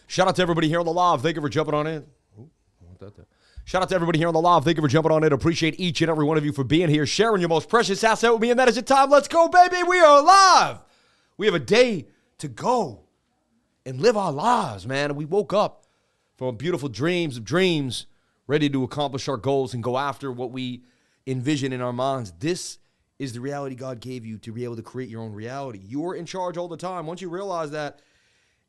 Shout out to everybody here on the live. Thank you for jumping on in. Ooh, I want that there. Shout out to everybody here on the live. Thank you for jumping on in. Appreciate each and every one of you for being here, sharing your most precious asset with me, and that is your time. Let's go, baby. We are live. We have a day to go and live our lives, man. And we woke up from beautiful dreams of dreams, ready to accomplish our goals and go after what we envision in our minds. This is the reality God gave you to be able to create your own reality. You're in charge all the time. Once you realize that,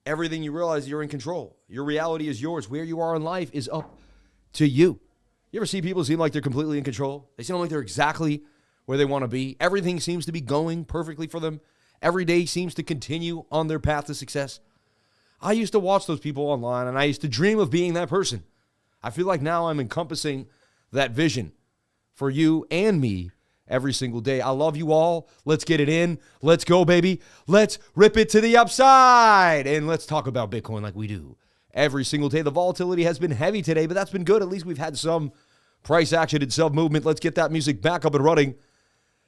everything you realize, you're in control. Your reality is yours. Where you are in life is up to you. You ever see people seem like they're completely in control? They seem like they're exactly where they want to be. Everything seems to be going perfectly for them. Every day seems to continue on their path to success. I used to watch those people online, and I used to dream of being that person. I feel like now I'm encompassing that vision for you and me every single day. I love you all. Let's get it in. Let's go, baby. Let's rip it to the upside. And let's talk about Bitcoin like we do every single day. The volatility has been heavy today, but that's been good. At least we've had some price action and sub-movement. Let's get that music back up and running.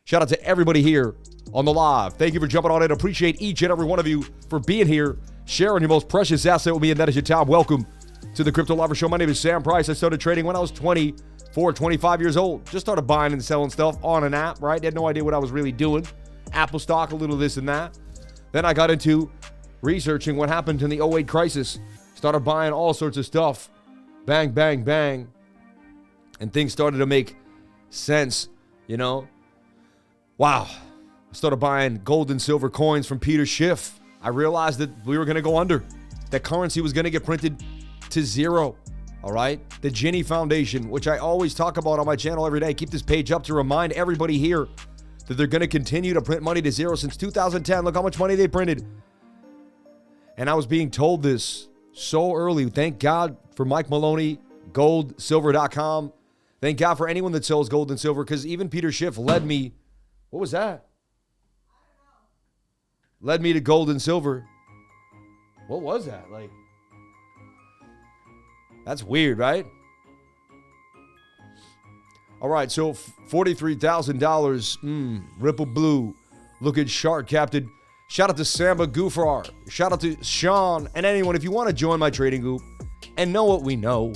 Shout out to everybody here on the live. Thank you for jumping on in. Appreciate each and every one of you for being here, sharing your most precious asset with me, and that is your time. Welcome to the Crypto Lover Show. My name is Sam Price. I started trading when I was 25 years old. Just started buying and selling stuff on an app, right? Had no idea what I was really doing. Apple stock, a little this and that. Then I got into researching what happened in the '08 crisis. Started buying all sorts of stuff. Bang, bang, bang. And things started to make sense, you know? Wow. I started buying gold and silver coins from Peter Schiff. I realized that we were going to go under. That currency was going to get printed to zero. All right? The Ginny Foundation, which I always talk about on my channel every day. Keep this page up to remind everybody here that they're going to continue to print money to zero since 2010. Look how much money they printed. And I was being told this so early. Thank God for Mike Maloney, goldsilver.com. Thank God for anyone that sells gold and silver, because even Peter Schiff led me. What was that? Led me to gold and silver. What was that? Like, that's weird, right? All right, so $43,000. Ripple Blue. Looking sharp, Captain. Shout out to Samba Goofar. Shout out to Sean and anyone. If you want to join my trading group and know what we know,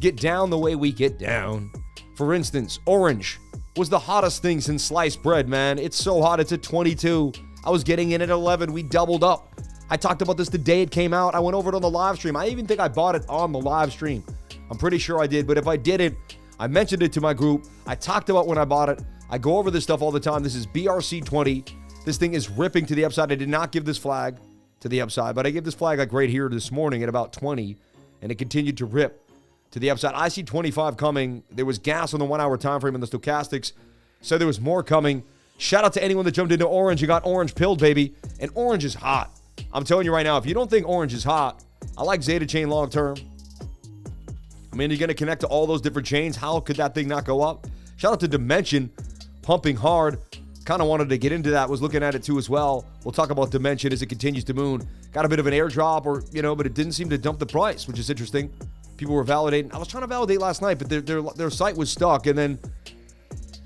get down the way we get down. For instance, orange was the hottest thing since sliced bread, man. It's so hot, it's at 22. I was getting in at 11. We doubled up. I talked about this the day it came out. I went over it on the live stream. I even think I bought it on the live stream. I'm pretty sure I did, but if I didn't, I mentioned it to my group. I talked about when I bought it. I go over this stuff all the time. This is BRC20. This thing is ripping to the upside. I did not give this flag to the upside, but I gave this flag like right here this morning at about 20, and it continued to rip to the upside. I see 25 coming. There was gas on the 1 hour time frame in the stochastics, so there was more coming. Shout out to anyone that jumped into orange. You got orange pilled, baby, and orange is hot. I'm telling you right now, if you don't think orange is hot, I like Zeta Chain long term. I mean, you're going to connect to all those different chains. How could that thing not go up? Shout out to Dimension, pumping hard. Kind of wanted to get into that. Was looking at it too as well. We'll talk about Dimension as it continues to moon. Got a bit of an airdrop, or but it didn't seem to dump the price, which is interesting. People were validating. I was trying to validate last night, but their site was stuck, and then,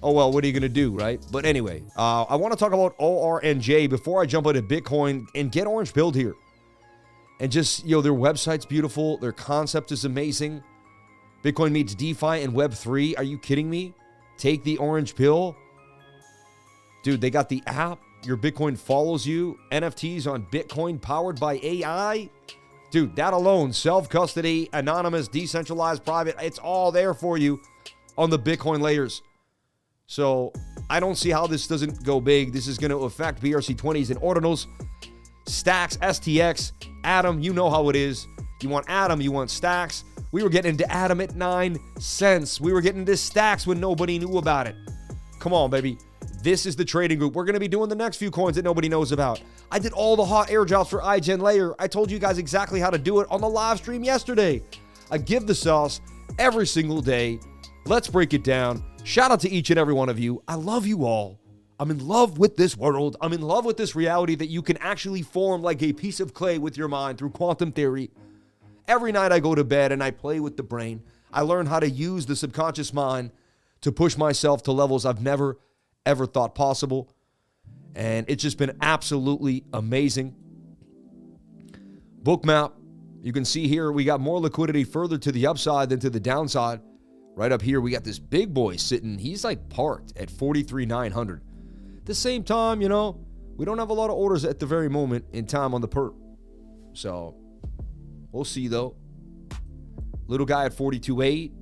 oh well, what are you going to do, right? But anyway, I want to talk about ORNJ before I jump into Bitcoin and get orange pilled here. And just, their website's beautiful. Their concept is amazing. Bitcoin meets DeFi and Web3. Are you kidding me? Take the orange pill. Dude, they got the app. Your Bitcoin follows you. NFTs on Bitcoin powered by AI. Dude, that alone, self-custody, anonymous, decentralized, private, it's all there for you on the Bitcoin layers. So I don't see how this doesn't go big. This is going to affect BRC20s and ordinals, stacks, STX, Atom. You know how it is. You want Atom, you want stacks. We were getting into Atom at 9 cents. We were getting into stacks when nobody knew about it. Come on, baby. This is the trading group. We're going to be doing the next few coins that nobody knows about. I did all the hot airdrops for iGen Layer. I told you guys exactly how to do it on the live stream yesterday. I give the sauce every single day. Let's break it down. Shout out to each and every one of you. I love you all. I'm in love with this world. I'm in love with this reality that you can actually form like a piece of clay with your mind through quantum theory. Every night I go to bed and I play with the brain. I learn how to use the subconscious mind to push myself to levels I've never, ever thought possible. And it's just been absolutely amazing. Bookmap, You can see here we got more liquidity further to the upside than to the downside. Right up here, we got this big boy sitting. He's like parked at 43,900. At the same time, you know, we don't have a lot of orders at the very moment in time on the perp. So we'll see though. Little guy at 42.8.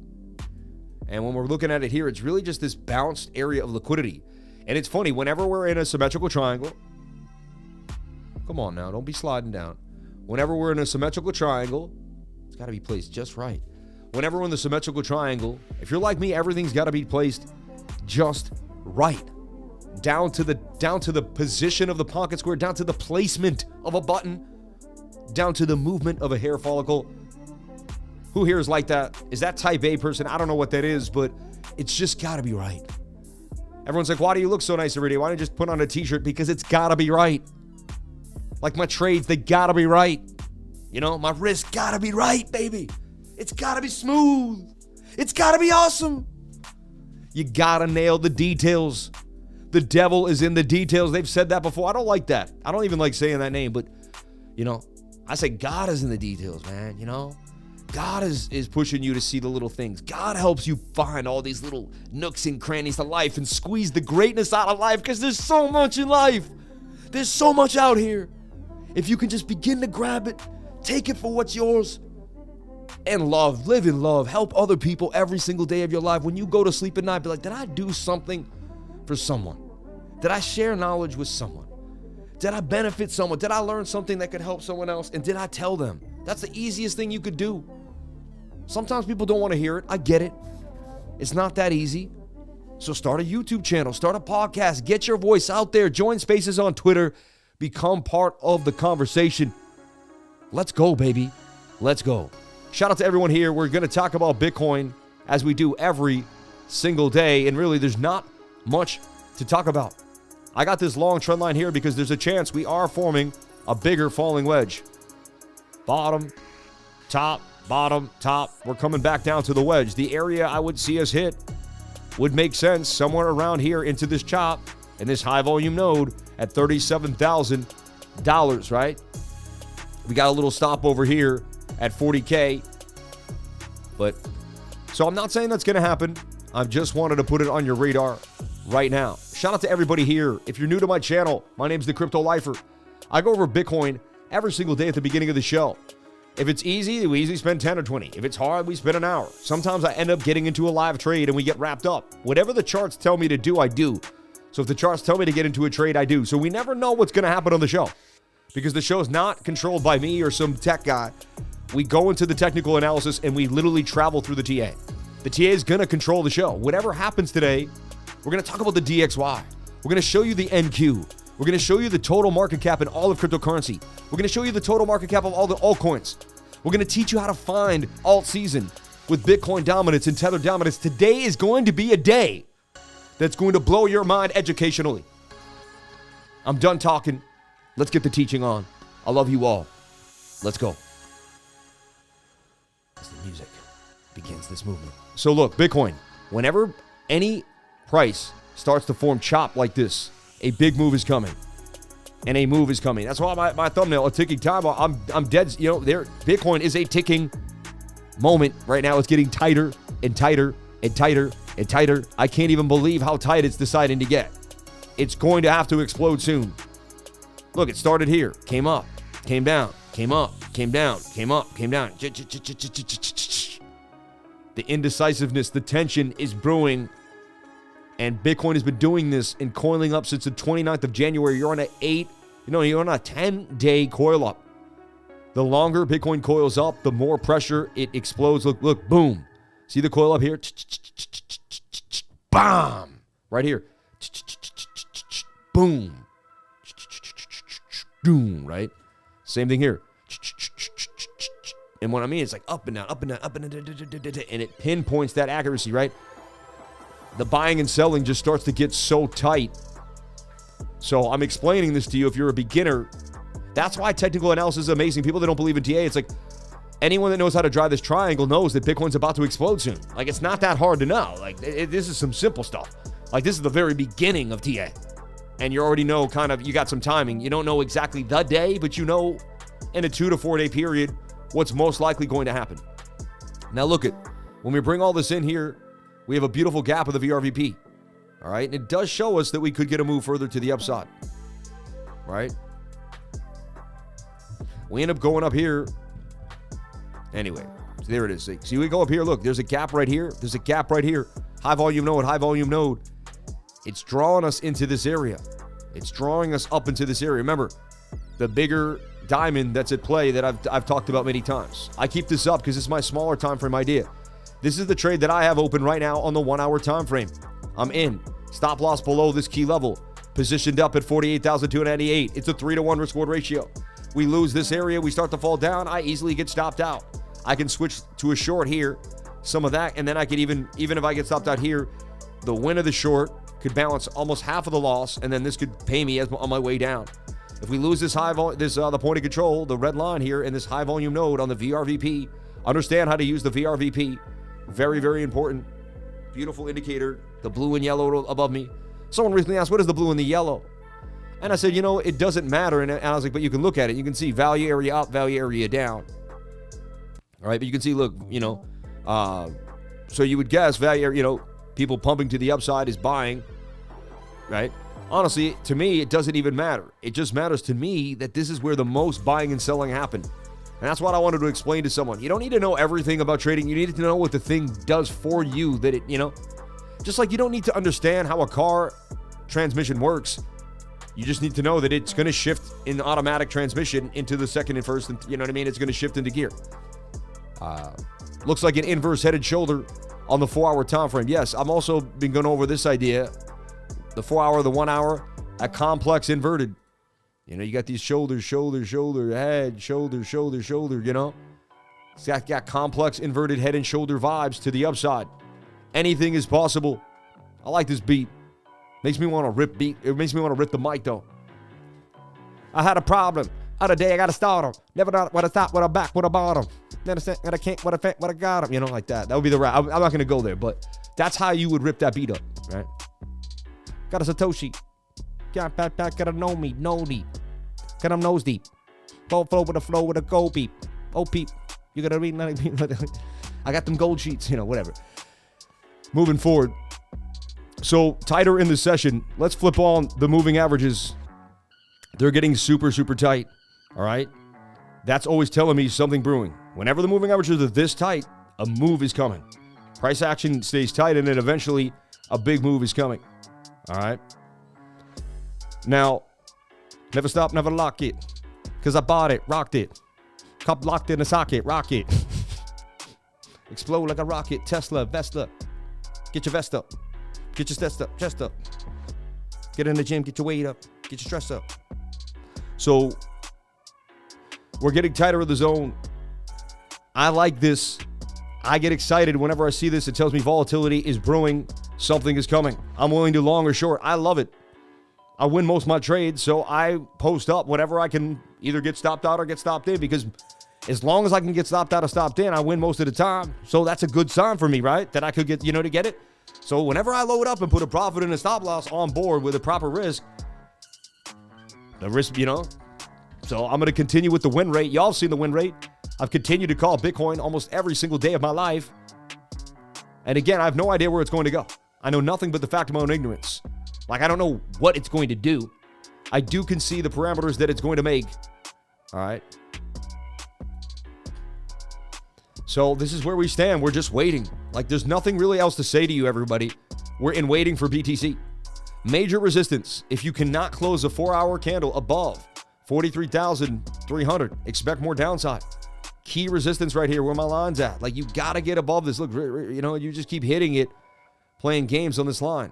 And when we're looking at it here, it's really just this bounced area of liquidity. And it's funny, whenever we're in a symmetrical triangle, come on now, don't be sliding down. Whenever we're in a symmetrical triangle, it's got to be placed just right. Whenever we're in the symmetrical triangle, if you're like me, everything's got to be placed just right. Down to the position of the pocket square, down to the placement of a button, down to the movement of a hair follicle. Who here is like that? Is that type A person? I don't know what that is, but it's just got to be right. Everyone's like, why do you look so nice every day? Why don't you just put on a t-shirt? Because it's got to be right. Like my trades, they got to be right. You know, my wrist got to be right, baby. It's got to be smooth. It's got to be awesome. You got to nail the details. The devil is in the details. They've said that before. I don't like that. I don't even like saying that name, but, you know, I say God is in the details, man, you know? God is pushing you to see the little things. God helps you find all these little nooks and crannies to life and squeeze the greatness out of life because there's so much in life. There's so much out here. If you can just begin to grab it, take it for what's yours, and love, live in love, help other people every single day of your life. When you go to sleep at night, be like, did I do something for someone? Did I share knowledge with someone? Did I benefit someone? Did I learn something that could help someone else? And did I tell them? That's the easiest thing you could do. Sometimes people don't want to hear it. I get it. It's not that easy. So start a YouTube channel, start a podcast, get your voice out there, join spaces on Twitter, become part of the conversation. Let's go, baby. Let's go. Shout out to everyone here. We're going to talk about Bitcoin as we do every single day. And really, there's not much to talk about. I got this long trend line here because there's a chance we are forming a bigger falling wedge. Bottom, top, bottom, top. We're coming back down to the wedge. The area I would see us hit would make sense somewhere around here into this chop and this high volume node at $37,000, right? We got a little stop over here at 40K. But so I'm not saying that's going to happen. I just wanted to put it on your radar right now. Shout out to everybody here. If you're new to my channel, my name's The Crypto Lifer. I go over Bitcoin every single day at the beginning of the show. If it's easy, we easily spend 10 or 20. If it's hard, we spend an hour. Sometimes I end up getting into a live trade and we get wrapped up. Whatever the charts tell me to do, I do. So if the charts tell me to get into a trade, I do. So we never know what's going to happen on the show because the show is not controlled by me or some tech guy. We go into the technical analysis and we literally travel through the TA. The TA is going to control the show. Whatever happens today, we're going to talk about the DXY. We're going to show you the NQ. We're going to show you the total market cap in all of cryptocurrency. We're going to show you the total market cap of all the altcoins. We're going to teach you how to find alt season with Bitcoin dominance and Tether dominance. Today is going to be a day that's going to blow your mind educationally. I'm done talking. Let's get the teaching on. I love you all. Let's go. As the music begins this movement. So look, Bitcoin, whenever any price starts to form chop like this, a big move is coming. And a move is coming. That's why my thumbnail, a ticking time bomb. I'm dead. You know, Bitcoin is a ticking moment right now. It's getting tighter and tighter and tighter and tighter. I can't even believe how tight it's deciding to get. It's going to have to explode soon. Look, it started here, came up, came down, came up, came down, came up, came down. The indecisiveness, the tension is brewing. And Bitcoin has been doing this and coiling up since the 29th of January. You're on you're on a 10-day coil up. The longer Bitcoin coils up, the more pressure it explodes. Look, boom. See the coil up here? Bam! Right here. Boom. Boom, right? Same thing here. And what I mean is like up and down, up and down, up and down, and it pinpoints that accuracy, right? The buying and selling just starts to get so tight. So I'm explaining this to you if you're a beginner. That's why technical analysis is amazing. People that don't believe in TA, it's like anyone that knows how to drive this triangle knows that Bitcoin's about to explode soon. Like, it's not that hard to know. Like, this is some simple stuff. Like, this is the very beginning of TA. And you already know you got some timing. You don't know exactly the day, but you know in a 2 to 4 day period what's most likely going to happen. Now look at, when we bring all this in here, we have a beautiful gap of the VRVP. All right, and it does show us that we could get a move further to the upside. Right? We end up going up here. Anyway, so there it is. See, we go up here. Look, there's a gap right here. There's a gap right here. High volume node, high volume node. It's drawing us into this area. It's drawing us up into this area. Remember, the bigger diamond that's at play that I've talked about many times. I keep this up because it's my smaller time frame idea. This is the trade that I have open right now on the 1 hour time frame. I'm in. Stop loss below this key level. Positioned up at 48,298. It's a 3-to-1 risk-reward ratio. We lose this area, we start to fall down, I easily get stopped out. I can switch to a short here, some of that, and then I could even if I get stopped out here, the win of the short could balance almost half of the loss, and then this could pay me on my way down. If we lose this the point of control, the red line here in this high volume node on the VRVP, understand how to use the VRVP. Very, very important. Beautiful indicator. The blue and yellow above me. Someone recently asked, what is the blue and the yellow? And I said, it doesn't matter. And I was like, but you can look at it. You can see value area up, value area down. All right, but you can see, look, so you would guess value area, people pumping to the upside is buying, right? Honestly, to me, it doesn't even matter. It just matters to me that this is where the most buying and selling happen. And that's what I wanted to explain to someone. You don't need to know everything about trading. You need to know what the thing does for you, that it, just like you don't need to understand how a car transmission works. You just need to know that it's going to shift in automatic transmission into the second and first, and you know what I mean? It's going to shift into gear. Looks like an inverse head and shoulder on the 4 hour time frame. Yes, I'm also been going over this idea. The 4 hour, the 1 hour, a complex inverted. You got these shoulders, shoulder, head, shoulder. It's got complex inverted head and shoulder vibes to the upside. Anything is possible. I like this beat. Makes me want to rip beat. It makes me want to rip the mic, though. I had a problem. Other day, I got to start them. Never know what I stop, what I back, what I bottom. Then I can't, what I got them. Like that. That would be the rap. I'm not going to go there, but that's how you would rip that beat up, right? Got a Satoshi. Got gotta know me, no deep. Got them nose deep. Flow with a gold beep. Oh, peep. You gotta read. I got them gold sheets, whatever. Moving forward. So tighter in the session. Let's flip on the moving averages. They're getting super, super tight. All right. That's always telling me something brewing. Whenever the moving averages are this tight, a move is coming. Price action stays tight, and then eventually a big move is coming. All right. Now, never stop, never lock it. Because I bought it, rocked it. Cup locked in a socket, rocket. Explode like a rocket, Tesla, Vesta. Get your vest up. Get your chest up. Get in the gym, get your weight up. Get your stress up. So, we're getting tighter in the zone. I like this. I get excited whenever I see this. It tells me volatility is brewing. Something is coming. I'm willing to long or short. I love it. I win most of my trades, so I post up whenever I can either get stopped out or get stopped in, because as long as I can get stopped out or stopped in, I win most of the time. So that's a good sign for me, right? That I could get, to get it. So whenever I load up and put a profit and a stop loss on board with a proper risk, the risk, So I'm going to continue with the win rate. Y'all have seen the win rate. I've continued to call Bitcoin almost every single day of my life. And again, I have no idea where it's going to go. I know nothing but the fact of my own ignorance. Like, I don't know what it's going to do. I can see the parameters that it's going to make. All right. So this is where we stand. We're just waiting. Like, there's nothing really else to say to you, everybody. We're in waiting for BTC. Major resistance. If you cannot close a 4 hour candle above 43,300, expect more downside. Key resistance right here, where my line's at. Like, you got to get above this. Look, you just keep hitting it, playing games on this line.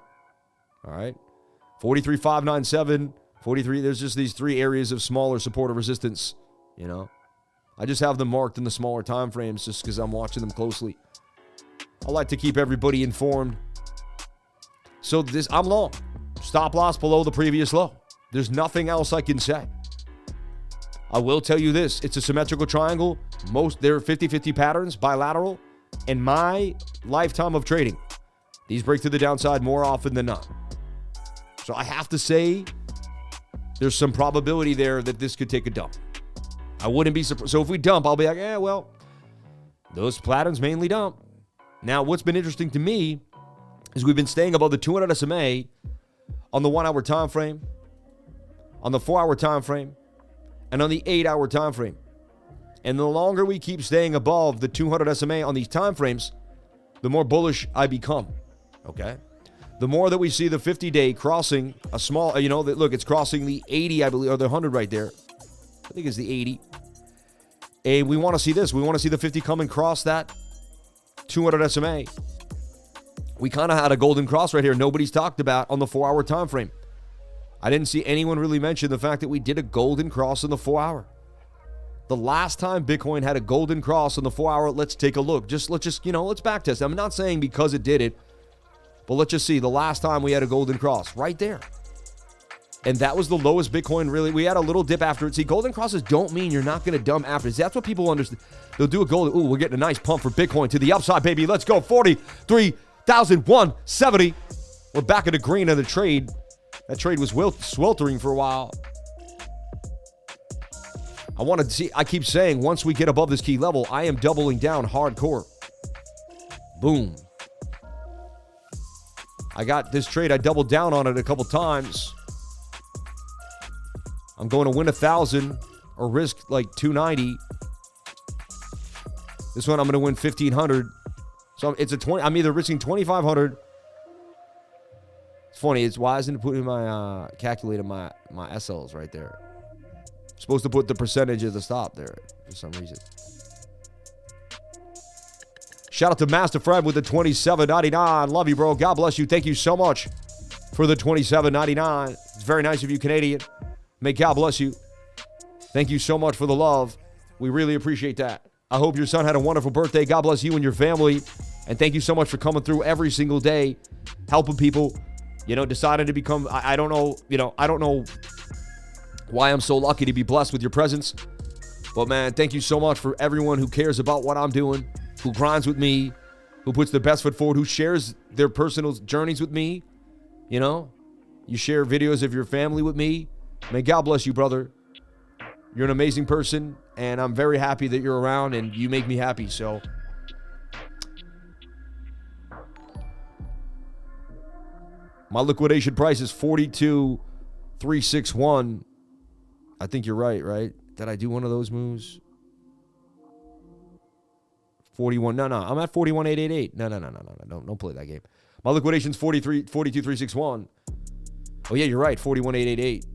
All right. 43,597, 43. There's just these three areas of smaller support or resistance. I just have them marked in the smaller time frames just because I'm watching them closely. I like to keep everybody informed. So I'm long. Stop loss below the previous low. There's nothing else I can say. I will tell you this. It's a symmetrical triangle. They're 50-50 patterns, bilateral. In my lifetime of trading, these break to the downside more often than not. So I have to say there's some probability there that this could take a dump. I wouldn't be surprised. So if we dump, I'll be like, well, those platins mainly dump. Now, what's been interesting to me is we've been staying above the 200 SMA on the 1 hour time frame, on the 4 hour time frame, and on the 8 hour time frame. And the longer we keep staying above the 200 SMA on these time frames, the more bullish I become. Okay? The more that we see the 50-day crossing a small, look, it's crossing the 80, I believe, or the 100 right there. I think it's the 80. And we want to see this. We want to see the 50 come and cross that 200 SMA. We kind of had a golden cross right here. Nobody's talked about on the 4 hour time frame. I didn't see anyone really mention the fact that we did a golden cross in the 4 hour. The last time Bitcoin had a golden cross in the 4 hour, let's take a look. Let's back test. I'm not saying because it did it, but let's just see the last time we had a golden cross right there. And that was the lowest Bitcoin really. We had a little dip after it. See, golden crosses don't mean you're not going to dump after. That's what people understand. They'll do a golden. Ooh, we're getting a nice pump for Bitcoin to the upside, baby. Let's go. 43,170. We're back in the green of the trade. That trade was sweltering for a while. I want to see. I keep saying once we get above this key level, I am doubling down hardcore. Boom. I got this trade. I doubled down on it a couple times. I'm going to win 1,000 or risk like 290. This one I'm going to win 1,500. So it's a 20. I'm either risking 2,500. It's funny. It's why isn't it putting my calculating my SLs right there? I'm supposed to put the percentage of the stop there for some reason. Shout out to Master Fred with the $27.99. Love you, bro. God bless you. Thank you so much for the $27.99. It's very nice of you, Canadian. May God bless you. Thank you so much for the love. We really appreciate that. I hope your son had a wonderful birthday. God bless you and your family. And thank you so much for coming through every single day, helping people, deciding to become, I don't know why I'm so lucky to be blessed with your presence. But man, thank you so much for everyone who cares about what I'm doing, who grinds with me, who puts their best foot forward, who shares their personal journeys with me. You share videos of your family with me. May God bless you, brother. You're an amazing person, and I'm very happy that you're around, and you make me happy, so. My liquidation price is 42,361. I think you're right? Did I do one of those moves? 41. No. I'm at 41,888. No. Don't play that game. My liquidation's 42,361. Oh, yeah, you're right. 41,888.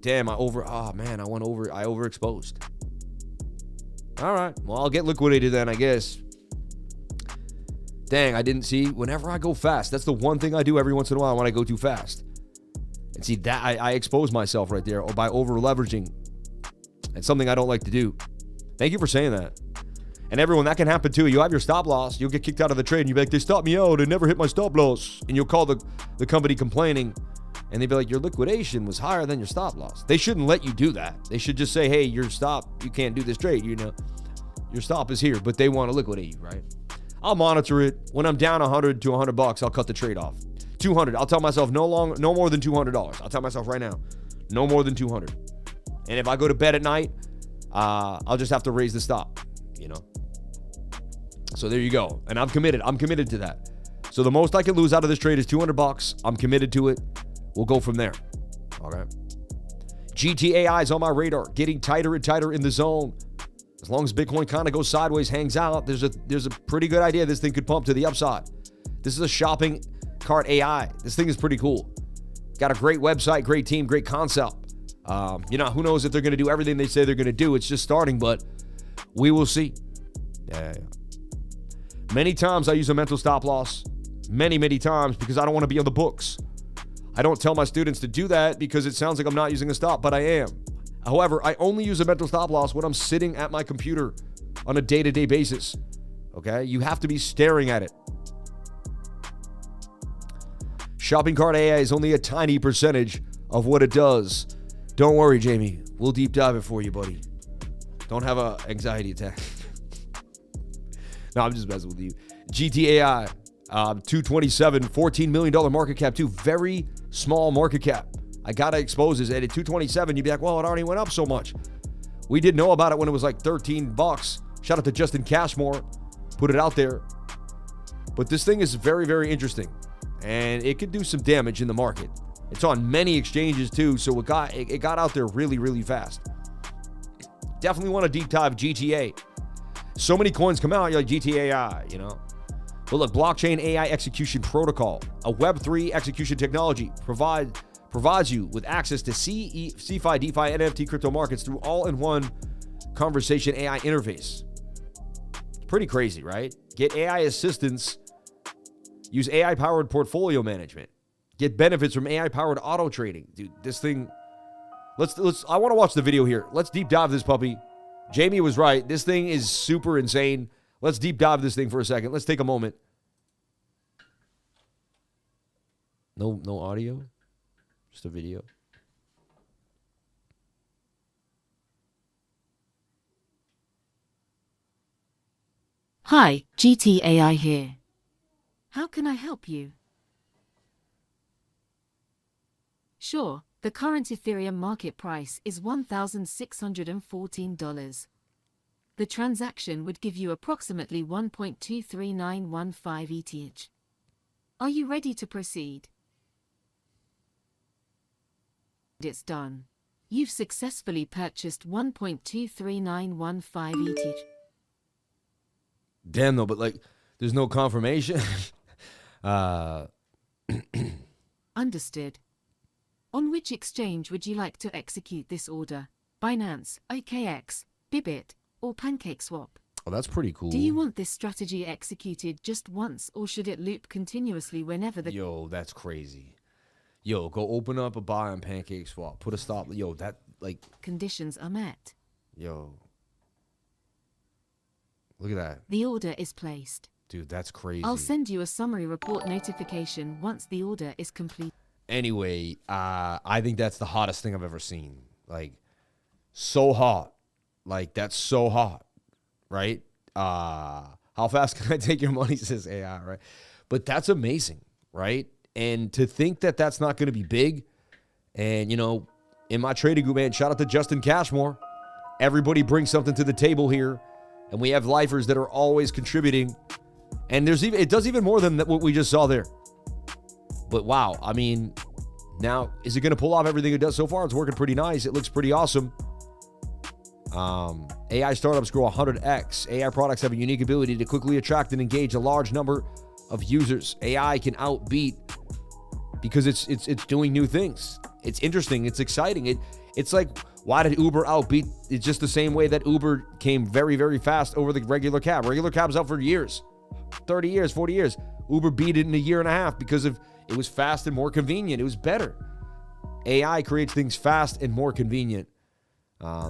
Damn, I overexposed. All right. Well, I'll get liquidated then, I guess. Dang, I didn't see. Whenever I go fast, that's the one thing I do every once in a while when I go too fast. And see, that I expose myself right there by over-leveraging. It's something I don't like to do. Thank you for saying that. And everyone, that can happen too. You have your stop loss. You'll get kicked out of the trade, and you'll be like, they stopped me out. They never hit my stop loss. And you'll call the company complaining. And they'd be like, your liquidation was higher than your stop loss. They shouldn't let you do that. They should just say, hey, your stop, you can't do this trade. Your stop is here, but they want to liquidate you, right? I'll monitor it. When I'm down $100 to $100, I'll cut the trade off. 200. I'll tell myself no more than $200. I'll tell myself right now, no more than 200. And if I go to bed at night, I'll just have to raise the stop. So there you go. And I'm committed. I'm committed to that. So the most I can lose out of this trade is $200. I'm committed to it. We'll go from there. Okay. GTAI is on my radar, getting tighter and tighter in the zone. As long as Bitcoin kind of goes sideways, hangs out, there's a pretty good idea this thing could pump to the upside. This is a shopping cart AI. This thing is pretty cool. Got a great website, great team, great concept. Who knows if they're going to do everything they say they're going to do. It's just starting, but we will see. Yeah. Many times I use a mental stop loss. Many times because I don't want to be on the books. I don't tell my students to do that because it sounds like I'm not using a stop, but I am. However, I only use a mental stop loss when I'm sitting at my computer on a day-to-day basis. Okay? You have to be staring at it. Shopping cart AI is only a tiny percentage of what it does. Don't worry, Jamie. We'll deep dive it for you, buddy. Don't have an anxiety attack. No, I'm just messing with you. GTAI, 227, $14 million market cap too. Very small market cap. I got to expose this. And at 227, you'd be like, well, it already went up so much. We did know about it when it was like $13. Shout out to Justin Cashmore. Put it out there. But this thing is very, very interesting. And it could do some damage in the market. It's on many exchanges too, so it got out there really, really fast. Definitely want to deep dive GTA. So many coins come out, you're like GTA, you know. But look, blockchain AI execution protocol, a Web3 execution technology, provides you with access to CeFi, DeFi, NFT crypto markets through all-in-one conversation AI interface. It's pretty crazy, right? Get AI assistance. Use AI-powered portfolio management. Get benefits from AI-powered auto trading. Dude, this thing, I want to watch the video here. Let's deep dive this puppy. Jamie was right. This thing is super insane. Let's deep dive this thing for a second. Let's take a moment. No audio? Just a video. Hi, GTAI here. How can I help you? Sure, the current Ethereum market price is $1,614. The transaction would give you approximately 1.23915 ETH. Are you ready to proceed? It's done. You've successfully purchased 1.23915 ETH. Damn though, but like, there's no confirmation. Understood. On which exchange would you like to execute this order? Binance, OKX, Bybit, or PancakeSwap? Oh, that's pretty cool. Do you want this strategy executed just once, or should it loop continuously whenever the... Yo, that's crazy. Yo, go open up a buy on PancakeSwap. Put a stop. Yo, that, like... conditions are met. Yo. Look at that. The order is placed. Dude, that's crazy. I'll send you a summary report notification once the order is complete. Anyway, I think that's the hottest thing I've ever seen. Like, so hot. Like, that's so hot, right? How fast can I take your money, says AI, right? But that's amazing, right? And to think that that's not going to be big. And, you know, in my trading group, man, shout out to Justin Cashmore. Everybody brings something to the table here. And we have lifers that are always contributing. And it does even more than what we just saw there. But wow, I mean, now, is it going to pull off everything it does so far? It's working pretty nice. It looks pretty awesome. AI startups grow 100x. AI products have a unique ability to quickly attract and engage a large number of users. AI can outbeat because it's doing new things. It's interesting. It's exciting. It's like, why did Uber outbeat? It's just the same way that Uber came very, very fast over the regular cab. Regular cab's out for years, 30 years, 40 years. Uber beat it in a year and a half because it was fast and more convenient. It was better. AI creates things fast and more convenient.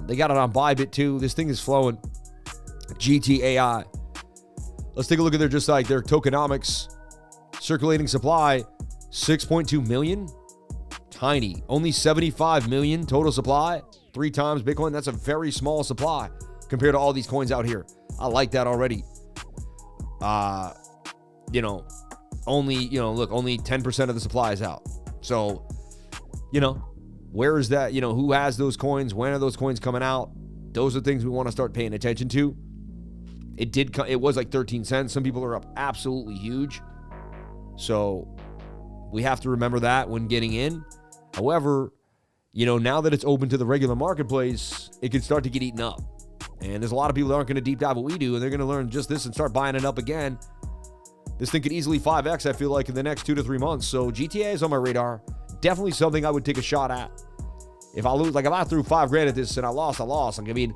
They got it on Bybit too. This thing is flowing. GTAI. Let's take a look at their tokenomics. Circulating supply, 6.2 million. Tiny. Only 75 million total supply. 3 times Bitcoin. That's a very small supply compared to all these coins out here. I like that already. Only 10% of the supply is out. So, where is that? Who has those coins? When are those coins coming out? Those are things we want to start paying attention to. It was like 13 cents. Some people are up absolutely huge. So we have to remember that when getting in. However, now that it's open to the regular marketplace, it can start to get eaten up. And there's a lot of people that aren't going to deep dive what we do, and they're going to learn just this and start buying it up again. This thing could easily 5x, I feel like, in the next 2 to 3 months. So GTA is on my radar. Definitely something I would take a shot at. If I lose, if I threw $5,000 at this and I lost. Like, I mean,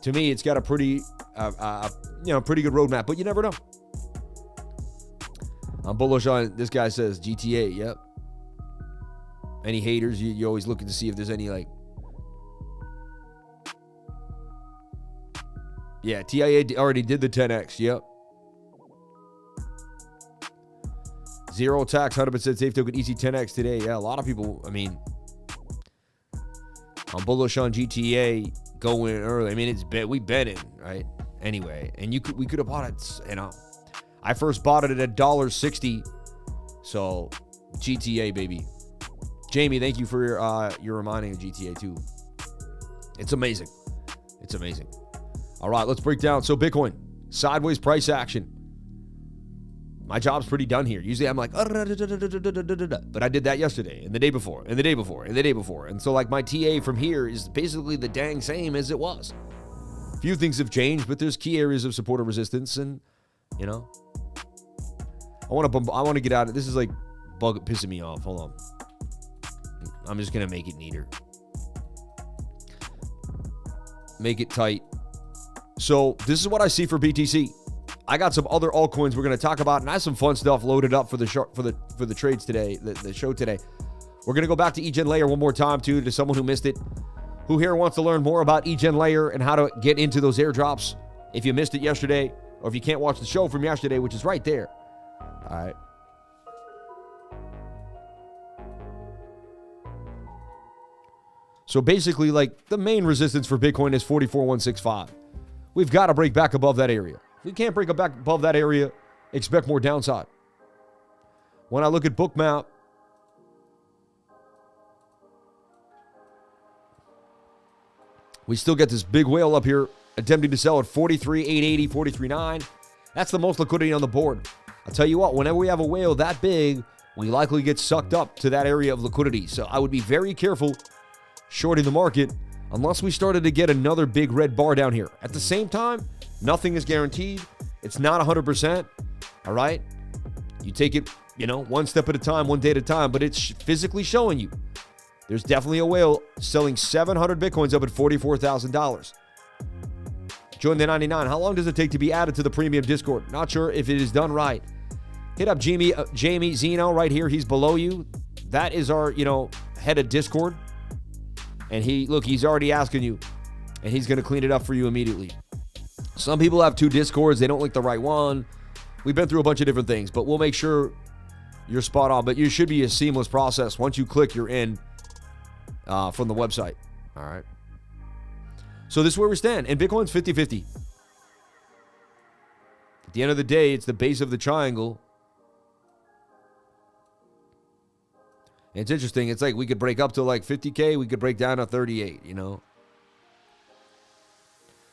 to me, it's got a pretty, pretty good roadmap, but you never know. I'm bullish on, this guy says GTA, yep. Any haters, you're always looking to see if there's any, yeah, TIA already did the 10x, yep. Zero tax, 100% safe token, easy 10x today. Yeah, a lot of people, I'm bullish on GTA going early. I mean, we bet in, right? Anyway, and we could have bought it, I first bought it at $1.60. So, GTA, baby. Jamie, thank you for your reminding of GTA too. It's amazing. It's amazing. All right, let's break down. So Bitcoin, sideways price action. My job's pretty done here. Usually I'm like, but I did that yesterday and the day before and the day before and the day before. And so like my TA from here is basically the dang same as it was. A few things have changed, but there's key areas of support or resistance. And, you know, I want to get out of this. Is like pissing me off. Hold on. I'm just going to make it neater. Make it tight. So this is what I see for BTC. I got some other altcoins we're going to talk about, and I have some fun stuff loaded up for the trades today, the show today. We're going to go back to eGen Layer one more time, too, to someone who missed it, who here wants to learn more about eGen Layer and how to get into those airdrops. If you missed it yesterday, or if you can't watch the show from yesterday, which is right there. All right. So basically, like, the main resistance for Bitcoin is 44,165. We've got to break back above that area. If we can't break back above that area, expect more downside. When I look at Bookmap, we still get this big whale up here attempting to sell at 43,880, 43,9. That's the most liquidity on the board. I'll tell you what, whenever we have a whale that big, we likely get sucked up to that area of liquidity. So I would be very careful shorting the market unless we started to get another big red bar down here. At the same time, nothing is guaranteed. It's not 100%. All right? You take it, one step at a time, one day at a time, but it's physically showing you. There's definitely a whale selling 700 Bitcoins up at $44,000. Join the 99. How long does it take to be added to the premium Discord? Not sure if it is done right. Hit up Jamie Zeno right here. He's below you. That is our, head of Discord. And he's already asking you, and he's going to clean it up for you immediately. Some people have 2 Discords. They don't link the right one. We've been through a bunch of different things, but we'll make sure you're spot on. But you should be a seamless process. Once you click, you're in from the website. All right. So this is where we stand. And Bitcoin's 50-50. At the end of the day, it's the base of the triangle. And it's interesting. It's like we could break up to like 50K. We could break down to 38,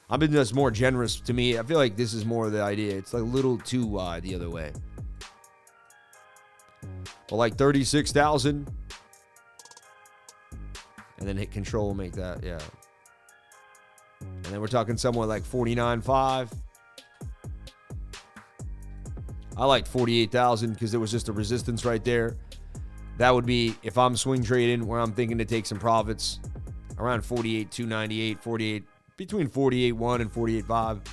I've been just more generous to me. I feel like this is more the idea. It's like a little too wide the other way. But like 36,000. And then hit control, make that, yeah. And then we're talking somewhere like 49.5. I like 48,000 because there was just a resistance right there. That would be, if I'm swing trading, where I'm thinking to take some profits, around 48,298, 48, between 48.1 and 48.5,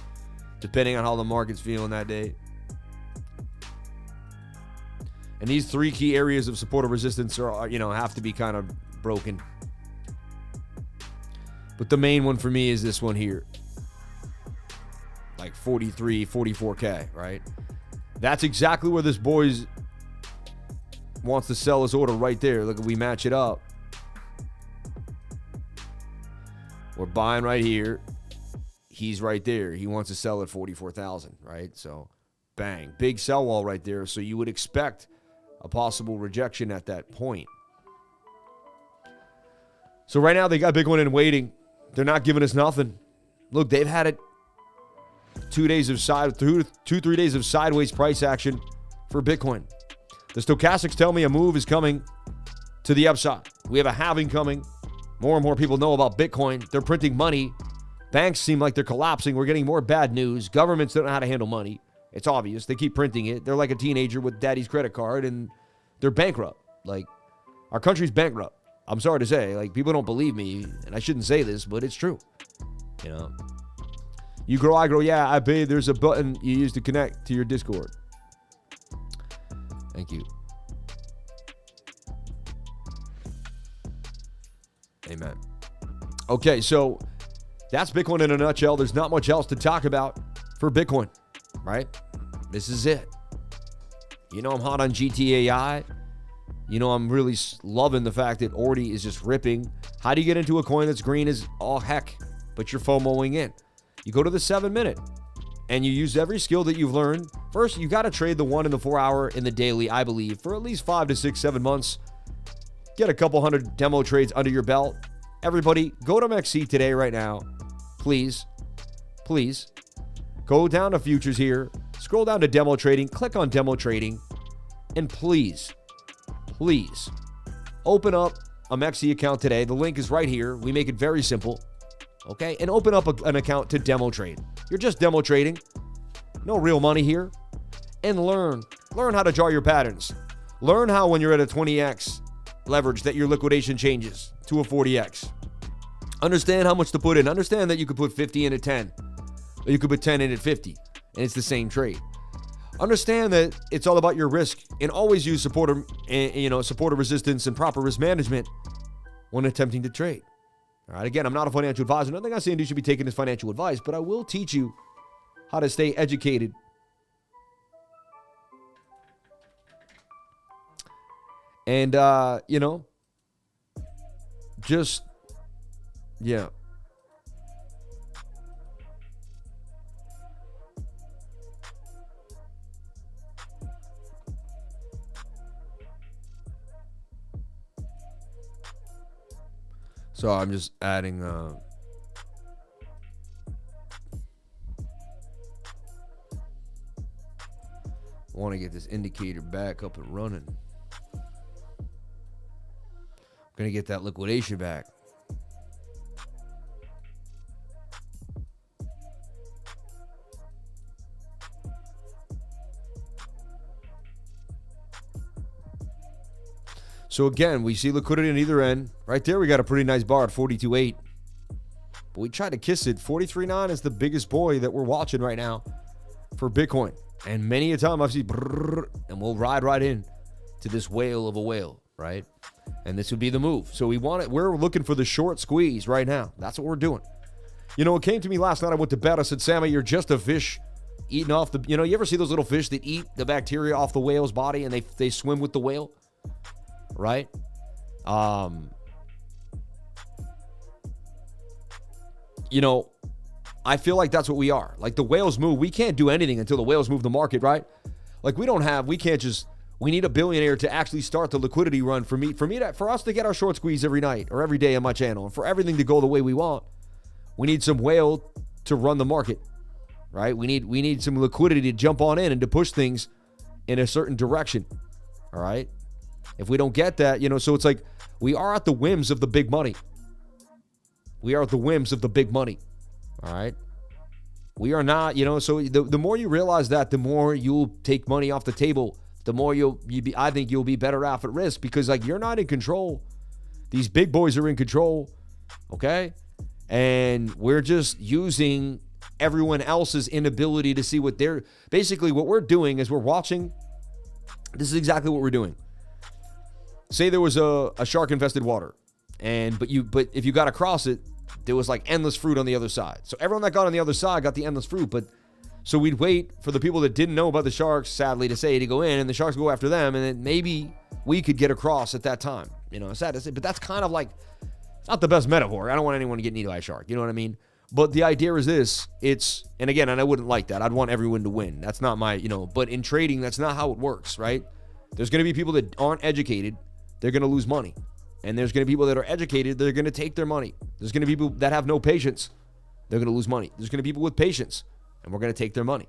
depending on how the market's feeling that day. And these 3 key areas of support or resistance are, have to be kind of broken. But the main one for me is this one here. Like 43, 44K, right? That's exactly where this boy's wants to sell his order right there. Look, we match it up. We're buying right here. He's right there. He wants to sell at 44,000, right? So, bang. Big sell wall right there. So you would expect a possible rejection at that point. So right now they got Bitcoin in waiting. They're not giving us nothing. Look, they've had it 3 days of sideways price action for Bitcoin. The stochastics tell me a move is coming to the upside. We have a halving coming. More and more people know about Bitcoin. They're printing money. Banks seem like they're collapsing. We're getting more bad news. Governments don't know how to handle money. It's obvious. They keep printing it. They're like a teenager with daddy's credit card, and they're bankrupt. Like, our country's bankrupt. I'm sorry to say. Like, people don't believe me, and I shouldn't say this, but it's true. You grow, I grow. Yeah, I bet there's a button you use to connect to your Discord. Thank you. Amen. Okay, so that's Bitcoin in a nutshell. There's not much else to talk about for Bitcoin, right? This is it. I'm hot on GTAI. I'm really loving the fact that Ordi is just ripping. How do you get into a coin that's green as all heck, but you're FOMOing in? You go to the 7-minute. And you use every skill that you've learned. First, you got to trade the 1 and the 4 hour in the daily, I believe, for at least 5 to 6, 7 months. Get a couple hundred demo trades under your belt. Everybody, go to MEXC today, right now. please, go down to futures here, scroll down to demo trading, click on demo trading, and please open up a Mexi account today. The link is right here. We make it very simple, okay? And open up an account to demo trade. You're just demo trading. No real money here. And learn how to draw your patterns. Learn how when you're at a 20x leverage that your liquidation changes to a 40x. Understand how much to put in. Understand that you could put 50 in at 10, or you could put 10 in at 50, and it's the same trade. Understand that it's all about your risk, and always use supporter resistance and proper risk management when attempting to trade. All right. Again, I'm not a financial advisor. Nothing I'm saying you should be taking as financial advice, but I will teach you how to stay educated. And, just, yeah. So I'm just adding, I want to get this indicator back up and running. I'm going to get that liquidation back. So again, we see liquidity on either end. Right there, we got a pretty nice bar at 42.8. But we tried to kiss it. 43.9 is the biggest boy that we're watching right now for Bitcoin. And many a time I've seen, and we'll ride right in to this whale of a whale, right? And this would be the move. So we're looking for the short squeeze right now. That's what we're doing. You know, it came to me last night. I went to bed. I said, Sammy, you're just a fish eating off the, you ever see those little fish that eat the bacteria off the whale's body and they swim with the whale? Right? I feel like that's what we are. Like the whales move. We can't do anything until the whales move the market, right? Like we need a billionaire to actually start the liquidity run for us to get our short squeeze every night or every day on my channel. And for everything to go the way we want, we need some whale to run the market, right? We need some liquidity to jump on in and to push things in a certain direction, all right? If we don't get that, so it's like we are at the whims of the big money. We are at the whims of the big money. All right. We are not, so the more you realize that, the more you'll take money off the table, the more I think you'll be better off at risk because like you're not in control. These big boys are in control. Okay. And we're just using everyone else's inability to see what basically what we're doing is we're watching. This is exactly what we're doing. Say there was a shark infested water but if you got across it, there was like endless fruit on the other side. So everyone that got on the other side got the endless fruit, so we'd wait for the people that didn't know about the sharks, sadly to say, to go in and the sharks go after them. And then maybe we could get across at that time, sad to say, but that's kind of like, it's not the best metaphor. I don't want anyone to get eaten by a shark. You know what I mean? But the idea is this, and I wouldn't like that. I'd want everyone to win. That's not my, but in trading, that's not how it works, right? There's going to be people that aren't educated. They're going to lose money. And there's going to be people that are educated. They're going to take their money. There's going to be people that have no patience. They're going to lose money. There's going to be people with patience. And we're going to take their money.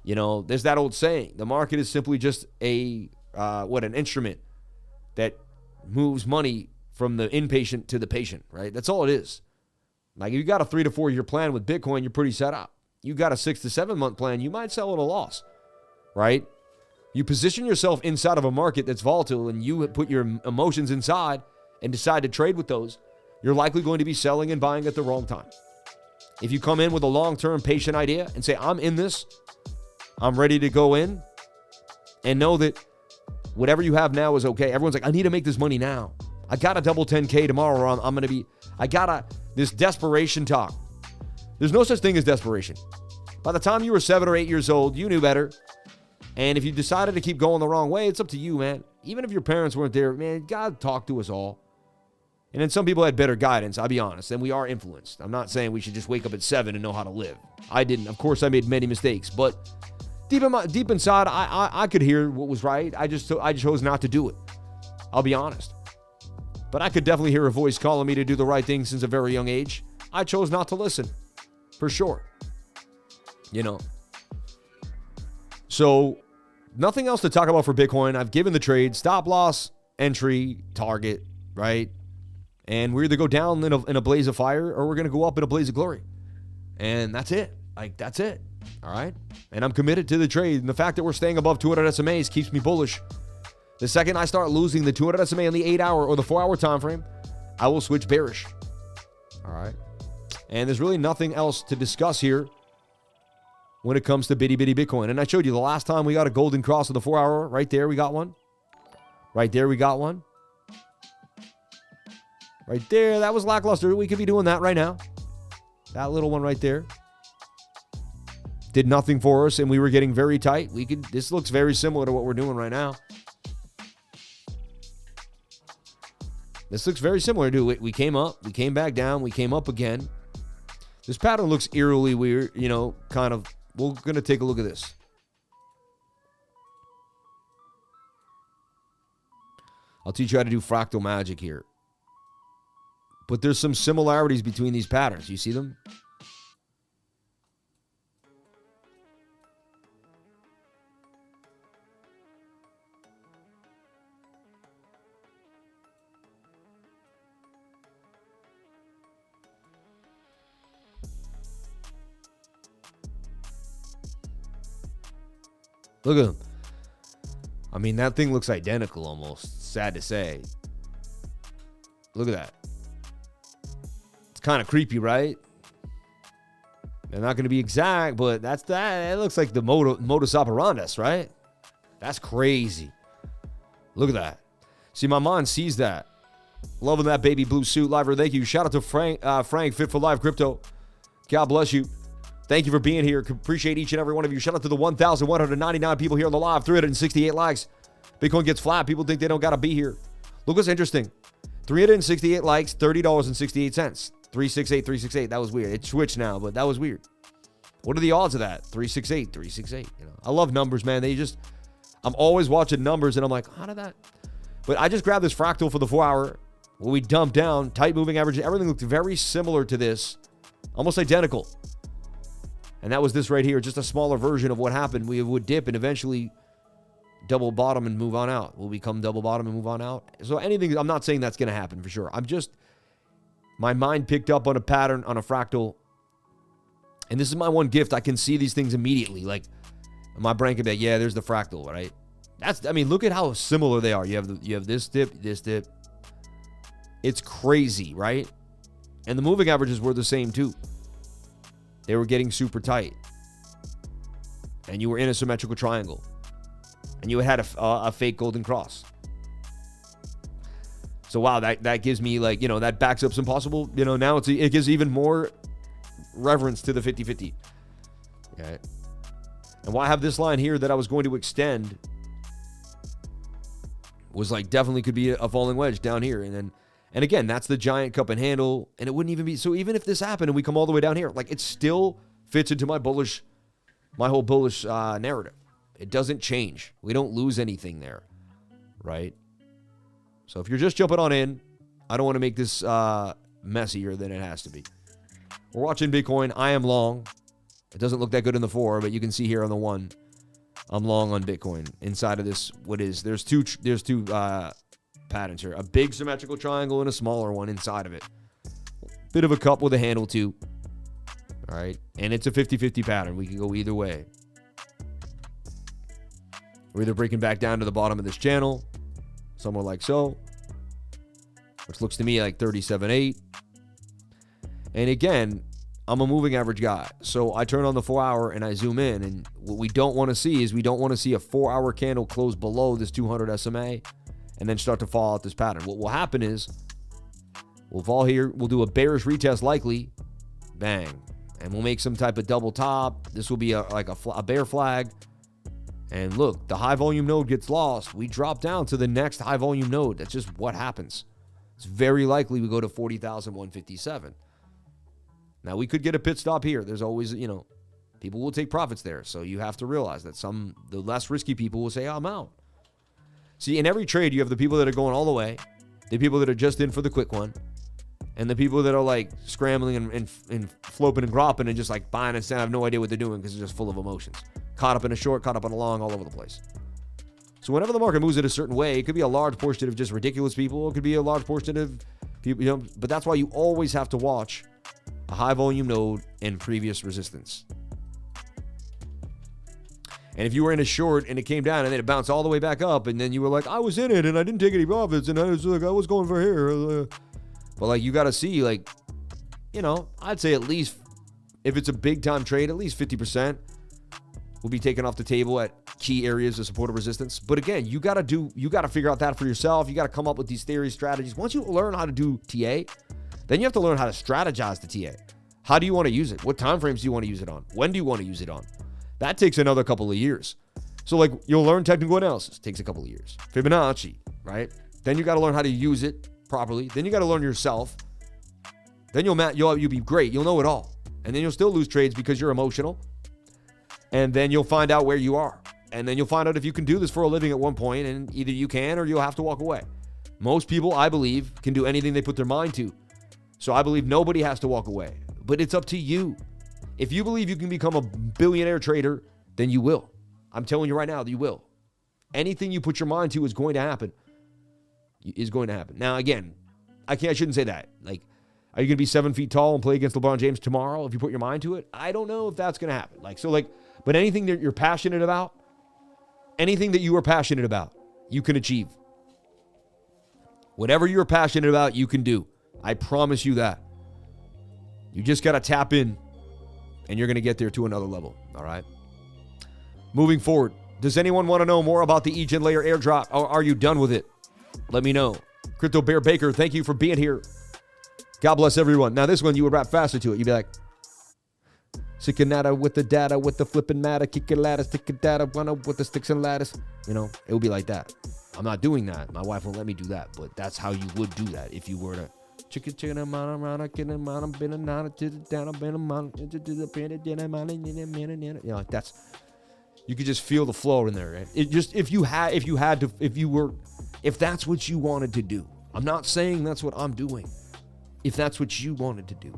There's that old saying. The market is simply just an instrument that moves money from the impatient to the patient, right? That's all it is. Like if you got a 3 to 4 year plan with Bitcoin, you're pretty set up. You got a 6 to 7 month plan, you might sell at a loss, right? You position yourself inside of a market that's volatile and you put your emotions inside and decide to trade with those, you're likely going to be selling and buying at the wrong time. If you come in with a long-term patient idea and say, I'm in this, I'm ready to go in, and know that whatever you have now is okay. Everyone's like, I need to make this money now. I got to double 10K tomorrow or I'm going to be, this desperation talk. There's no such thing as desperation. By the time you were 7 or 8 years old, you knew better. And if you decided to keep going the wrong way, it's up to you, man. Even if your parents weren't there, man, God talked to us all. And then some people had better guidance, I'll be honest, and we are influenced. I'm not saying we should just wake up at 7 and know how to live. I didn't. Of course, I made many mistakes, but deep inside, I could hear what was right. I chose not to do it. I'll be honest. But I could definitely hear a voice calling me to do the right thing since a very young age. I chose not to listen. for sure. You know. So nothing else to talk about for Bitcoin. I've given the trade, stop loss, entry, target, right? And we either go down in a blaze of fire or we're going to go up in a blaze of glory. And that's it. Like, that's it. All right? And I'm committed to the trade. And the fact that we're staying above 200 SMAs keeps me bullish. The second I start losing the 200 SMA in the 8-hour or the 4-hour time frame, I will switch bearish. All right? And there's really nothing else to discuss here when it comes to bitty Bitcoin. And I showed you the last time we got a golden cross of the 4-hour. Right there, we got one. Right there, we got one. Right there, that was lackluster. We could be doing that right now. That little one right there did nothing for us, and we were getting very tight. This looks very similar to what we're doing right now. This looks very similar to it. We came up, we came back down, we came up again. This pattern looks eerily weird, you know, kind of. We're going to take a look at this. I'll teach you how to do fractal magic here. But there's some similarities between these patterns. You see them? Look at them. I mean, that thing looks identical almost. Sad to say. Look at that. It's kind of creepy, right? They're not going to be exact, but that's that. It looks like the modus operandus, right? That's crazy. Look at that. See, my mind sees that. Loving that baby blue suit. Liver, thank you. Shout out to Frank, Fit for Live Crypto. God bless you. Thank you for being here. Appreciate each and every one of you. Shout out to the 1,199 people here on the live. 368 likes. Bitcoin gets flat. People think they don't got to be here. Look what's interesting. 368 likes, $30.68. 368. That was weird. It switched now, but that was weird. What are the odds of that? 368. You know, I love numbers, man. I'm always watching numbers, and I'm like, how did that? But I just grabbed this fractal for the 4-hour. Where we dumped down, tight moving average. Everything looked very similar to this. Almost identical. And that was this right here, just a smaller version of what happened. We would dip and eventually double bottom and move on out. We'll become double bottom and move on out. So anything, I'm not saying that's going to happen for sure. My mind picked up on a pattern, on a fractal. And this is my one gift. I can see these things immediately. Like, my brain can be like, yeah, there's the fractal, right? Look at how similar they are. You have this dip. It's crazy, right? And the moving averages were the same too. They were getting super tight. And you were in a symmetrical triangle. And you had a fake golden cross. So, wow, that gives me, like, you know, that backs up some possible, you know, now it gives even more reverence to the 50-50. Okay. And why I have this line here that I was going to extend was like definitely could be a falling wedge down here. And again, that's the giant cup and handle, and it wouldn't even be, so even if this happened and we come all the way down here, like, it still fits into my whole bullish narrative. It doesn't change. We don't lose anything there, right? So if you're just jumping on in, I don't want to make this messier than it has to be. We're watching Bitcoin. I am long. It doesn't look that good in the 4, but you can see here on the 1, I'm long on Bitcoin. Inside of this, there's two patterns here. A big symmetrical triangle and a smaller one inside of it. Bit of a cup with a handle too. All right. And it's a 50-50 pattern. We can go either way. We're either breaking back down to the bottom of this channel, somewhere like so, which looks to me like 37.8. And again, I'm a moving average guy. So I turn on the 4-hour and I zoom in. And what we don't want to see is we don't want to see a 4-hour candle close below this 200 SMA and then start to fall out this pattern. What will happen is we'll fall here. We'll do a bearish retest likely. Bang. And we'll make some type of double top. This will be a bear flag. And look, the high volume node gets lost. We drop down to the next high volume node. That's just what happens. It's very likely we go to 40,157. Now, we could get a pit stop here. There's always, you know, people will take profits there. So you have to realize that the less risky people will say, I'm out. See, in every trade, you have the people that are going all the way, the people that are just in for the quick one, And the people that are like scrambling and flopping and gropping and just like buying and selling have no idea what they're doing because they're just full of emotions. Caught up in a short, caught up in a long, all over the place. So whenever the market moves in a certain way, it could be a large portion of just ridiculous people. It could be a large portion of people, you know, but that's why you always have to watch a high volume node and previous resistance. And if you were in a short and it came down and then it bounced all the way back up and then you were like, I was in it and I didn't take any profits and I was going for here. But like, you got to see, like, you know, I'd say at least if it's a big time trade, at least 50% will be taken off the table at key areas of support or resistance. But again, you got to figure out that for yourself. You got to come up with these theories, strategies. Once you learn how to do TA, then you have to learn how to strategize the TA. How do you want to use it? What time frames do you want to use it on? When do you want to use it on? That takes another couple of years. So like, you'll learn technical analysis. It takes a couple of years. Fibonacci, right? Then you got to learn how to use it properly. Then you got to learn yourself. Then you'll be great. You'll know it all. And then you'll still lose trades because you're emotional. And then you'll find out where you are. And then you'll find out if you can do this for a living at one point, and either you can or you'll have to walk away. Most people, I believe, can do anything they put their mind to. So I believe nobody has to walk away. But it's up to you. If you believe you can become a billionaire trader, then you will. I'm telling you right now that you will. Anything you put your mind to is going to happen. Now, again, I shouldn't say that. Like, are you going to be 7 feet tall and play against LeBron James tomorrow if you put your mind to it? I don't know if that's going to happen. But anything that you're passionate about, anything that you are passionate about, you can achieve. Whatever you're passionate about, you can do. I promise you that. You just got to tap in, and you're going to get there to another level, all right? Moving forward, does anyone want to know more about the EGen Layer airdrop, or are you done with it? Let me know. Crypto Bear Baker, thank you for being here. God bless everyone. Now, this one, you would rap faster to it. You'd be like, Sickanata with the data, with the flipping matter, kick your lattice, stick your data, run up with the sticks and ladders. You know, it would be like that. I'm not doing that. My wife won't let me do that, but that's how you would do that if you were to. You know, that's, you could just feel the flow in there. Right? It just, if that's what you wanted to do. I'm not saying that's what I'm doing. If that's what you wanted to do.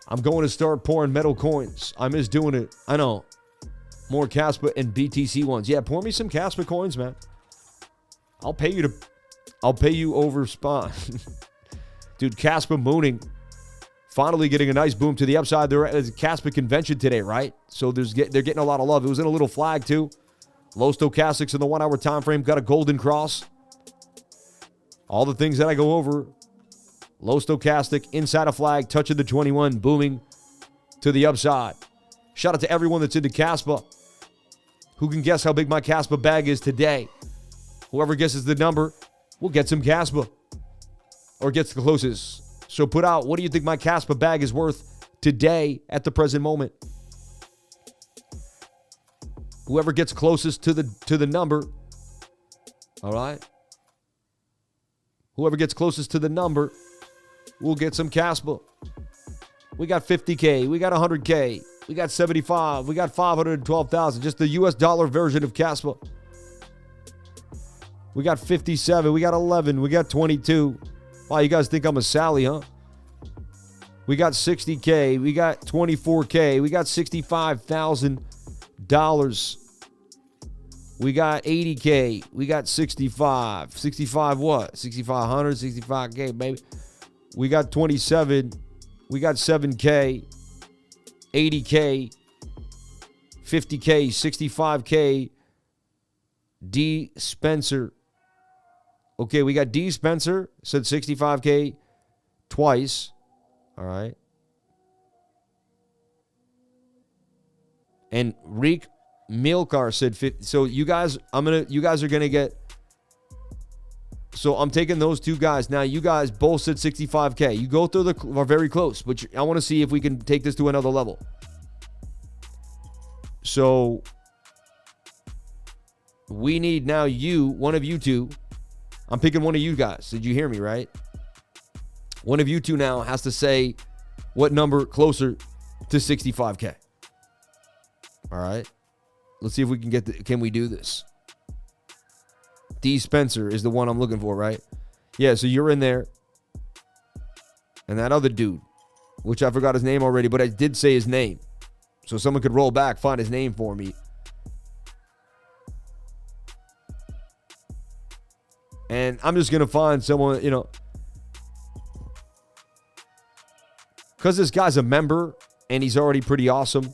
I'm going to start pouring metal coins. I miss doing it. I know. More Caspa and BTC ones. Yeah, pour me some Caspa coins, man. I'll pay you over spot. Dude, Caspa mooning. Finally getting a nice boom to the upside. They're at a Caspa convention today, right? So they're getting a lot of love. It was in a little flag, too. Low stochastics in the 1 hour time frame. Got a golden cross. All the things that I go over. Low stochastic, inside a flag, touching the 21, booming to the upside. Shout out to everyone that's into Caspa. Who can guess how big my Caspa bag is today? Whoever guesses the number will get some Caspa. Or gets the closest. So put out, what do you think my Caspa bag is worth today at the present moment? Whoever gets closest to the number. All right? Whoever gets closest to the number will get some Caspa. We got 50K. We got 100K. We got 75. We got 512,000. Just the US dollar version of Caspa. We got 57. We got 11. We got 22. Wow, you guys think I'm a Sally, huh? We got 60K. We got 24K. We got $65,000. We got 80K. We got 65. 65 what? 6,500, 65K, baby. We got 27. We got 7K. 80K. 50K. 65K. D. Spencer. Okay, we got D. Spencer. Said 65K twice. All right. And Reek Milkar said 50. So you guys are gonna get. So I'm taking those two guys. Now you guys both said 65K. You go through are very close, but I want to see if we can take this to another level. So we need now one of you two. I'm picking one of you guys. Did you hear me, right? One of you two now has to say what number closer to 65K. All right. Let's see if we can can we do this? D. Spencer is the one I'm looking for, right? Yeah, so you're in there. And that other dude, which I forgot his name already, but I did say his name. So someone could roll back, find his name for me. And I'm just going to find someone, because this guy's a member and he's already pretty awesome.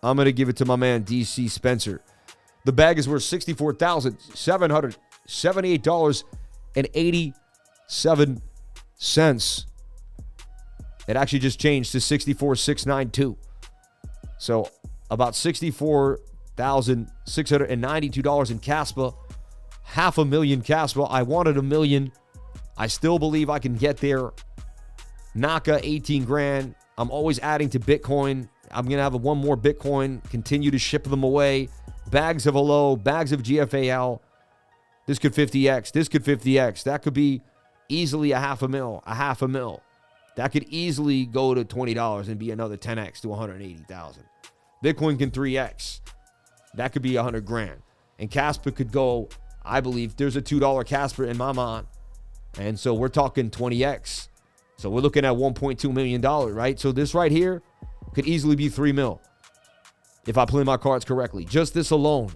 I'm going to give it to my man, DC Spencer. The bag is worth $64,778.87. It actually just changed to $64,692. So about $64,692 in Caspa. $500,000 Caspa. I wanted $1 million. I still believe I can get there. Naka, 18 grand. I'm always adding to Bitcoin. I'm going to have one more Bitcoin. Continue to ship them away. Bags of Hello. Bags of GFAL. This could 50x. This could 50x. That could be easily $500,000. That could easily go to $20 and be another 10x to 180,000. Bitcoin can 3x. That could be 100 grand. And Casper could go, I believe, there's a $2 Casper in my mind. And so we're talking 20x. So we're looking at $1.2 million, right? So this right here could easily be 3 mil if I play my cards correctly. Just this alone.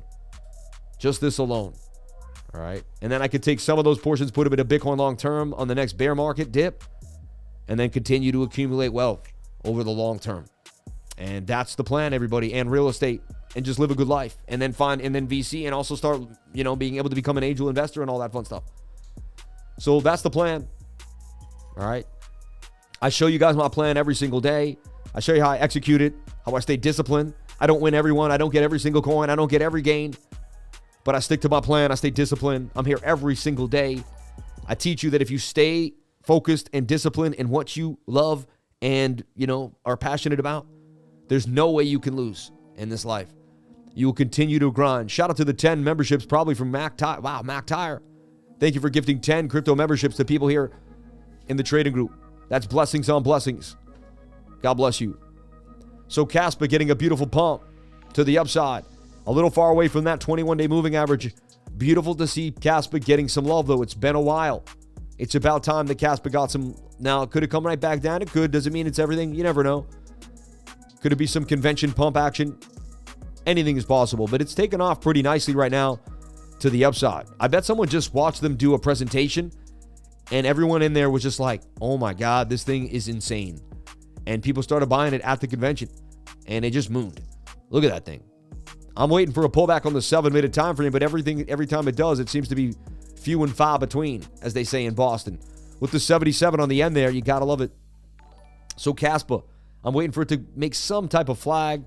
All right. And then I could take some of those portions, put them into Bitcoin long term on the next bear market dip, and then continue to accumulate wealth over the long term. And that's the plan, everybody. And real estate, and just live a good life, and then VC, and also start, being able to become an angel investor and all that fun stuff. So that's the plan. All right. I show you guys my plan every single day. I show you how I execute it, how I stay disciplined. I don't win every one. I don't get every single coin. I don't get every gain, but I stick to my plan. I stay disciplined. I'm here every single day. I teach you that if you stay focused and disciplined in what you love and, are passionate about, there's no way you can lose in this life. You will continue to grind. Shout out to the 10 memberships, probably from Mac Tire. Wow, Mac Tire. Thank you for gifting 10 crypto memberships to people here in the trading group. That's blessings on blessings. God bless you. So Caspa getting a beautiful pump to the upside. A little far away from that 21-day moving average. Beautiful to see Caspa getting some love, though. It's been a while. It's about time that Caspa got some. Now, could it come right back down? It could. Does it mean it's everything? You never know. Could it be some convention pump action? Anything is possible, but it's taken off pretty nicely right now to the upside. I bet someone just watched them do a presentation and everyone in there was just like, oh my God, this thing is insane. And people started buying it at the convention and it just mooned. Look at that thing. I'm waiting for a pullback on the 7-minute time frame, but every time it does, it seems to be few and far between, as they say in Boston. With the 77 on the end there, you gotta love it. So Caspa, I'm waiting for it to make some type of flag,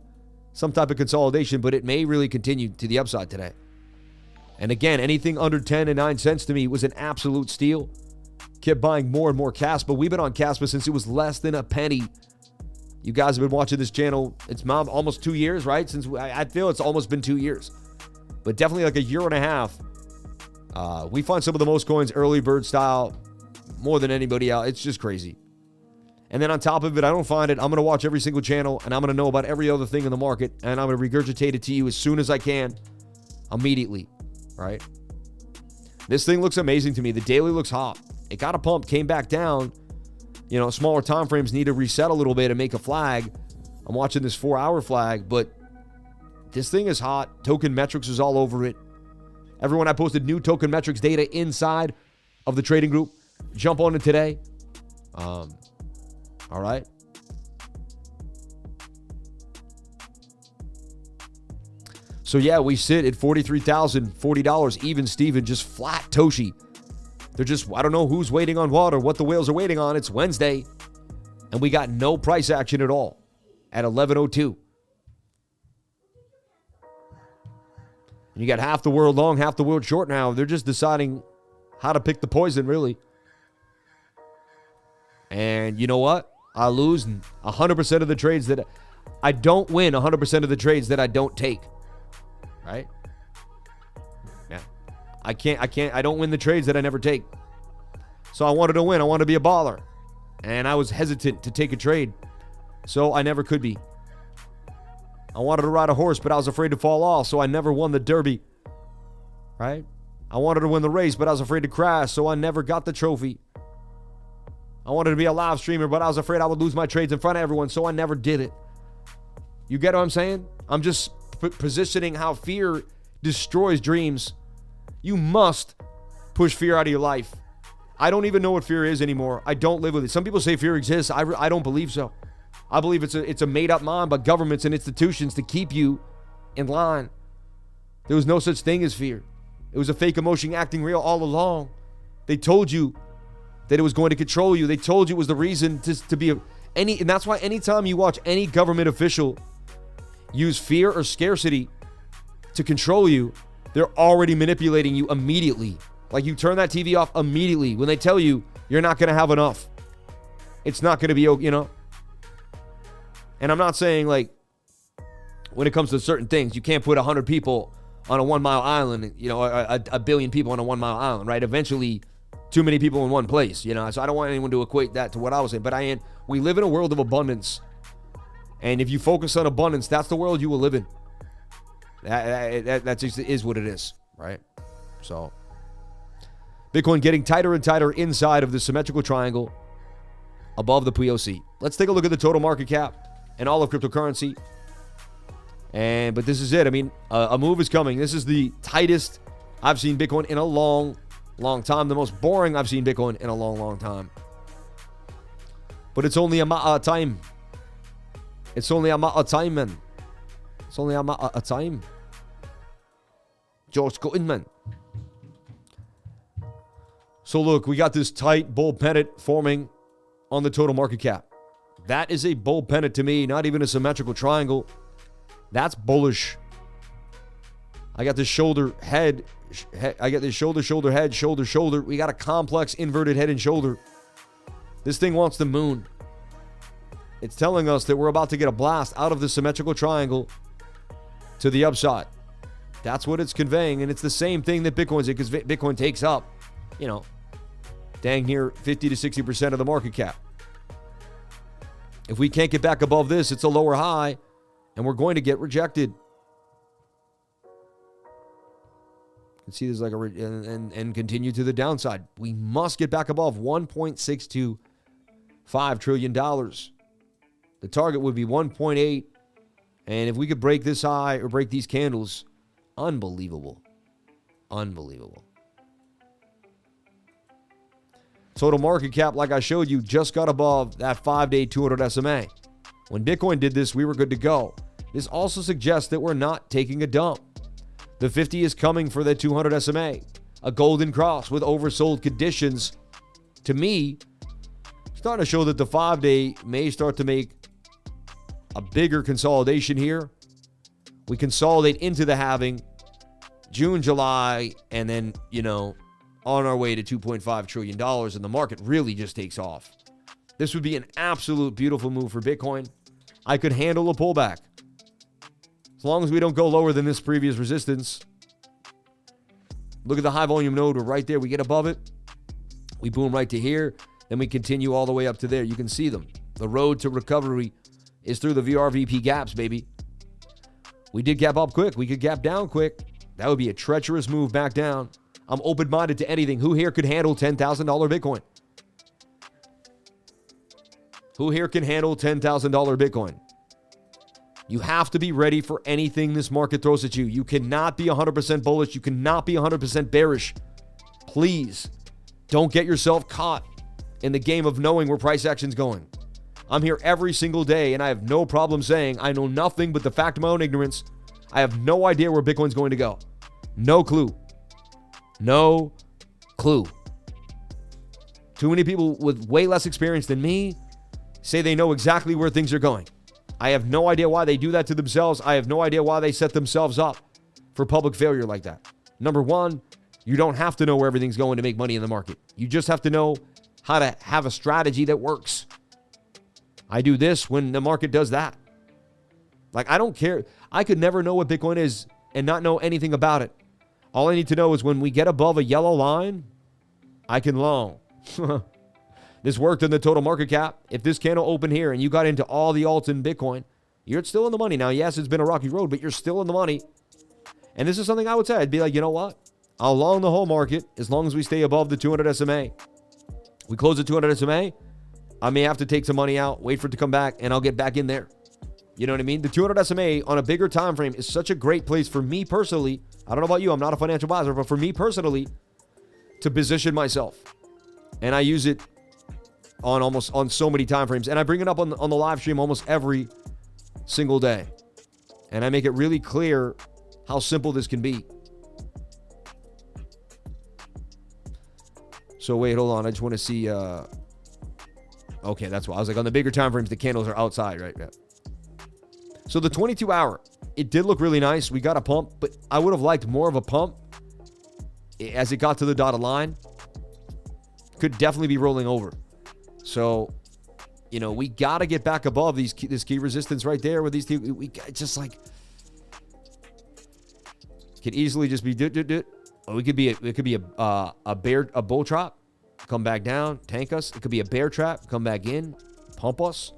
some type of consolidation, but it may really continue to the upside today. And again, anything under 10 and 9 cents to me was an absolute steal. Kept buying more and more Caspa. We've been on Caspa since it was less than a penny. You guys have been watching this channel. It's almost 2 years, right? Since I feel it's almost been 2 years, but definitely like a year and a half. We find some of the most coins early bird style more than anybody else. It's just crazy. And then on top of it, I don't find it. I'm going to watch every single channel and I'm going to know about every other thing in the market. And I'm going to regurgitate it to you as soon as I can, immediately, right? This thing looks amazing to me. The daily looks hot. It got a pump, came back down. Smaller time frames need to reset a little bit and make a flag. I'm watching this 4-hour flag, but this thing is hot. Token metrics is all over it. Everyone, I posted new token metrics data inside of the trading group. Jump on it today. All right. So yeah, we sit at $43,040, even Steven, just flat Toshi. They're just, I don't know who's waiting on what or what the whales are waiting on. It's Wednesday, and we got no price action at all at 11:02. And you got half the world long, half the world short now. They're just deciding how to pick the poison, really. And you know what? I lose 100% of the trades that I don't win 100% of the trades that I don't take. Right? Yeah. I don't win the trades that I never take. So I wanted to win. I wanted to be a baller. And I was hesitant to take a trade. So I never could be. I wanted to ride a horse, but I was afraid to fall off. So I never won the Derby. Right? I wanted to win the race, but I was afraid to crash. So I never got the trophy. I wanted to be a live streamer, but I was afraid I would lose my trades in front of everyone, so I never did it. You get what I'm saying? I'm just positioning how fear destroys dreams. You must push fear out of your life. I don't even know what fear is anymore. I don't live with it. Some people say fear exists. I don't believe so. I believe it's a made-up mind by governments and institutions to keep you in line. There was no such thing as fear. It was a fake emotion acting real all along. They told you that it was going to control you. They told you it was the reason to be and that's why anytime you watch any government official use fear or scarcity to control you, they're already manipulating you immediately. Like, you turn that TV off immediately when they tell you you're not going to have enough. It's not going to be, you know. And I'm not saying, like, when it comes to certain things, you can't put 100 people on a 1 mile island, you know, a billion people on a 1 mile island, right? Eventually, too many people in one place, you know. So I don't want anyone to equate that to what I was saying. But we live in a world of abundance. And if you focus on abundance, that's the world you will live in. That just is what it is, right? So, Bitcoin getting tighter and tighter inside of the symmetrical triangle above the POC. Let's take a look at the total market cap and all of cryptocurrency. But this is it. I mean, a move is coming. This is the tightest I've seen Bitcoin in a long time. The most boring I've seen Bitcoin in a long time. But it's only a matter of time. It's only a matter of time, man. It's only a matter of time. George Clinton, man. So look, we got this tight bull pennant forming on the total market cap. That is a bull pennant to me, not even a symmetrical triangle. That's bullish. I got this shoulder, head. I got this shoulder, head, shoulder. We got a complex inverted head and shoulder. This thing wants the moon. It's telling us that we're about to get a blast out of the symmetrical triangle to the upside. That's what it's conveying. And it's the same thing that Bitcoin's in, because Bitcoin takes up, you know, dang near 50 to 60% of the market cap. If we can't get back above this, it's a lower high, and we're going to get rejected. You can see this like and continue to the downside. We must get back above $1.625 trillion. The target would be 1.8. And if we could break this high or break these candles, unbelievable. Unbelievable. Total market cap, like I showed you, just got above that 5-day 200 SMA. When Bitcoin did this, we were good to go. This also suggests that we're not taking a dump. The 50 is coming for the 200 SMA. A golden cross with oversold conditions. To me, starting to show that the 5-day may start to make a bigger consolidation here. We consolidate into the halving June, July, and then, you know, on our way to $2.5 trillion, and the market really just takes off. This would be an absolute beautiful move for Bitcoin. I could handle a pullback. As long as we don't go lower than this previous resistance. Look at the high volume node. We're right there. We get above it. We boom right to here. Then we continue all the way up to there. You can see them. The road to recovery is through the VRVP gaps, baby. We did gap up quick. We could gap down quick. That would be a treacherous move back down. I'm open-minded to anything. Who here could handle $10,000 Bitcoin? Who here can handle $10,000 Bitcoin? You have to be ready for anything this market throws at you. You cannot be 100% bullish. You cannot be 100% bearish. Please don't get yourself caught in the game of knowing where price action's going. I'm here every single day, and I have no problem saying I know nothing but the fact of my own ignorance. I have no idea where Bitcoin's going to go. No clue. No clue. Too many people with way less experience than me say they know exactly where things are going. I have no idea why they do that to themselves. I have no idea why they set themselves up for public failure like that. Number one, you don't have to know where everything's going to make money in the market. You just have to know how to have a strategy that works. I do this when the market does that. Like, I don't care. I could never know what Bitcoin is and not know anything about it. All I need to know is when we get above a yellow line, I can long. This worked in the total market cap. If this candle opened here and you got into all the alts in Bitcoin, you're still in the money. Now, yes, it's been a rocky road, but you're still in the money. And this is something I would say. I'd be like, you know what? I'll long the whole market as long as we stay above the 200 SMA. We close at 200 SMA. I may have to take some money out, wait for it to come back, and I'll get back in there. You know what I mean? The 200 SMA on a bigger time frame is such a great place for me personally. I don't know about you. I'm not a financial advisor, but for me personally, to position myself. And I use it on so many time frames. And I bring it up on the live stream almost every single day. And I make it really clear how simple this can be. So wait, hold on. I just want to see. Okay, that's why. I was like, on the bigger time frames, the candles are outside, right? Yeah. So the 22 hour, it did look really nice. We got a pump, but I would have liked more of a pump as it got to the dotted line. Could definitely be rolling over. So, you know, we got to get back above this key resistance right there with these two. We just like, could easily just be or it could be a bull trap, come back down, tank us. It could be a bear trap, come back in, pump us.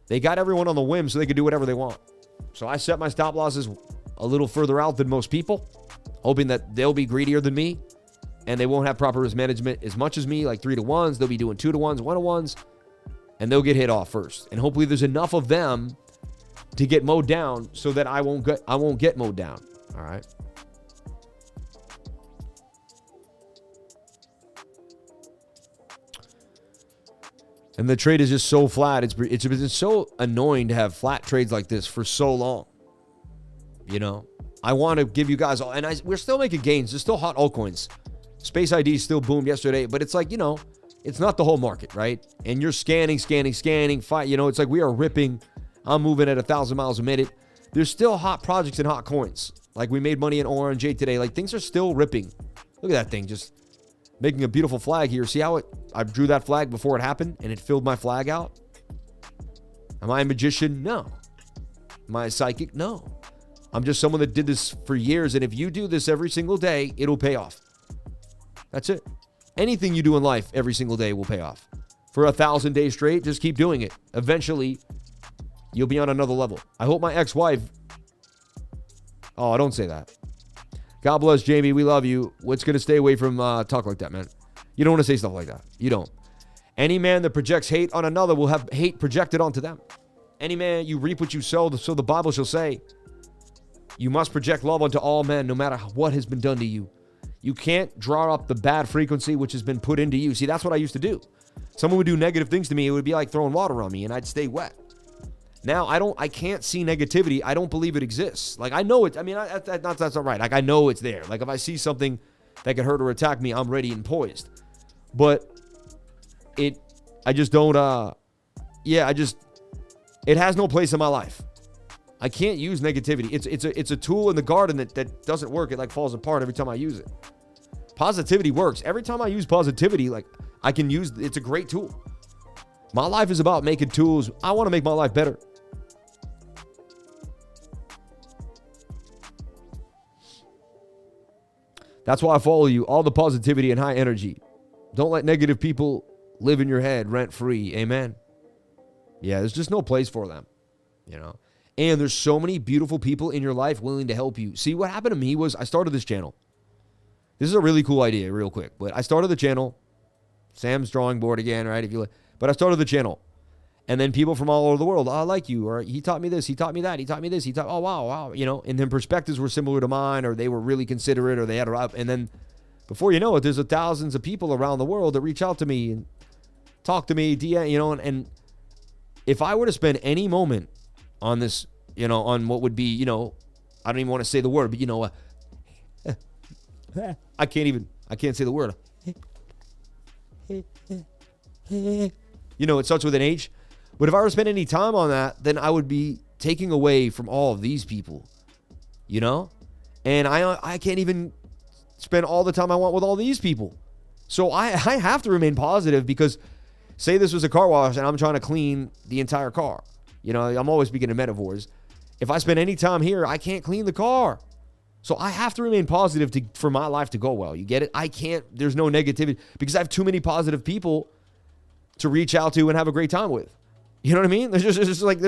They got everyone on the whim so they could do whatever they want. So I set my stop losses a little further out than most people, hoping that they'll be greedier than me and they won't have proper risk management as much as me, like 3-to-1s. They'll be doing 2-to-1s, 1-to-1s, and they'll get hit off first. And hopefully there's enough of them to get mowed down so that I won't get mowed down. All right. And the trade is just so flat. It's been so annoying to have flat trades like this for so long. You know, I want to give you guys all, and we're still making gains. There's still hot altcoins. Space ID still boomed yesterday, but it's like, you know, it's not the whole market, right? And you're scanning, fight. You know, it's like we are ripping. I'm moving at 1,000 miles a minute. There's still hot projects and hot coins. Like we made money in ORNJ today. Like things are still ripping. Look at that thing, just making a beautiful flag here. See how I drew that flag before it happened and it filled my flag out? Am I a magician? No. Am I a psychic? No. I'm just someone that did this for years. And if you do this every single day, it'll pay off. That's it. Anything you do in life every single day will pay off. For 1,000 days straight, just keep doing it. Eventually, you'll be on another level. I hope my ex-wife... Oh, don't say that. God bless, Jamie. We love you. What's going to stay away from talk like that, man? You don't want to say stuff like that. You don't. Any man that projects hate on another will have hate projected onto them. Any man, you reap what you sow, so the Bible shall say. You must project love unto all men, no matter what has been done to you. You can't draw up the bad frequency which has been put into you. See, that's what I used to do. Someone would do negative things to me. It would be like throwing water on me, and I'd stay wet. Now, I can't see negativity. I don't believe it exists. Like, I know it. I mean, that's not right. Like, I know it's there. Like, if I see something that could hurt or attack me, I'm ready and poised. But I just don't, it has no place in my life. I can't use negativity. It's a tool in the garden that doesn't work. It like falls apart every time I use it. Positivity works. Every time I use positivity, like I can use, it's a great tool. My life is about making tools. I want to make my life better. That's why I follow you. All the positivity and high energy. Don't let negative people live in your head rent free. Amen. Yeah, there's just no place for them, you know. And there's so many beautiful people in your life willing to help you. See, what happened to me was I started this channel. This is a really cool idea, real quick. But I started the channel. Sam's drawing board again, right? But I started the channel. And then people from all over the world, I like you, or he taught me this, he taught me that, he taught me this, oh, wow, you know, and then perspectives were similar to mine, or they were really considerate, or they had and then before you know it, there's thousands of people around the world that reach out to me and talk to me, DM, you know, and if I were to spend any moment on this, you know, on what would be, you know, I don't even want to say the word, but you know, I can't say the word. You know, it starts with an H. But if I were to spend any time on that, then I would be taking away from all of these people, you know? And I can't even spend all the time I want with all these people. So I have to remain positive, because say this was a car wash and I'm trying to clean the entire car. You know, I'm always speaking in metaphors. If I spend any time here, I can't clean the car. So I have to remain positive for my life to go well. You get it? There's no negativity, because I have too many positive people to reach out to and have a great time with. You know what I mean? There's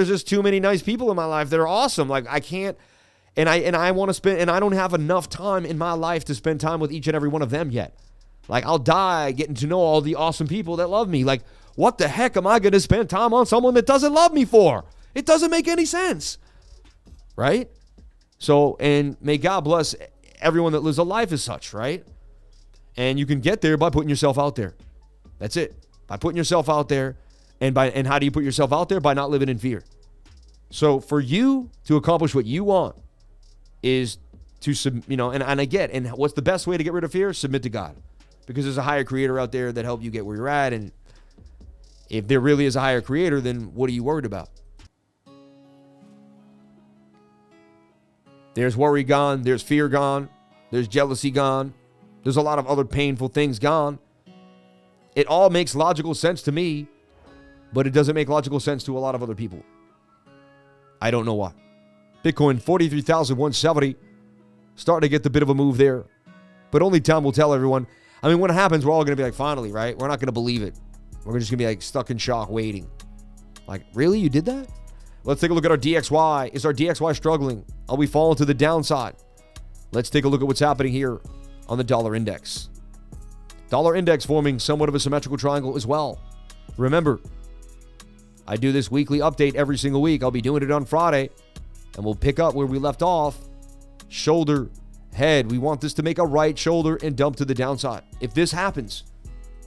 just too many nice people in my life that are awesome. Like I can't, and I want to spend, and I don't have enough time in my life to spend time with each and every one of them yet. Like I'll die getting to know all the awesome people that love me. Like What the heck am I going to spend time on someone that doesn't love me for? It doesn't make any sense. Right? So, and may God bless everyone that lives a life as such, right? And you can get there by putting yourself out there. That's it. By putting yourself out there. And how do you put yourself out there? By not living in fear. So for you to accomplish what you want is to, and I get, and what's the best way to get rid of fear? Submit to God. Because there's a higher creator out there that helped you get where you're at. And if there really is a higher creator, then what are you worried about? There's worry gone. There's fear gone. There's jealousy gone. There's a lot of other painful things gone. It all makes logical sense to me, but it doesn't make logical sense to a lot of other people. I don't know why. Bitcoin, 43,170. Starting to get the bit of a move there. But only time will tell, everyone. I mean, when it happens, we're all going to be like, finally, right? We're not going to believe it. We're just going to be like stuck in shock waiting. Like, really? You did that? Let's take a look at our DXY. Is our DXY struggling? Are we falling to the downside? Let's take a look at what's happening here on the dollar index. Dollar index forming somewhat of a symmetrical triangle as well. Remember, I do this weekly update every single week. I'll be doing it on Friday, and we'll pick up where we left off. Shoulder, head. We want this to make a right shoulder and dump to the downside. If this happens,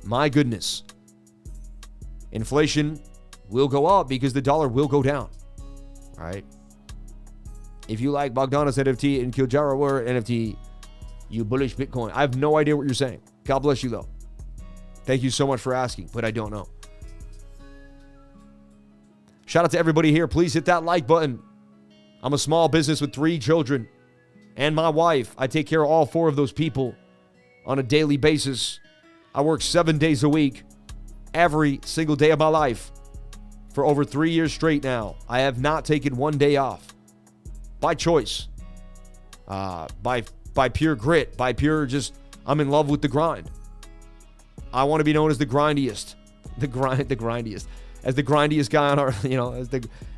my goodness, inflation will go up because the dollar will go down. All right. If you like Bogdanov's NFT and Kilimanjaro NFT, you bullish Bitcoin. I have no idea what you're saying. God bless you, though. Thank you so much for asking, but I don't know. Shout out to everybody here. Please hit that like button. I'm a small business with 3 children and my wife. I take care of all 4 of those people on a daily basis. I work 7 days a week, every single day of my life for over 3 years straight now. I have not taken one day off by choice, by pure grit, by pure just, I'm in love with the grind. I want to be known as the grindiest, the grindiest, as the grindiest guy on our,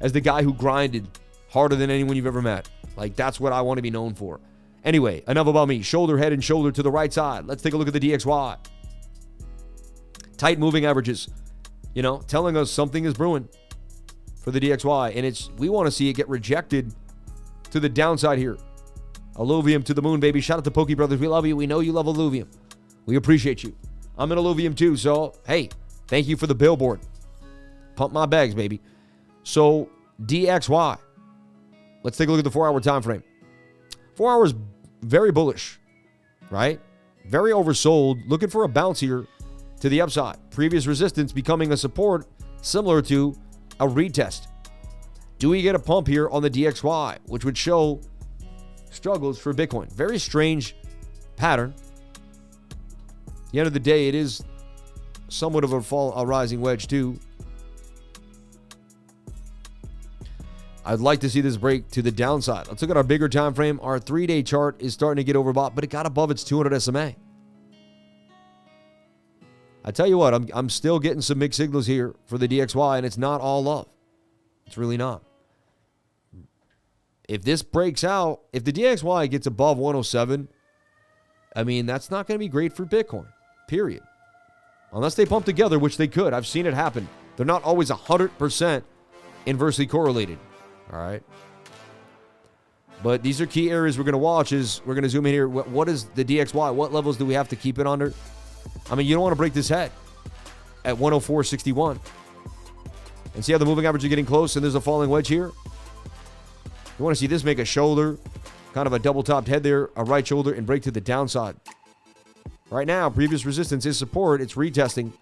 as the guy who grinded harder than anyone you've ever met. Like, that's what I want to be known for. Anyway, enough about me. Shoulder, head, and shoulder to the right side. Let's take a look at the DXY. Tight moving averages, telling us something is brewing for the DXY. And we want to see it get rejected to the downside here. Alluvium to the moon, baby. Shout out to Pokey Brothers. We love you. We know you love Alluvium. We appreciate you. I'm in Alluvium too, so hey, thank you for the billboard. Pump my bags, baby. So DXY. Let's take a look at the 4-hour time frame. 4 hours, very bullish, right? Very oversold. Looking for a bounce here to the upside. Previous resistance becoming a support, similar to a retest. Do we get a pump here on the DXY, which would show struggles for Bitcoin? Very strange pattern. At the end of the day, it is somewhat of a rising wedge too. I'd like to see this break to the downside. Let's look at our bigger time frame. Our 3-day chart is starting to get overbought, but it got above its 200 SMA. I tell you what, I'm still getting some mixed signals here for the DXY, and it's not all love. It's really not. If this breaks out, if the DXY gets above 107, I mean, that's not going to be great for Bitcoin, period. Unless they pump together, which they could. I've seen it happen. They're not always 100% inversely correlated. All right. But these are key areas we're going to watch. We're going to zoom in here. What is the DXY? What levels do we have to keep it under? I mean, you don't want to break this head at 104.61. And see how the moving average is getting close and there's a falling wedge here? You want to see this make a shoulder, kind of a double-topped head there, a right shoulder, and break to the downside. Right now, previous resistance is support. It's retesting.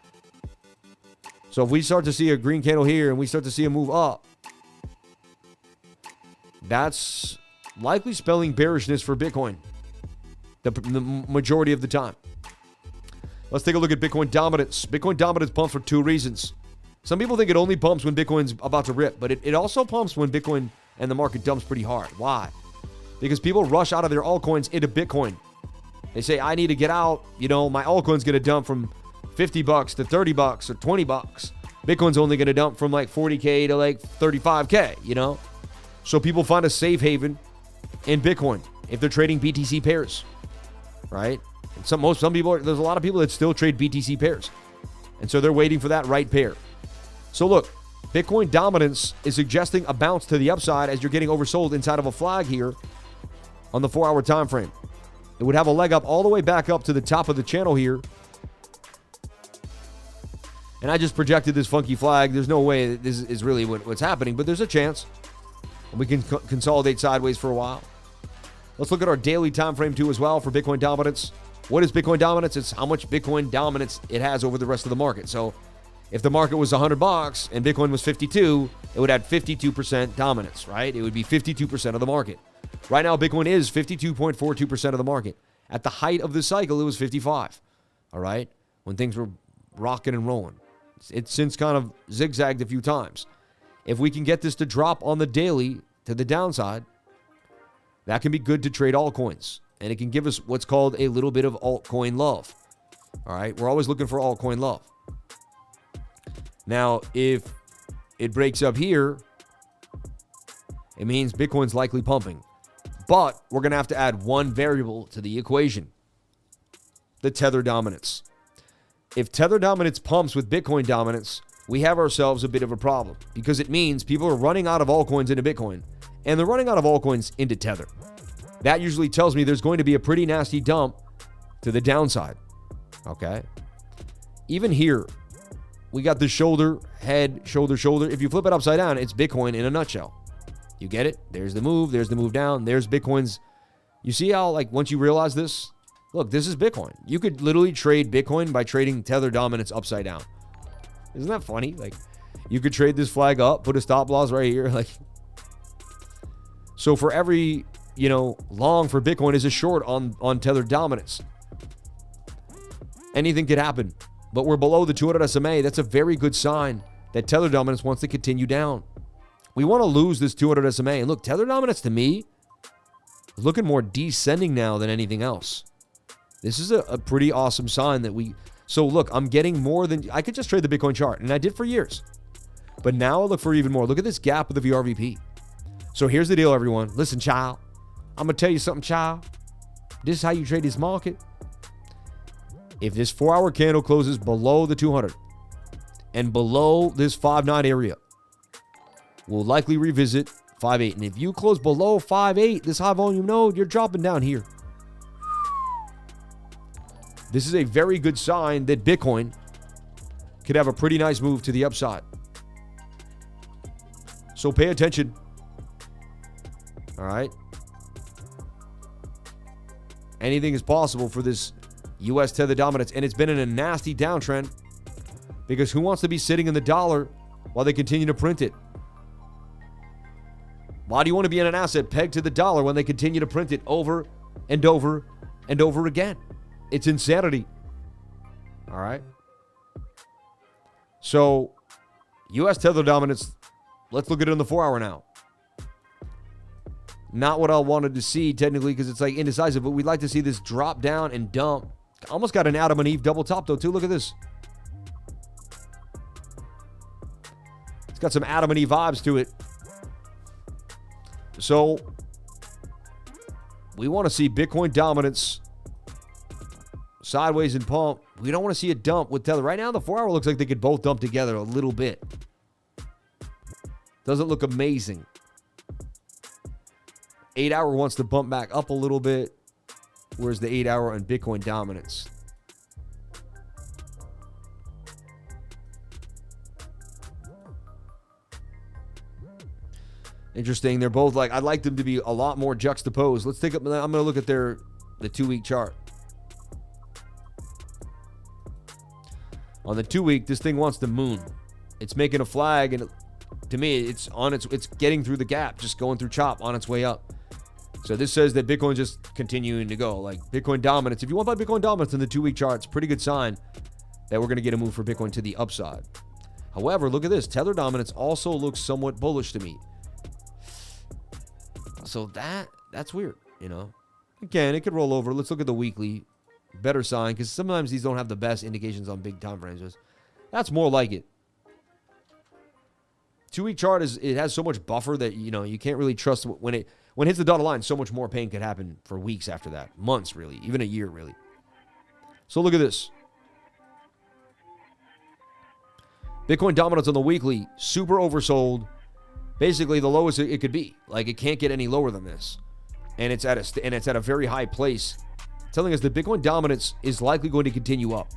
So if we start to see a green candle here and we start to see a move up, that's likely spelling bearishness for Bitcoin the majority of the time. Let's take a look at Bitcoin dominance. Bitcoin dominance pumps for 2 reasons. Some people think it only pumps when Bitcoin's about to rip, but it also pumps when Bitcoin and the market dumps pretty hard. Why? Because people rush out of their altcoins into Bitcoin. They say, I need to get out. My altcoin's going to dump from $50 to $30 or $20. Bitcoin's only going to dump from like 40K to like 35K, So people find a safe haven in Bitcoin if they're trading BTC pairs, right? And some people, there's a lot of people that still trade BTC pairs. And so they're waiting for that right pair. So look, Bitcoin dominance is suggesting a bounce to the upside as you're getting oversold inside of a flag here on the 4-hour time frame. It would have a leg up all the way back up to the top of the channel here. And I just projected this funky flag. There's no way that this is really what's happening, but there's a chance. And we can consolidate sideways for a while. Let's look at our daily time frame too as well for Bitcoin dominance. What is Bitcoin dominance? It's how much Bitcoin dominance it has over the rest of the market. So if the market was $100 and Bitcoin was 52, it would have 52% dominance, right? It would be 52% of the market. Right now, Bitcoin is 52.42% of the market. At the height of the cycle, it was 55, all right? When things were rocking and rolling. It's since kind of zigzagged a few times. If we can get this to drop on the daily to the downside, that can be good to trade altcoins. And it can give us what's called a little bit of altcoin love. All right? We're always looking for altcoin love. Now, if it breaks up here, it means Bitcoin's likely pumping. But we're going to have to add one variable to the equation. The tether dominance. If tether dominance pumps with Bitcoin dominance, we have ourselves a bit of a problem. Because it means people are running out of altcoins into Bitcoin. And they're running out of altcoins into tether. That usually tells me there's going to be a pretty nasty dump to the downside. Okay? Even here, we got the shoulder, head, shoulder, shoulder. If you flip it upside down, it's Bitcoin in a nutshell. You get it? There's the move down. There's Bitcoin's. You see how, like, once you realize this, look, this is Bitcoin. You could literally trade Bitcoin by trading tether dominance upside down. Isn't that funny? Like, you could trade this flag up, put a stop loss right here. Like, so for every, long for Bitcoin is a short on tether dominance. Anything could happen, but we're below the 200 SMA. That's a very good sign that tether dominance wants to continue down. We want to lose this 200 SMA. And look, tether dominance to me is looking more descending now than anything else. This is a pretty awesome sign that we... So look, I'm getting more than... I could just trade the Bitcoin chart, and I did for years. But now I look for even more. Look at this gap with the VRVP. So here's the deal, everyone. Listen, child. I'm going to tell you something, child. This is how you trade this market. If this 4-hour candle closes below the 200 and below this 5.9 area, we'll likely revisit 5.8. And if you close below 5.8, this high volume node, you're dropping down here. This is a very good sign that Bitcoin could have a pretty nice move to the upside. So pay attention. All right. Anything is possible for this U.S. tether dominance. And it's been in a nasty downtrend because who wants to be sitting in the dollar while they continue to print it? Why do you want to be in an asset pegged to the dollar when they continue to print it over and over and over again? It's insanity. All right. So, U.S. tether dominance, let's look at it in the 4-hour now. Not what I wanted to see technically because it's like indecisive, but we'd like to see this drop down and dump. Almost got an Adam and Eve double top though too. Look at this. It's got some Adam and Eve vibes to it. So, we want to see Bitcoin dominance sideways and pump. We don't want to see a dump with tether. Right now, the 4-hour looks like they could both dump together a little bit. Doesn't look amazing. 8-hour wants to bump back up a little bit. Where's the 8-hour on Bitcoin dominance? Interesting. They're both like, I'd like them to be a lot more juxtaposed. Let's take up, I'm going to look at the 2-week chart. On the 2-week, this thing wants the moon. It's making a flag, and to me, it's getting through the gap, just going through chop on its way up. So this says that Bitcoin's just continuing to go. Like Bitcoin dominance. If you want by Bitcoin dominance in the 2-week chart, it's a pretty good sign that we're going to get a move for Bitcoin to the upside. However, look at this. Tether dominance also looks somewhat bullish to me. So that's weird, Again, it could roll over. Let's look at the weekly. Better sign, because sometimes these don't have the best indications on big time frames. That's more like it. 2-week chart it has so much buffer that you can't really trust when it hits the dotted line. So much more pain could happen for weeks after that, months really, even a year really. So look at this. Bitcoin dominance on the weekly, super oversold. Basically, the lowest it could be. Like, it can't get any lower than this. And it's at a very high place, telling us that Bitcoin dominance is likely going to continue up.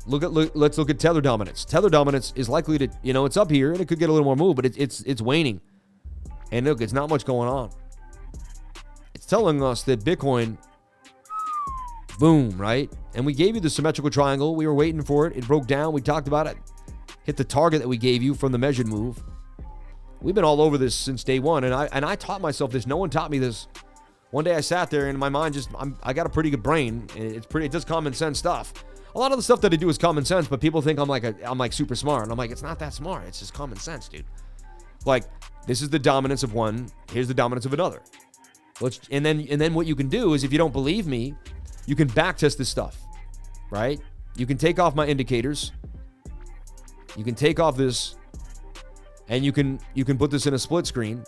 Let's look at Tether dominance. Tether dominance is likely to, it's up here and it could get a little more move, but it's waning. And look, it's not much going on. It's telling us that Bitcoin, boom, right? And we gave you the symmetrical triangle. We were waiting for it. It broke down. We talked about it. Hit the target that we gave you from the measured move. We've been all over this since day one, and I taught myself this. No one taught me this. One day I sat there, and my mind I got a pretty good brain. It does common sense stuff. A lot of the stuff that I do is common sense, but people think I'm like super smart, and I'm like, it's not that smart. It's just common sense, dude. Like, this is the dominance of one. Here's the dominance of another. And then what you can do is, if you don't believe me, you can backtest this stuff, right? You can take off my indicators. You can take off this. And you can put this in a split screen.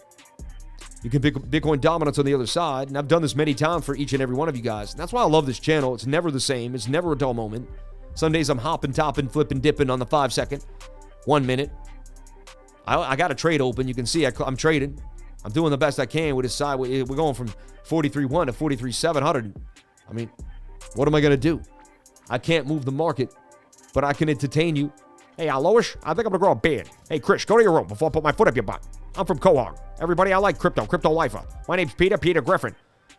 You can pick Bitcoin dominance on the other side. And I've done this many times for each and every one of you guys. And that's why I love this channel. It's never the same. It's never a dull moment. Some days I'm hopping, topping, flipping, dipping on the 5 second, 1 minute. I got a trade open. You can see I'm trading. I'm doing the best I can with this side. We're going from 43.1 to 43.700. I mean, what am I going to do? I can't move the market, but I can entertain you. Hey, Aloish, I think I'm going to grow a beard. Hey, Chris, go to your room before I put my foot up your butt. I'm from Quahog. Everybody, I like crypto lifer. My name's Peter Griffin.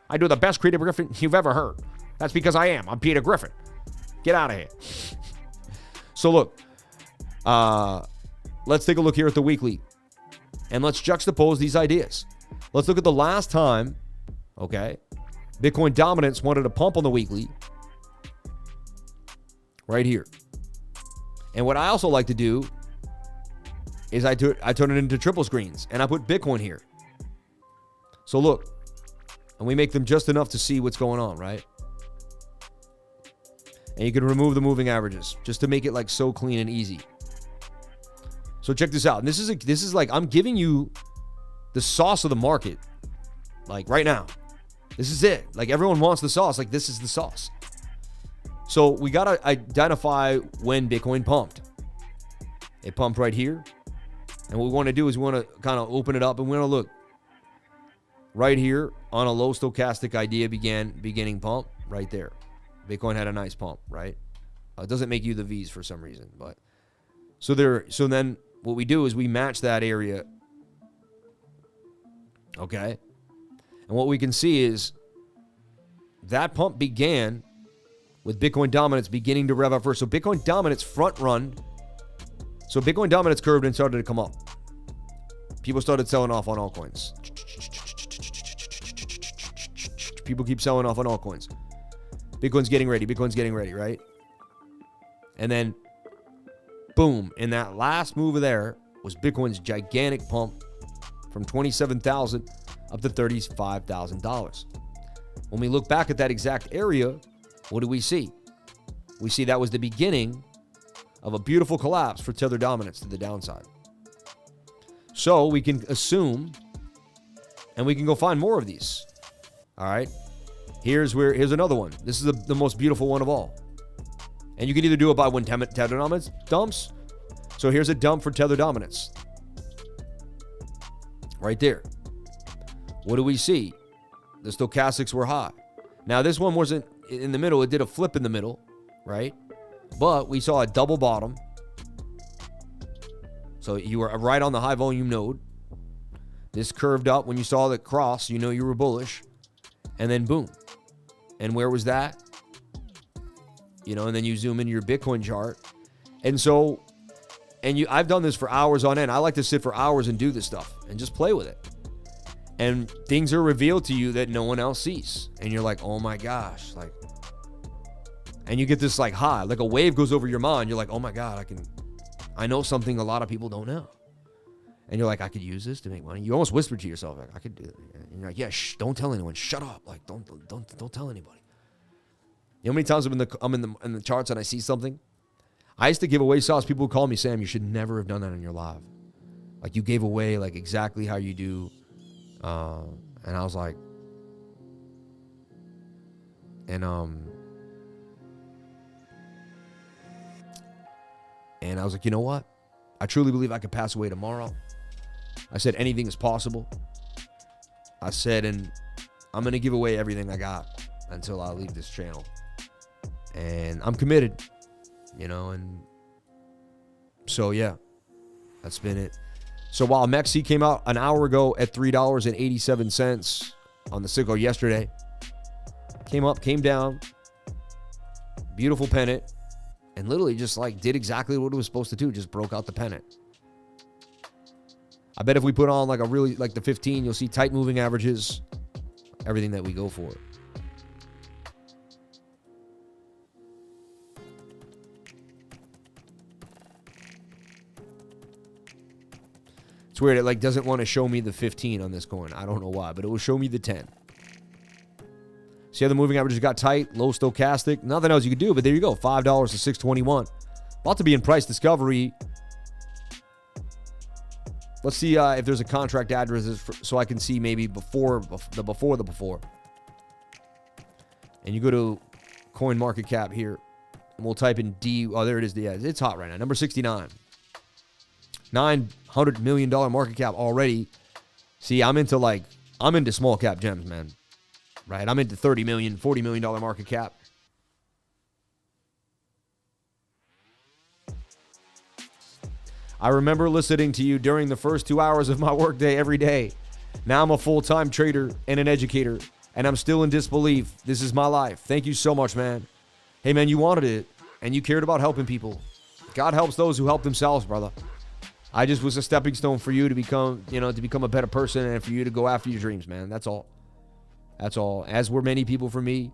I do the best Peter Griffin you've ever heard. That's because I am. I'm Peter Griffin. Get out of here. So look, let's take a look here at the weekly. And let's juxtapose these ideas. Let's look at the last time, okay, Bitcoin dominance wanted a pump on the weekly. Right here. And what I also like to do is I turn it into triple screens, and I put Bitcoin here. So look, and we make them just enough to see what's going on, right? And you can remove the moving averages just to make it like so clean and easy. So check this out. And this is like, I'm giving you the sauce of the market, like right now. This is it. Like, everyone wants the sauce. Like, this is the sauce. So we got to identify when Bitcoin pumped. It pumped right here. And what we want to do is we want to kind of open it up, and we want to look right here on a low stochastic idea beginning pump right there. Bitcoin had a nice pump, right? It doesn't make you the V's for some reason, but so then what we do is we match that area. Okay? And what we can see is that pump began with Bitcoin dominance beginning to rev up first. So Bitcoin dominance front run. So Bitcoin dominance curved and started to come up. People started selling off on altcoins. People keep selling off on altcoins. Bitcoin's getting ready, right? And then, boom, in that last move there was Bitcoin's gigantic pump from $27,000 up to $35,000. When we look back at that exact area, what do we see? We see that was the beginning of a beautiful collapse for Tether dominance to the downside. So we can assume, and we can go find more of these. All right. Here's another one. This is the most beautiful one of all. And you can either do it by when Tether dominance dumps. So here's a dump for Tether dominance. Right there. What do we see? The stochastics were high. Now this one wasn't in the middle. It did a flip in the middle, right? But we saw a double bottom. So you were right on the high volume node. This curved up. When you saw the cross, you know you were bullish. And then boom. And where was that? And then you zoom into your Bitcoin chart. And so, I've done this for hours on end. I like to sit for hours and do this stuff and just play with it. And things are revealed to you that no one else sees. And you're like, oh my gosh. And you get this like high, like a wave goes over your mind. You're like, oh my God, I know something a lot of people don't know. And you're like, I could use this to make money. You almost whisper to yourself, like, I could do it. And you're like, yeah, don't tell anyone. Shut up. Like, don't tell anybody. You know how many times I'm in the charts and I see something? I used to give away sauce. People would call me, Sam, you should never have done that in your life. Like, you gave away like exactly how you do. And I was like, and And I was like, you know what? I truly believe I could pass away tomorrow. I said, anything is possible. I said, and I'm going to give away everything I got until I leave this channel. And I'm committed, and so, yeah, that's been it. So while Mexi came out an hour ago at $3.87 on the signal yesterday, came up, came down, beautiful pennant, and literally just did exactly what it was supposed to do, just broke out the pennant. I bet if we put on a really, the 15, you'll see tight moving averages, everything that we go for. It's weird. It doesn't want to show me the 15 on this coin. I don't know why, but it will show me the 10. See how the moving averages got tight, low stochastic. Nothing else you could do, but there you go. $5 to 621. About to be in price discovery. Let's see if there's a contract address so I can see maybe before. And you go to coin market cap here, and we'll type in D. Oh, there it is. Yeah, it's hot right now. Number 69. $900 million market cap already. See, I'm into small cap gems, man. Right? I'm into $30 million, $40 million market cap. I remember listening to you during the first 2 hours of my workday every day. Now I'm a full-time trader and an educator, and I'm still in disbelief. This is my life. Thank you so much, man. Hey, man, you wanted it, and you cared about helping people. God helps those who help themselves, brother. I just was a stepping stone for you to become a better person and for you to go after your dreams, man. That's all. That's all. As were many people for me.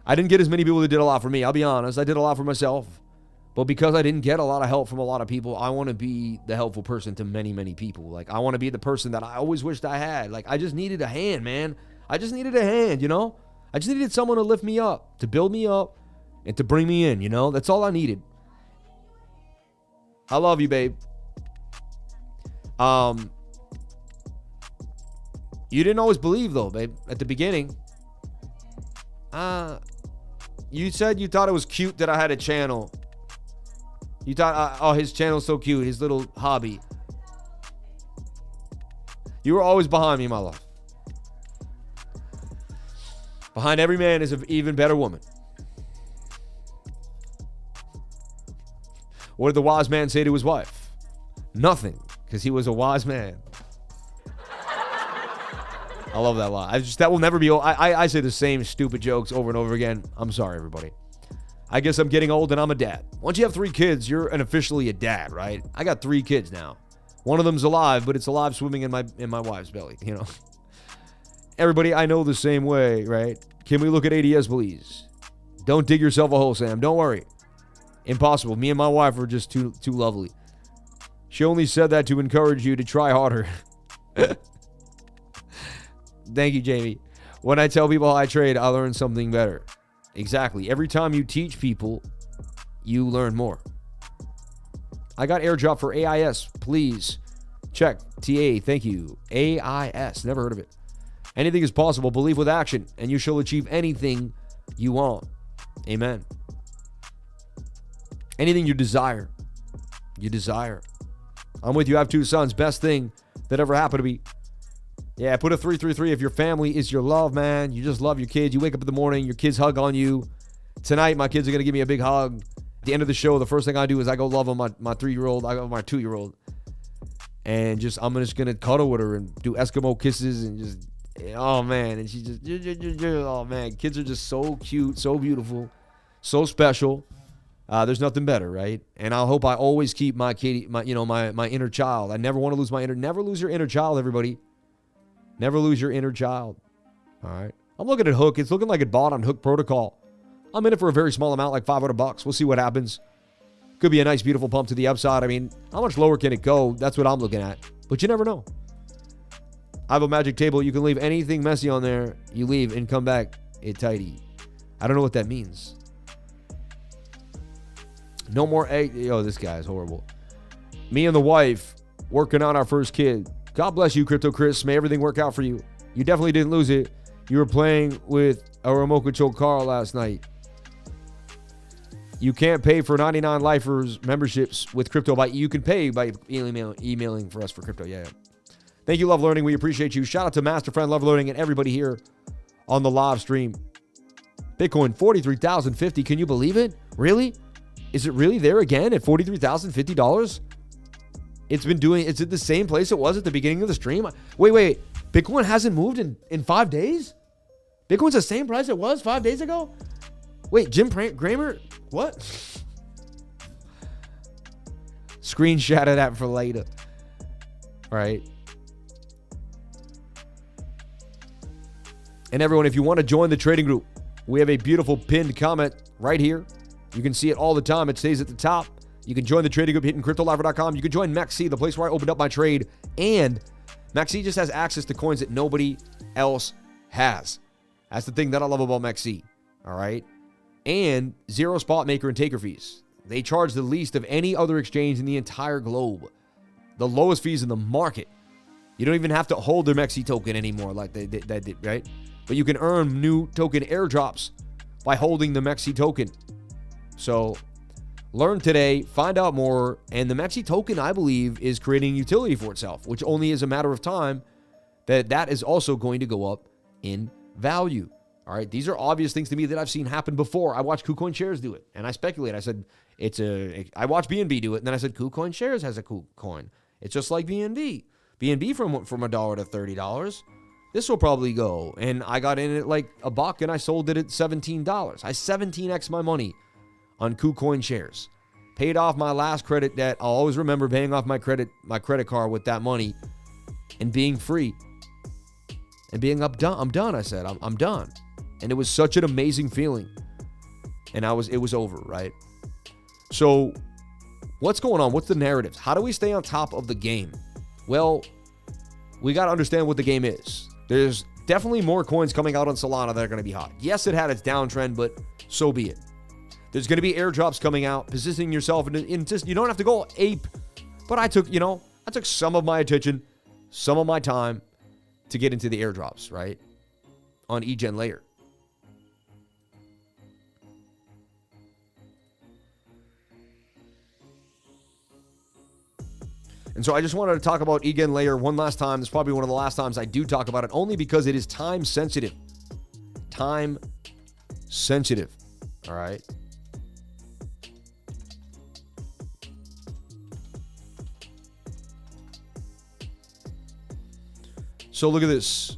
I didn't get as many people that did a lot for me. I'll be honest. I did a lot for myself. But because I didn't get a lot of help from a lot of people, I want to be the helpful person to many, many people. I want to be the person that I always wished I had. I just needed a hand, man. I just needed a hand, I just needed someone to lift me up, to build me up, and to bring me in, That's all I needed. I love you, babe. You didn't always believe, though, babe, at the beginning. You said you thought it was cute that I had a channel. You thought, his channel's so cute, his little hobby. You were always behind me, my love. Behind every man is an even better woman. What did the wise man say to his wife? Nothing, because he was a wise man. I love that line. That will never be old. I say the same stupid jokes over and over again. I'm sorry, everybody. I guess I'm getting old and I'm a dad. Once you have 3 kids, you're officially a dad, right? I got 3 kids now. One of them's alive, but it's alive swimming in my wife's belly, Everybody, I know the same way, right? Can we look at ADS, please? Don't dig yourself a hole, Sam. Don't worry. Impossible. Me and my wife are just too lovely. She only said that to encourage you to try harder. Thank you, Jamie. When I tell people how I trade, I learn something better. Exactly. Every time you teach people, you learn more. I got airdrop for AIS. Please check. TA. Thank you. AIS. Never heard of it. Anything is possible. Believe with action, and you shall achieve anything you want. Amen. Anything you desire. You desire. I'm with you. I have 2 sons. Best thing that ever happened to me. Yeah, put a 333 if your family is your love, man. You just love your kids. You wake up in the morning, your kids hug on you. Tonight, my kids are going to give me a big hug. At the end of the show, the first thing I do is I go love on my 3-year-old. I love my 2-year-old. And I'm just going to cuddle with her and do Eskimo kisses and just, oh, man. And she just, oh, man. Kids are just so cute, so beautiful, so special. There's nothing better, right? And I hope I always keep my kitty, my inner child. I never want to lose never lose your inner child, everybody. Never lose your inner child. All right. I'm looking at Hook. It's looking like it bought on Hook Protocol. I'm in it for a very small amount, like $500. We'll see what happens. Could be a nice, beautiful pump to the upside. I mean, how much lower can it go? That's what I'm looking at. But you never know. I have a magic table. You can leave anything messy on there. You leave and come back. It tidy. I don't know what that means. No more egg. Oh, this guy is horrible. Me and the wife working on our first kid. God bless you, Crypto Chris. May everything work out for you. You definitely didn't lose it. You were playing with a remote control car last night. You can't pay for 99 lifers memberships with crypto. You can pay by emailing for us for crypto. Yeah. Thank you, Love Learning. We appreciate you. Shout out to Master Friend, Love Learning, and everybody here on the live stream. Bitcoin, 43,050. Can you believe it? Really? Is it really there again at $43,050? It's at the same place it was at the beginning of the stream. Wait. Bitcoin hasn't moved in 5 days? Bitcoin's the same price it was 5 days ago? Wait, Jim Cramer? What? Screenshot of that for later. All right. And everyone, if you want to join the trading group, we have a beautiful pinned comment right here. You can see it all the time. It stays at the top. You can join the trading group hitting cryptolifer.com. You can join MEXC, the place where I opened up my trade. And MEXC just has access to coins that nobody else has. That's the thing that I love about MEXC. All right. And zero spot maker and taker fees. They charge the least of any other exchange in the entire globe. The lowest fees in the market. You don't even have to hold their MEXC token anymore like they did, right? But you can earn new token airdrops by holding the MEXC token. So learn today, find out more, and the MEXC token, I believe, is creating utility for itself, which only is a matter of time that is also going to go up in value. All right, these are obvious things to me that I've seen happen before. I watched KuCoin Shares do it, and I speculate. I said, I watched BNB do it, and then I said, KuCoin Shares has a KuCoin. It's just like BNB. BNB from $1 to $30. This will probably go. And I got in at like $1 and I sold it at $17. I 17x my money on KuCoin Shares. Paid off my last credit debt. I'll always remember paying off my credit card with that money and being free. And being I'm done, I said. I'm done. And it was such an amazing feeling. And it was over, right? So what's going on? What's the narratives? How do we stay on top of the game? Well, we got to understand what the game is. There's definitely more coins coming out on Solana that are going to be hot. Yes, it had its downtrend, but so be it. There's going to be airdrops coming out, positioning yourself in just, you don't have to go ape. But I took some of my attention, some of my time to get into the airdrops, right? On eGen layer. And so I just wanted to talk about eGen layer one last time. This is probably one of the last times I do talk about it, only because it is time sensitive. Time sensitive. All right. So look at this.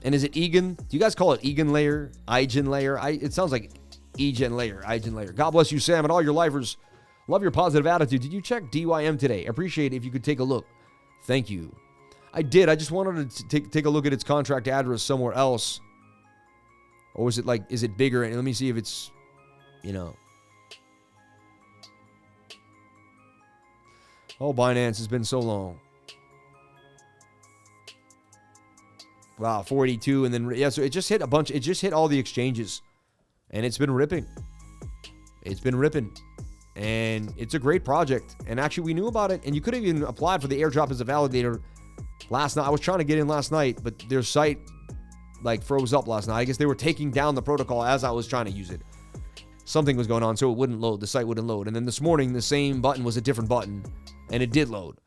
And is it eGen? Do you guys call it eGen layer? iGen layer? It sounds like eGen layer, iGen layer. God bless you, Sam, and all your lifers. Love your positive attitude. Did you check DYM today? Appreciate it if you could take a look. Thank you. I did. I just wanted to take a look at its contract address somewhere else. Or is it bigger? And let me see if it's, Oh, Binance has been so long. Wow, 482. And then, so it just hit it just hit all the exchanges. And it's been ripping. It's been ripping. And it's a great project. And actually, we knew about it. And you could have even applied for the airdrop as a validator last night. I was trying to get in last night, but their site froze up last night. I guess they were taking down the protocol as I was trying to use it. Something was going on, so it wouldn't load. The site wouldn't load. And then this morning, the same button was a different button, and it did load.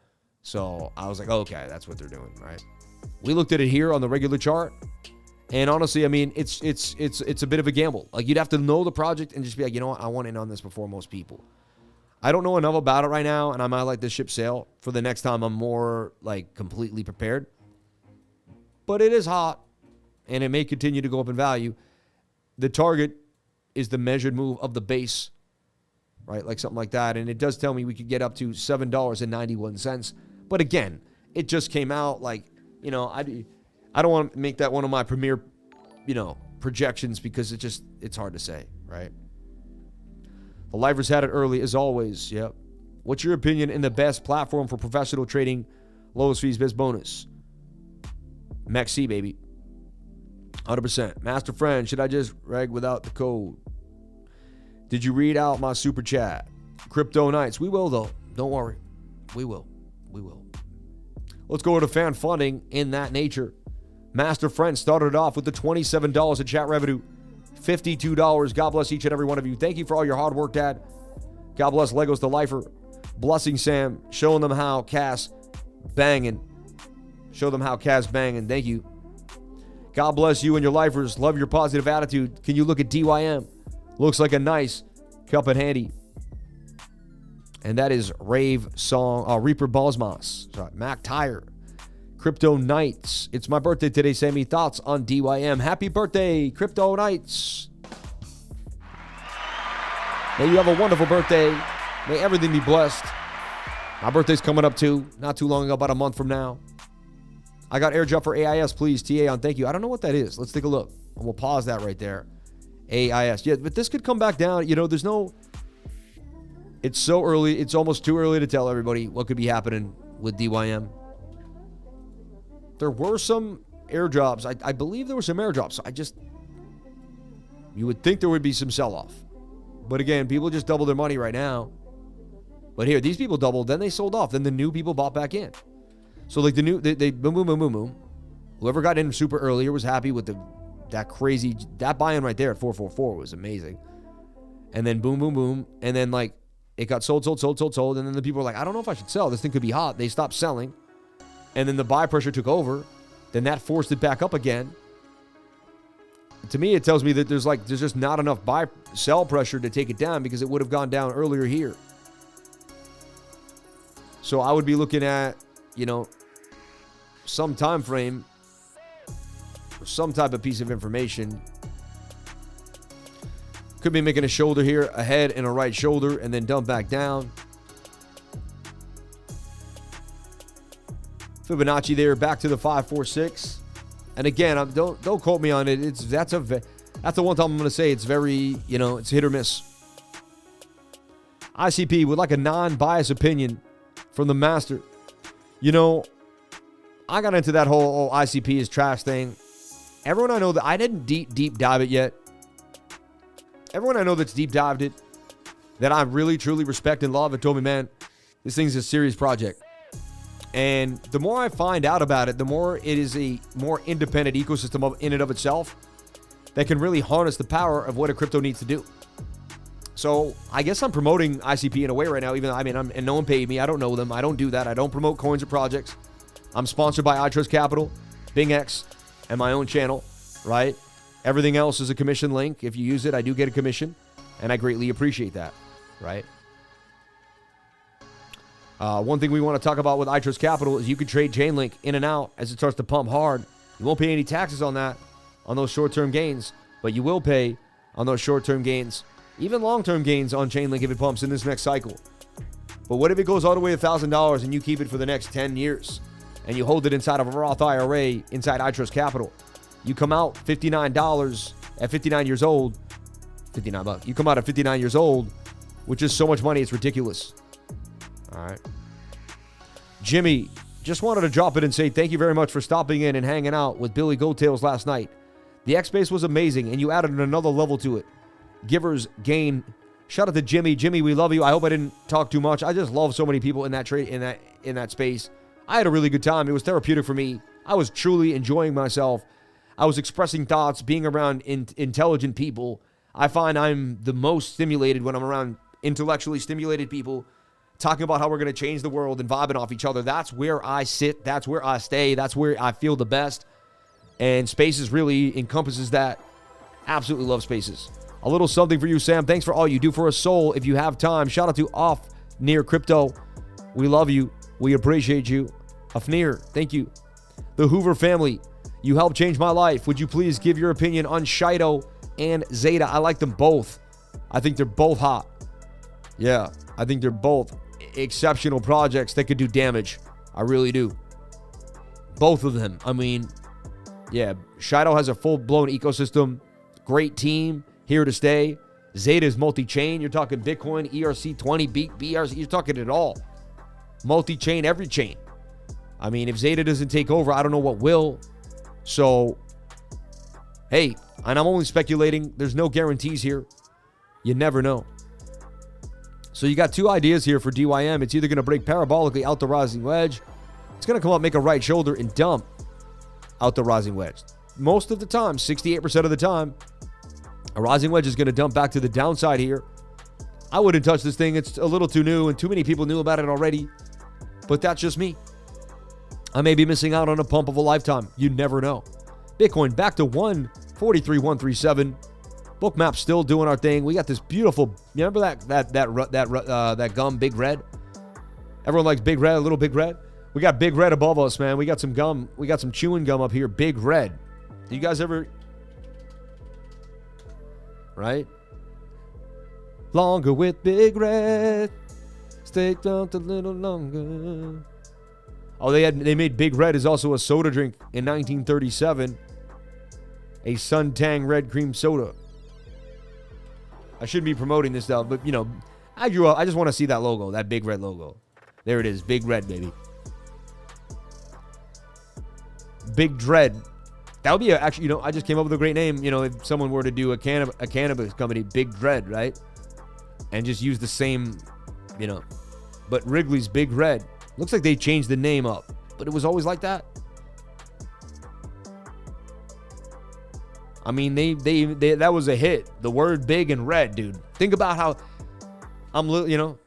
So I was like, okay, that's what they're doing, right? We looked at it here on the regular chart. And honestly, I mean, it's a bit of a gamble. Like, you'd have to know the project and just be like, you know what? I want in on this before most people. I don't know enough about it right now, and I might let this ship sail. For the next time, I'm more, completely prepared. But it is hot, and it may continue to go up in value. The target is the measured move of the base, right? Like something like that. And it does tell me we could get up to $7.91. But again, it just came out I don't want to make that one of my premier, projections because it's hard to say, right? The Lifers had it early as always. Yep. What's your opinion in the best platform for professional trading? Lowest fees, best bonus. MEXC, baby. 100%. Master Friend, should I just reg without the code? Did you read out my super chat? Crypto Nights. We will, though. Don't worry. We will. Let's go to fan funding in that nature. Master Friend started off with the $27 in chat revenue. $52. God bless each and every one of you. Thank you for all your hard work, Dad. God bless Legos the Lifer. Blessing Sam, showing them how Cass banging. Show them how Cass banging. Thank you. God bless you and your lifers. Love your positive attitude. Can you look at DYM? Looks like a nice cup and handy. And that is Rave Song, Reaper Bosmos. Sorry, Mac Tire. Crypto Knights. It's my birthday today, Sammy. Thoughts on DYM? Happy birthday, Crypto Knights. May you have a wonderful birthday. May everything be blessed. My birthday's coming up too. Not too long ago, about a month from now. I got airdrop for AIS, please. TA on, thank you. I don't know what that is. Let's take a look. And we'll pause that right there. AIS. Yeah, but this could come back down. You know, there's no... It's so early. It's almost too early to tell everybody what could be happening with DYM. There were some airdrops. I believe there were some airdrops. You would think there would be some sell-off. But again, people just double their money right now. But here, these people doubled, then they sold off. Then the new people bought back in. So like they boom, boom, boom, boom, boom. Whoever got in super earlier was happy with that buy-in right there at 444 was amazing. And then boom, boom, boom. And then like it got sold. And then the people were like, I don't know if I should sell. This thing could be hot. They stopped selling. And then the buy pressure took over. Then that forced it back up again. To me, it tells me that there's just not enough sell pressure to take it down because it would have gone down earlier here. So I would be looking at, some time frame or some type of piece of information. Could be making a shoulder here, a head and a right shoulder, and then dump back down. Fibonacci there, back to the 546. And again, don't quote me on it. That's the one time I'm going to say it's very, it's hit or miss. ICP would like a non-biased opinion from the master. I got into that whole ICP is trash thing. Everyone I know that I didn't deep dive it yet. Everyone I know that's deep dived it, that I really truly respect and love, and told me, man, this thing's a serious project. And the more I find out about it, the more it is a more independent ecosystem in and of itself that can really harness the power of what a crypto needs to do. So I guess I'm promoting ICP in a way right now, and no one paid me. I don't know them. I don't do that. I don't promote coins or projects. I'm sponsored by iTrust Capital, BingX, and my own channel, right? Everything else is a commission link. If you use it, I do get a commission, and I greatly appreciate that, right? One thing we want to talk about with iTrust Capital is you can trade Chainlink in and out as it starts to pump hard. You won't pay any taxes on that, on those short-term gains, but you will pay on those short-term gains, even long-term gains on Chainlink if it pumps in this next cycle. But what if it goes all the way to $1,000 and you keep it for the next 10 years and you hold it inside of a Roth IRA inside iTrust Capital? You come out $59 at 59 years old, $59. You come out at 59 years old, which is so much money, it's ridiculous. All right. Jimmy, just wanted to drop it and say thank you very much for stopping in and hanging out with Billy Goldtails last night. The X-Base was amazing, and you added another level to it. Givers gain. Shout out to Jimmy. Jimmy, we love you. I hope I didn't talk too much. I just love so many people in that trade in that space. I had a really good time. It was therapeutic for me. I was truly enjoying myself. I was expressing thoughts, being around intelligent people. I find I'm the most stimulated when I'm around intellectually stimulated people, talking about how we're going to change the world and vibing off each other. That's where I sit. That's where I stay. That's where I feel the best. And Spaces really encompasses that. Absolutely love Spaces. A little something for you, Sam. Thanks for all you do for a soul. If you have time, shout out to Off Near Crypto. We love you. We appreciate you. Afnir, thank you. The Hoover family, you helped change my life. Would you please give your opinion on Shido and Zeta? I like them both. I think they're both hot. Yeah, I think they're both exceptional projects that could do damage. I really do. Both of them. I mean, yeah, Shido has a full-blown ecosystem. Great team, here to stay. Zeta is multi-chain. You're talking Bitcoin, ERC20, BRC. You're talking it all. Multi-chain, every chain. I mean, if Zeta doesn't take over, I don't know what will. So, hey, and I'm only speculating. There's no guarantees here. You never know. So you got two ideas here for DYM. It's either going to break parabolically out the rising wedge. It's going to come up, make a right shoulder, and dump out the rising wedge. Most of the time, 68% of the time, A rising wedge is going to dump back to the downside here. I wouldn't touch this thing. It's a little too new, and too many people knew about it already. But that's just me. I may be missing out on a pump of a lifetime. You never know. Bitcoin back to 143,137. Bookmap still doing our thing. We got this beautiful. Remember that gum, Big Red? Everyone likes Big Red, a little Big Red. We got Big Red above us, man. We got some gum. We got some chewing gum up here. Big Red. You guys ever? Right? Longer with Big Red. Stay out a little longer. Oh, they made Big Red is also a soda drink in 1937. A Suntang red cream soda. I shouldn't be promoting this stuff, but you know, I grew up. I just want to see that logo, that Big Red logo. There it is, Big Red, baby. Big Dread. That would be actually, you know, I just came up with a great name. You know, if someone were to do a cannabis company, Big Dread, right? And just use the same, you know. But Wrigley's Big Red. Looks like they changed the name up, but it was always like that. I mean, they that was a hit. The word big and red, dude. Think about how you know,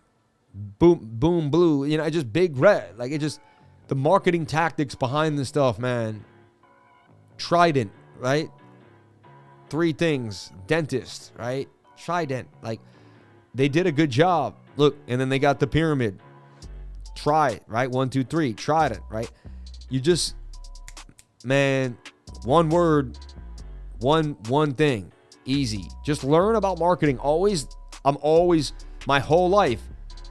boom, blue. You know, just Big Red. Like, it just, the marketing tactics behind the stuff, man. Trident, right? 3 things. Dentist, right? Trident. Like, they did a good job. Look, and then they got the pyramid. Try, right? 1, 2, 3. Trident, right? You just, man, one word. One thing, easy. Just learn about marketing. I'm always, my whole life,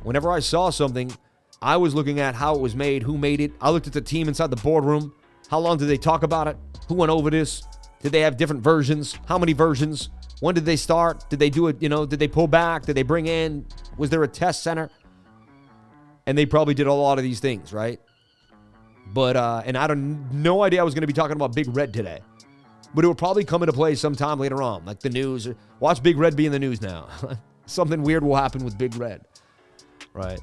whenever I saw something, I was looking at how it was made, who made it. I looked at the team inside the boardroom. How long did they talk about it? Who went over this? Did they have different versions? How many versions? When did they start? Did they do it? You know, did they pull back? Did they bring in? Was there a test center? And they probably did a lot of these things, right? But, and I had no idea I was going to be talking about Big Red today. But it will probably come into play sometime later on, like the news. Watch Big Red be in the news now. Something weird will happen with Big Red, right?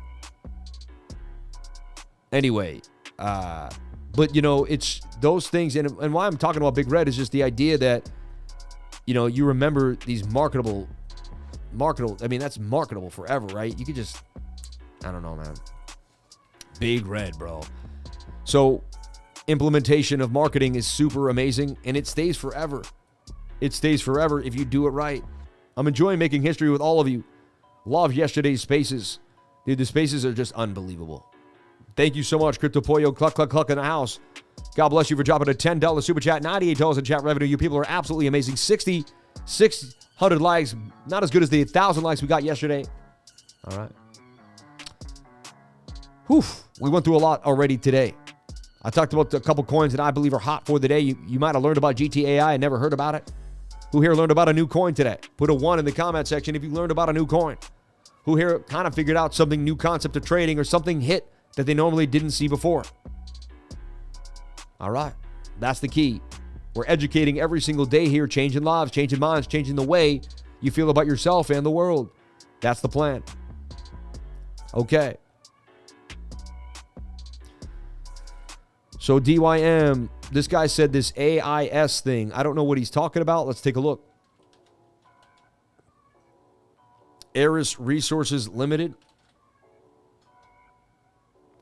Anyway, but, you know, it's those things. And why I'm talking about Big Red is just the idea that, you know, you remember these marketable. I mean, that's marketable forever, right? You could just, I don't know, man. Big Red, bro. So, implementation of marketing is super amazing, and it stays forever. It stays forever if you do it right. I'm enjoying making history with all of you. Love yesterday's spaces. Dude, the spaces are just unbelievable. Thank you so much, Crypto Pollo. Cluck, cluck, cluck in the house. God bless you for dropping a $10 super chat. $98 in chat revenue. You people are absolutely amazing. 600 likes. Not as good as the 1,000 likes we got yesterday. All right. Whew. We went through a lot already today. I talked about a couple coins that I believe are hot for the day. You might have learned about GTAI and never heard about it. Who here learned about a new coin today? Put a 1 in the comment section if you learned about a new coin. Who here kind of figured out something, new concept of trading, or something hit that they normally didn't see before? All right. That's the key. We're educating every single day here, changing lives, changing minds, changing the way you feel about yourself and the world. That's the plan. Okay. So DYM, this guy said this AIS thing. I don't know what he's talking about. Let's take a look. Eris Resources Limited.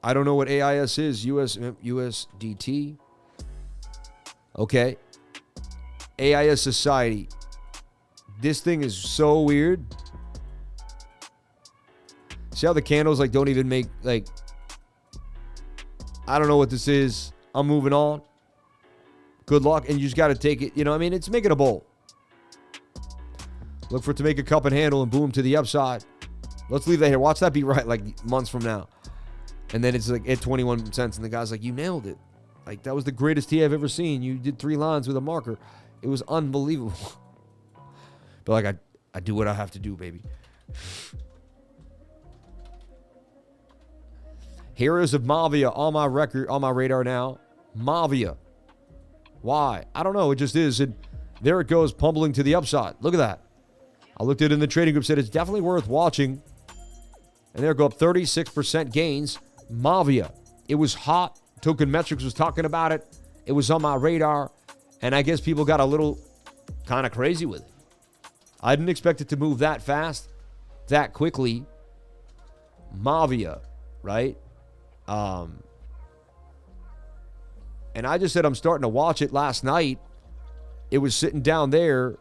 I don't know what AIS is. USDT. Okay. AIS Society. This thing is so weird. See how the candles like don't even make like, I don't know what this is. I'm moving on. Good luck. And you just got to take it. You know, I mean, it's making a bowl. Look for it to make a cup and handle and boom to the upside. Let's leave that here. Watch that be right like months from now. And then it's like at 21 cents. And the guy's like, you nailed it. Like, that was the greatest tea I've ever seen. You did 3 lines with a marker. It was unbelievable. But like, I do what I have to do, baby. Heroes of Mavia on my record, on my radar now. Mavia. Why? I don't know. It just is. And there it goes, pummeling to the upside. Look at that. I looked at it in the trading group, said it's definitely worth watching. And there go up 36% gains. Mavia. It was hot. Token Metrics was talking about it. It was on my radar. And I guess people got a little kind of crazy with it. I didn't expect it to move that fast, that quickly. Mavia, right? And I just said I'm starting to watch it last night. It was sitting down there,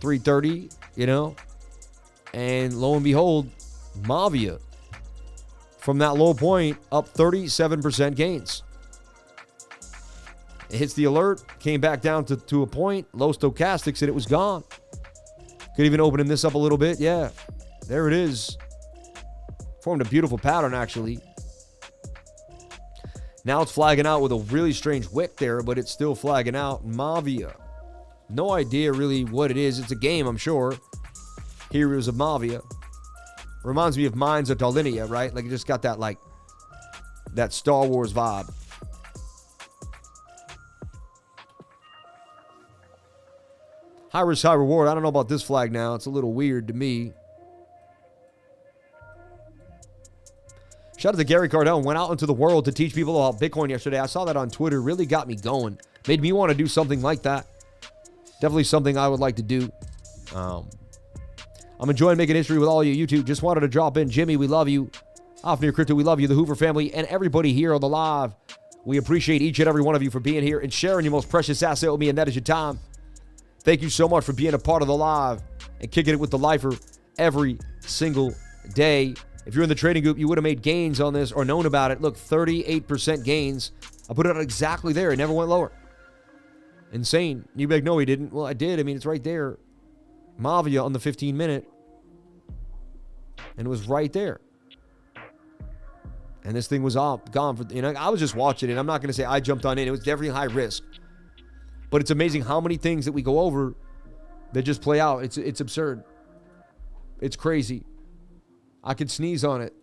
3:30, and lo and behold, Mavia, from that low point, up 37% gains. It hits the alert, came back down to a point, low stochastics, and it was gone. Could even open this up a little bit. Yeah, there it is. Formed a beautiful pattern, actually. Now it's flagging out with a really strange wick there, but it's still flagging out. Mavia. No idea really what it is. It's a game, I'm sure. Heroes of Mavia. Reminds me of Mines of Dalinia, right? Like, it just got that, like, that Star Wars vibe. High risk, high reward. I don't know about this flag now. It's a little weird to me. Shout out to Gary Cardone. Went out into the world to teach people about Bitcoin yesterday. I saw that on Twitter. Really got me going. Made me want to do something like that. Definitely something I would like to do. I'm enjoying making history with all you YouTube. Just wanted to drop in. Jimmy, we love you. Off Near Crypto, we love you. The Hoover family and everybody here on the live. We appreciate each and every one of you for being here and sharing your most precious asset with me, and that is your time. Thank you so much for being a part of the live and kicking it with the lifer every single day. If you're in the trading group, you would have made gains on this or known about it. Look, 38% gains. I put it exactly there. It never went lower. Insane. You'd be like, no, he didn't. Well, I did. I mean, it's right there. Mavia on the 15-minute. And it was right there. And this thing was gone. I was just watching it. I'm not going to say I jumped on it. It was definitely high risk. But it's amazing how many things that we go over that just play out. It's absurd. It's crazy. I could sneeze on it.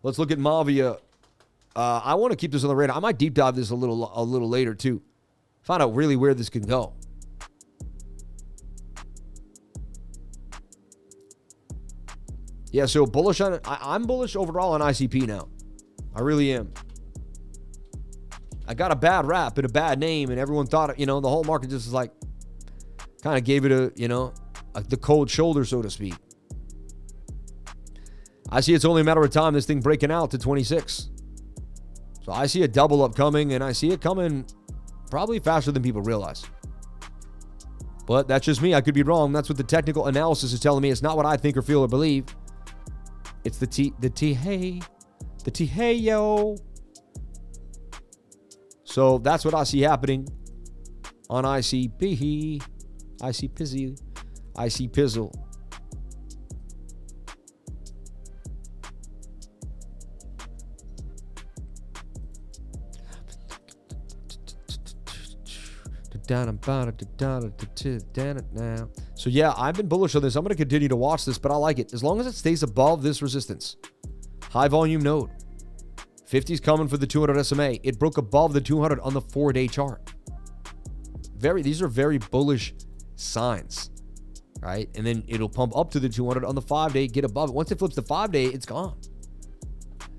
Let's look at Mavia. I want to keep this on the radar. I might deep dive this a little later too. Find out really where this can go. Yeah, so bullish on it. I'm bullish overall on ICP now. I really am. I got a bad rap and a bad name, and everyone thought, the whole market just was like, kind of gave it the cold shoulder, so to speak. I see it's only a matter of time this thing breaking out to 26. So I see a double up coming, and I see it coming probably faster than people realize. But that's just me. I could be wrong. That's what the technical analysis is telling me. It's not what I think or feel or believe. It's the hey yo. So that's what I see happening on ICP. I see Pizzle. So yeah, I've been bullish on this. I'm going to continue to watch this, but I like it. As long as it stays above this resistance. High volume node. 50's coming for the 200 SMA. It broke above the 200 on the 4-day chart. These are very bullish signs, right? And then it'll pump up to the 200 on the 5-day, get above it. Once it flips the 5-day, it's gone.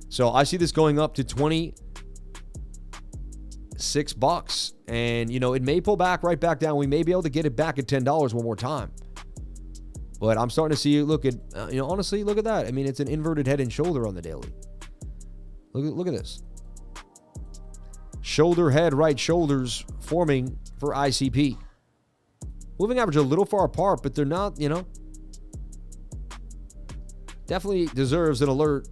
So I see this going up to $26, and it may pull back right back down. We may be able to get it back at $10 one more time. But I'm starting to see, look at, honestly, look at that. I mean, it's an inverted head and shoulder on the daily. Look at this. Shoulder, head, right shoulders forming for ICP. Moving average a little far apart, but they're not, definitely deserves an alert.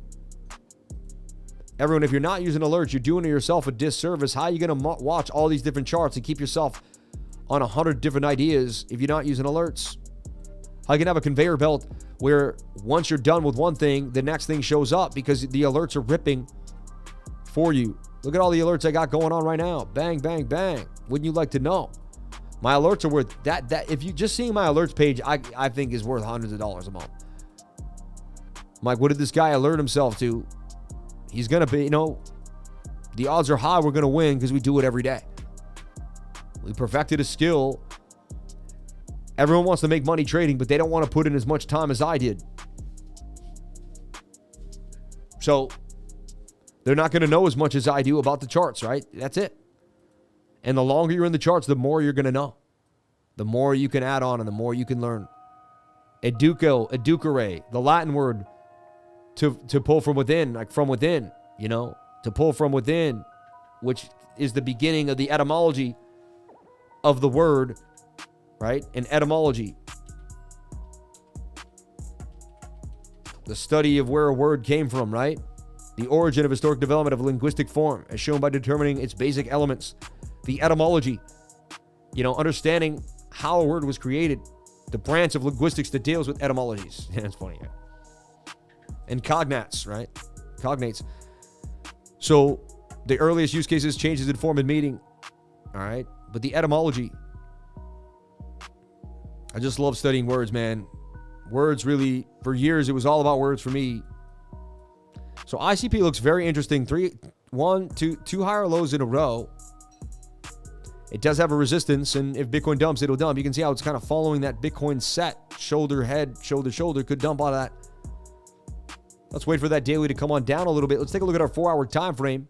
Everyone, if you're not using alerts, you're doing yourself a disservice. How are you going to watch all these different charts and keep yourself on 100 different ideas if you're not using alerts? How you can have a conveyor belt where once you're done with one thing, the next thing shows up because the alerts are ripping for you. Look at all the alerts I got going on right now. Bang, bang, bang. Wouldn't you like to know? My alerts are worth that. If you just seeing my alerts page, I think is worth hundreds of dollars a month. I'm like, what did this guy alert himself to? He's going to be, the odds are high we're going to win because we do it every day. We perfected a skill. Everyone wants to make money trading, but they don't want to put in as much time as I did. So they're not going to know as much as I do about the charts, right? That's it. And the longer you're in the charts, the more you're going to know. The more you can add on and the more you can learn. Educare, the Latin word to pull from within, like from within, to pull from within, which is the beginning of the etymology of the word, right? An etymology. The study of where a word came from, right? The origin of historic development of linguistic form, as shown by determining its basic elements. The etymology, understanding how a word was created. The branch of linguistics that deals with etymologies. Yeah, it's funny. Yeah. And cognates, right? Cognates. So the earliest use cases, changes in form and meaning. All right. But the etymology. I just love studying words, man. Words really, for years, it was all about words for me. So ICP looks very interesting. Two higher lows in a row. It does have a resistance, and if Bitcoin dumps, it'll dump. You can see how it's kind of following that Bitcoin set. Shoulder, head, shoulder, shoulder. Could dump out of that. Let's wait for that daily to come on down a little bit. Let's take a look at our 4-hour time frame.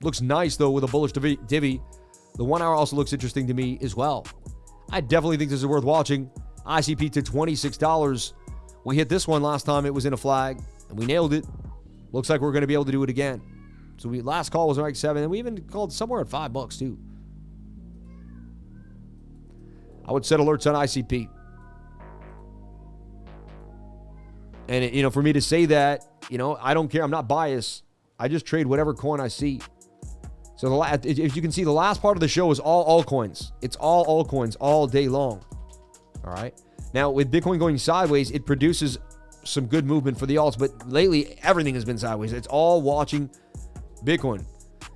Looks nice, though, with a bullish divvy. The 1 hour also looks interesting to me as well. I definitely think this is worth watching. ICP to $26. We hit this one last time. It was in a flag, and we nailed it. Looks like we're going to be able to do it again. So last call was like 7, and we even called somewhere at $5 too. I would set alerts on ICP. And, for me to say that, I don't care. I'm not biased. I just trade whatever coin I see. So if you can see, the last part of the show is all altcoins. It's all altcoins all day long. All right. Now, with Bitcoin going sideways, it produces some good movement for the alts. But lately, everything has been sideways. It's all watching Bitcoin.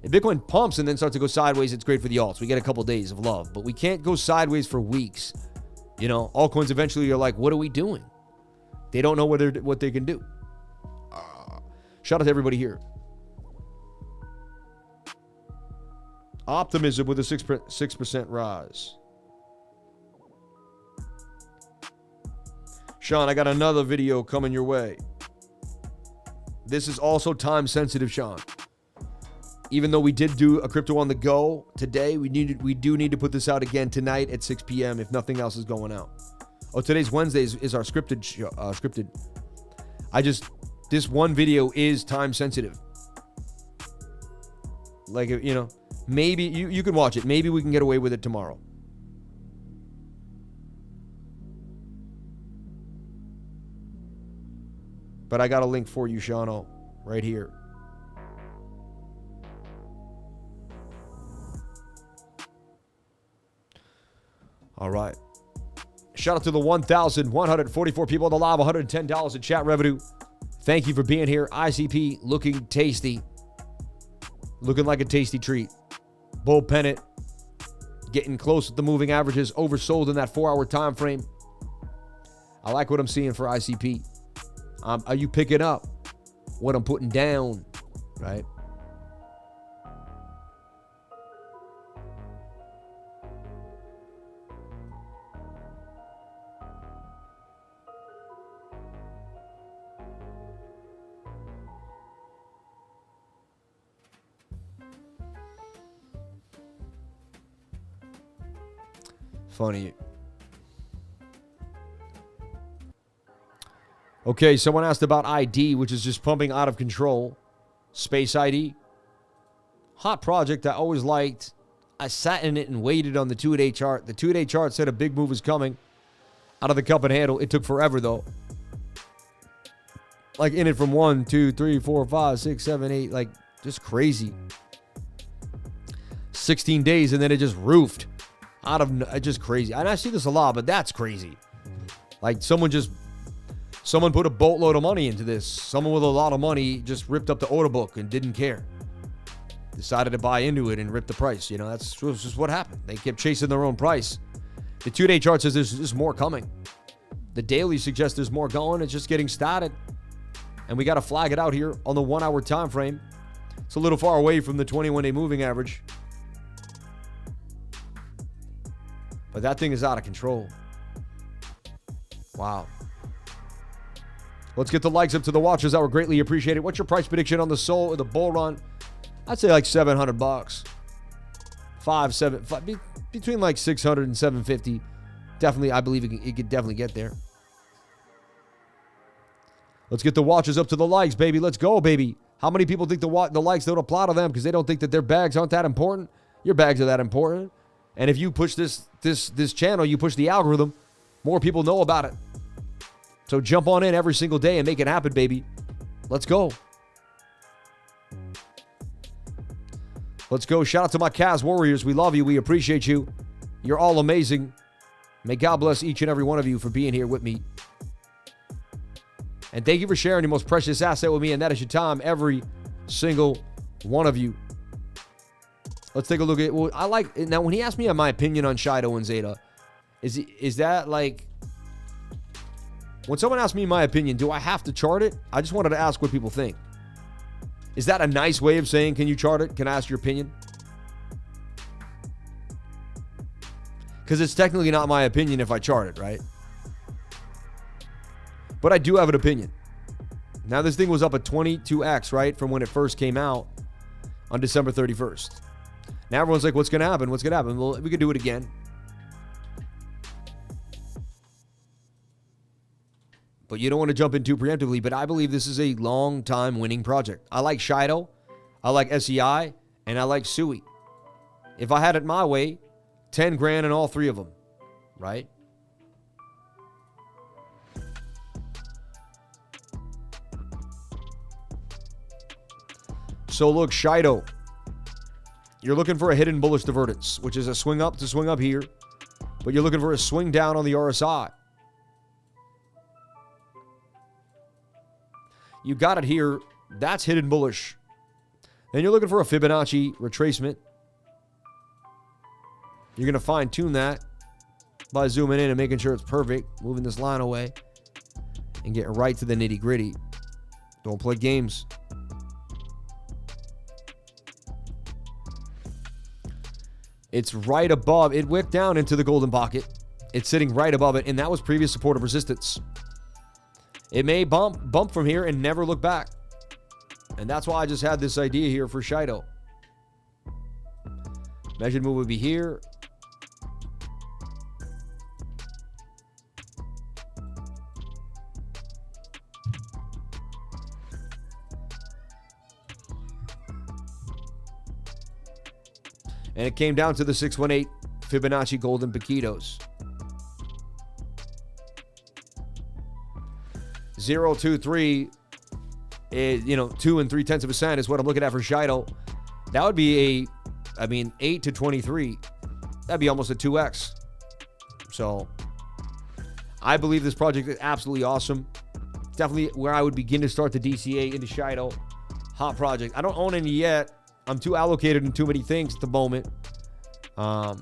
If Bitcoin pumps and then starts to go sideways, it's great for the alts. We get a couple days of love, but we can't go sideways for weeks. Altcoins eventually are like, what are we doing? They don't know what they can do. Shout out to everybody here. Optimism with a 6% rise. Sean, I got another video coming your way. This is also time sensitive, Sean. Even though we did do a crypto on the go today, we do need to put this out again tonight at 6 p.m. if nothing else is going out. Oh, today's Wednesday is our scripted show, scripted. This one video is time sensitive. Like, maybe you can watch it. Maybe we can get away with it tomorrow. But I got a link for you, Shano, right here. All right. Shout out to the 1,144 people on the live, $110 in chat revenue. Thank you for being here. ICP looking tasty. Looking like a tasty treat. Bull pennant. Getting close to the moving averages. Oversold in that 4-hour time frame. I like what I'm seeing for ICP. Are you picking up what I'm putting down? Right? Funny. Okay, someone asked about ID, which is just pumping out of control. Space ID. Hot project I always liked. I sat in it and waited on the 2-day chart. The 2-day chart said a big move is coming out of the cup and handle. It took forever, though. Like, in it from 1, 2, 3, 4, 5, 6, 7, 8. Like, just crazy. 16 days, and then it just roofed. Just crazy. And I see this a lot, but that's crazy. Like, someone put a boatload of money into this. Someone with a lot of money just ripped up the order book and didn't care. Decided to buy into it and rip the price. That's just what happened. They kept chasing their own price. The 2-day chart says there's more coming. The daily suggests there's more going. It's just getting started. And we got to flag it out here on the 1-hour time frame. It's a little far away from the 21-day moving average. But that thing is out of control. Wow. Let's get the likes up to the watchers. That would greatly appreciate it. What's your price prediction on the Sol or the bull run? I'd say like $700. between like 600 and 750. Definitely, I believe it could definitely get there. Let's get the watches up to the likes, baby. Let's go, baby. How many people think the likes don't apply to them because they don't think that their bags aren't that important? Your bags are that important. And if you push this channel, you push the algorithm, more people know about it. So jump on in every single day and make it happen, baby. Let's go. Let's go. Shout out to my Cavs Warriors. We love you. We appreciate you. You're all amazing. May God bless each and every one of you for being here with me. And thank you for sharing your most precious asset with me, and that is your time, every single one of you. Let's take a look at, well, I like, now when he asked me my opinion on Shido and Zeta, is that like, when someone asks me my opinion, do I have to chart it? I just wanted to ask what people think. Is that a nice way of saying, can you chart it? Can I ask your opinion? Because it's technically not my opinion if I chart it, right? But I do have an opinion. Now, this thing was up at 22x, right? From when it first came out on December 31st. Now everyone's like, what's going to happen? What's going to happen? Well, we could do it again. But you don't want to jump in too preemptively. But I believe this is a long-time winning project. I like Shido. I like SEI. And I like Sui. If I had it my way, 10 grand in all three of them. Right? So look, Shido, you're looking for a hidden bullish divergence, which is a swing up to swing up here, but you're looking for a swing down on the RSI. You got it here. That's hidden bullish. Then you're looking for a Fibonacci retracement. You're going to fine tune that by zooming in and making sure it's perfect, moving this line away and getting right to the nitty gritty. Don't play games. It's right above. It wicked down into the golden pocket. It's sitting right above it, and that was previous support of resistance. It may bump from here and never look back. And that's why I just had this idea here for Shido. Measured move would be here. And it came down to the 618 Fibonacci Golden Paquitos. 0.23 is, 2 3/10% is what I'm looking at for Shido. That would be 8 to 23. That'd be almost a 2x. So I believe this project is absolutely awesome. Definitely where I would begin to start the DCA into Shido. Hot project. I don't own any yet. I'm too allocated in too many things at the moment. But,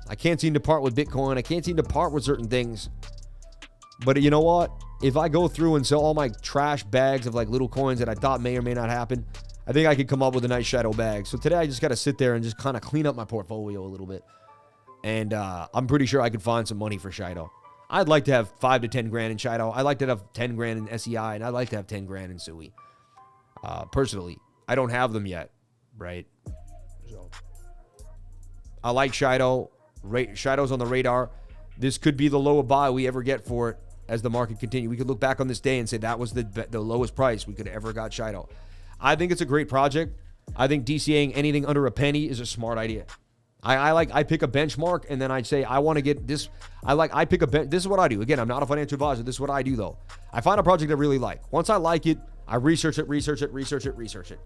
I can't seem to part with Bitcoin. I can't seem to part with certain things. But you know what? If I go through and sell all my trash bags of like little coins that I thought may or may not happen, I think I could come up with a nice Shido bag. So today I just got to sit there and just kind of clean up my portfolio a little bit. And I'm pretty sure I could find some money for Shido. I'd like to have 5 to 10 grand in Shido. I'd like to have 10 grand in SEI, and I'd like to have 10 grand in Sui. Personally, I don't have them yet, right? So I like Shido. Shido's on the radar. This could be the low of buy we ever get for it as the market continues. We could look back on this day and say that was the lowest price we could have ever got Shido. I think it's a great project. I think DCAing anything under a penny is a smart idea. I pick a benchmark and then I say I want to get this. This is what I do. Again, I'm not a financial advisor. This is what I do though. I find a project I really like. Once I like it, I research it.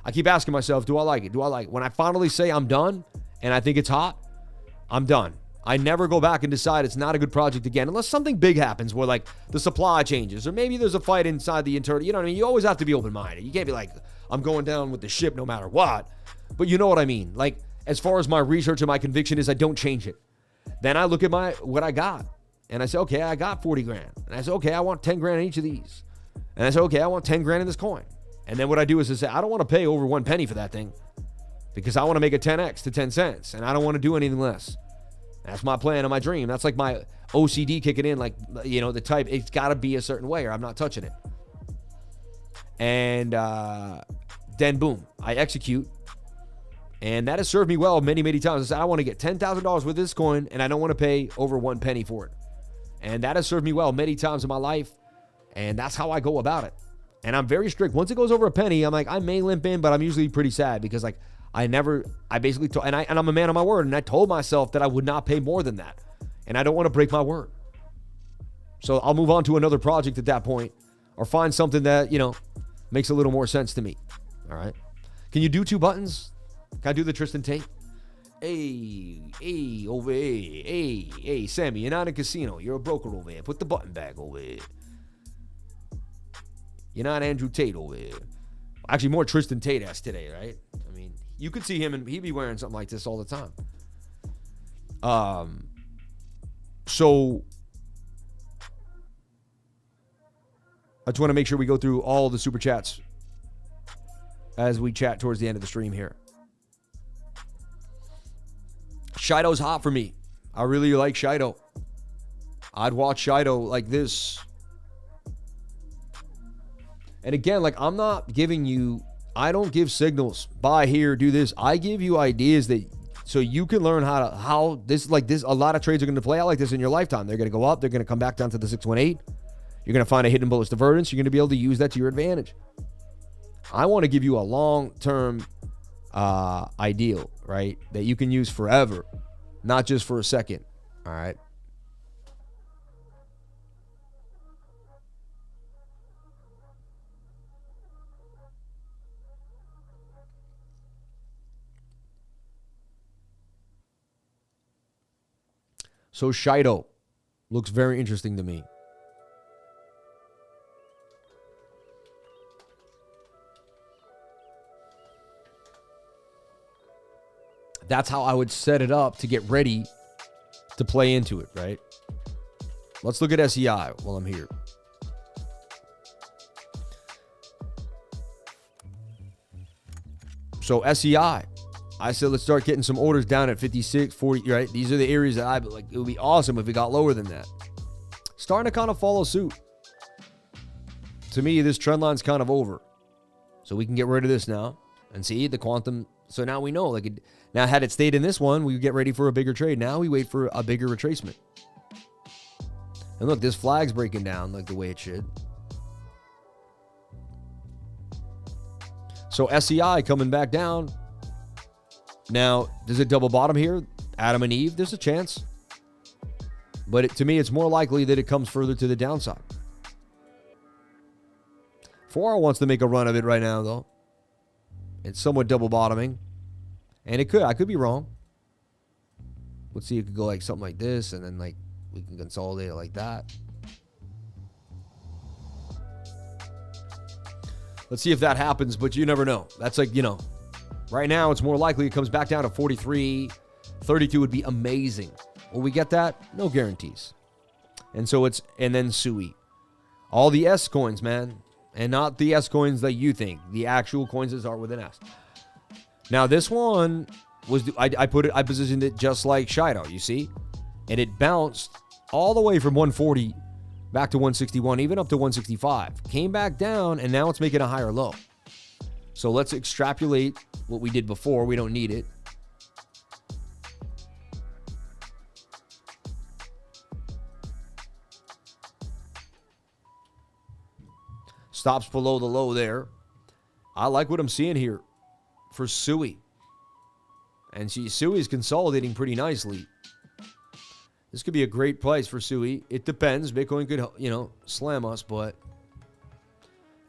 I keep asking myself, do I like it? When I finally say I'm done and I think it's hot, I'm done. I never go back and decide it's not a good project again, unless something big happens where like the supply changes or maybe there's a fight inside the internal. You know what I mean? You always have to be open-minded. You can't be like, I'm going down with the ship no matter what. But you know what I mean? Like, as far as my research and my conviction is, I don't change it. Then I look at what I got and I say, okay, I got 40 grand. And I say, okay, I want 10 grand in each of these. And I say, okay, I want 10 grand in this coin. And then what I do is I say, I don't want to pay over 1 penny for that thing because I want to make a 10x to 10 cents and I don't want to do anything less. That's my plan and my dream. That's like my OCD kicking in, like, the type, it's got to be a certain way or I'm not touching it. And then boom, I execute And that has served me well many, many times. I said, I want to get $10,000 with this coin, and I don't want to pay over 1 penny for it. And that has served me well many times in my life. And that's how I go about it. And I'm very strict. Once it goes over a penny, I'm like, I may limp in, but I'm usually pretty sad because like I'm a man of my word. And I told myself that I would not pay more than that. And I don't want to break my word. So I'll move on to another project at that point or find something that, makes a little more sense to me. All right. Can you do 2 buttons? Can I do the Tristan Tate? Hey, over here. Hey, Sammy, you're not in a casino. You're a broker over here. Put the button back over here. You're not Andrew Tate over here. Actually, more Tristan Tate-esque today, right? I mean, you could see him and he'd be wearing something like this all the time. So I just want to make sure we go through all the super chats as we chat towards the end of the stream here. Shido's hot for me. I really like Shido. I'd watch Shido like this. And again, like I'm not giving you, I don't give signals, buy here, do this. I give you ideas that, so you can learn how this, a lot of trades are going to play out like this in your lifetime. They're going to go up. They're going to come back down to the 618. You're going to find a hidden bullish divergence. You're going to be able to use that to your advantage. I want to give you a long-term ideal, right? That you can use forever, not just for a second. All right. So Shido looks very interesting to me. That's how I would set it up to get ready to play into it, right? Let's look at SEI while I'm here. So SEI, I said, let's start getting some orders down at 56, 40, right? These are the areas that I like. It would be awesome if it got lower than that. Starting to kind of follow suit. To me, this trend line's kind of over. So we can get rid of this now and see the quantum. So now we know, now had it stayed in this one, we get ready for a bigger trade. Now we wait for a bigger retracement. And look, this flag's breaking down like the way it should. So SEI coming back down. Now, does it double bottom here? Adam and Eve, there's a chance. But to me, it's more likely that it comes further to the downside. 4R wants to make a run of it right now, though. It's somewhat double bottoming. And it could. I could be wrong. Let's see. It could go like something like this. And then like we can consolidate it like that. Let's see if that happens. But you never know. That's like, right now it's more likely it comes back down to 43. 32 would be amazing. Will we get that? No guarantees. And so and then SUI. All the S coins, man. And not the S coins that you think. The actual coins that start with an S. Now this one was, I positioned it just like Shido, you see? And it bounced all the way from 140 back to 161, even up to 165. Came back down, and now it's making a higher low. So let's extrapolate what we did before. We don't need it. Stops below the low there. I like what I'm seeing here for SUI. And SUI is consolidating pretty nicely. This could be a great price for SUI. It depends. Bitcoin could, slam us, but...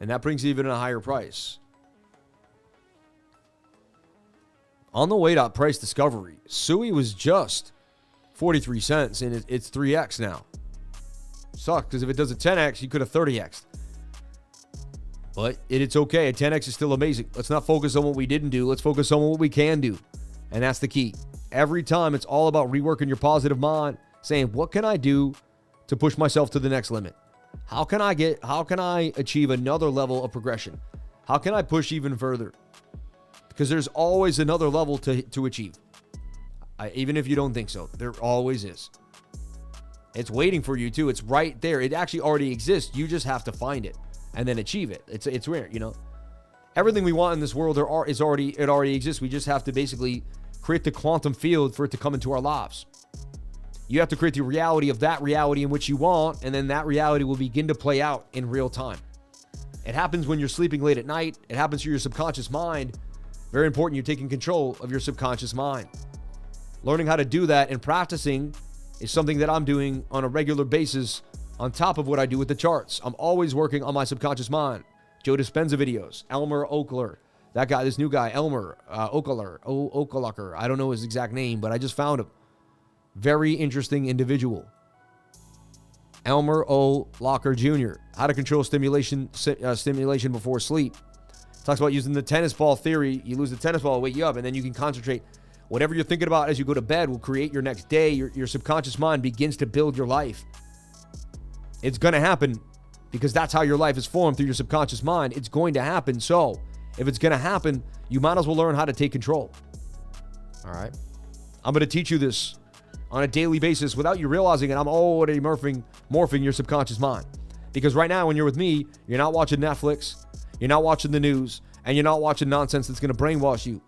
And that brings even a higher price. On the way to price discovery, SUI was just 43 cents, and it's 3x now. Sucks, because if it does a 10x, you could have 30x'd. But it's okay. A 10x is still amazing. Let's not focus on what we didn't do. Let's focus on what we can do. And that's the key. Every time it's all about reworking your positive mind, saying, what can I do to push myself to the next limit? How can I achieve another level of progression? How can I push even further? Because there's always another level to achieve. Even if you don't think so, there always is. It's waiting for you too. It's right there. It actually already exists. You just have to find it and then achieve it. It's rare, Everything we want in this world already exists. We just have to basically create the quantum field for it to come into our lives. You have to create the reality of that reality in which you want, and then that reality will begin to play out in real time. It happens when you're sleeping late at night. It happens to your subconscious mind. Very important, you're taking control of your subconscious mind. Learning how to do that and practicing is something that I'm doing on a regular basis on top of what I do with the charts. I'm always working on my subconscious mind. Joe Dispenza videos, Elmer Oakler, that guy, this new guy, Elmer Oakler. I don't know his exact name, but I just found him. Very interesting individual. Elmer O. Locker Jr. How to control stimulation before sleep. Talks about using the tennis ball theory. You lose the tennis ball, it'll wake you up, and then you can concentrate. Whatever you're thinking about as you go to bed will create your next day. Your subconscious mind begins to build your life. It's going to happen because that's how your life is formed, through your subconscious mind. It's going to happen. So if it's going to happen, you might as well learn how to take control. All right. I'm going to teach you this on a daily basis without you realizing it. I'm already morphing your subconscious mind. Because right now when you're with me, you're not watching Netflix, you're not watching the news, and you're not watching nonsense that's going to brainwash you.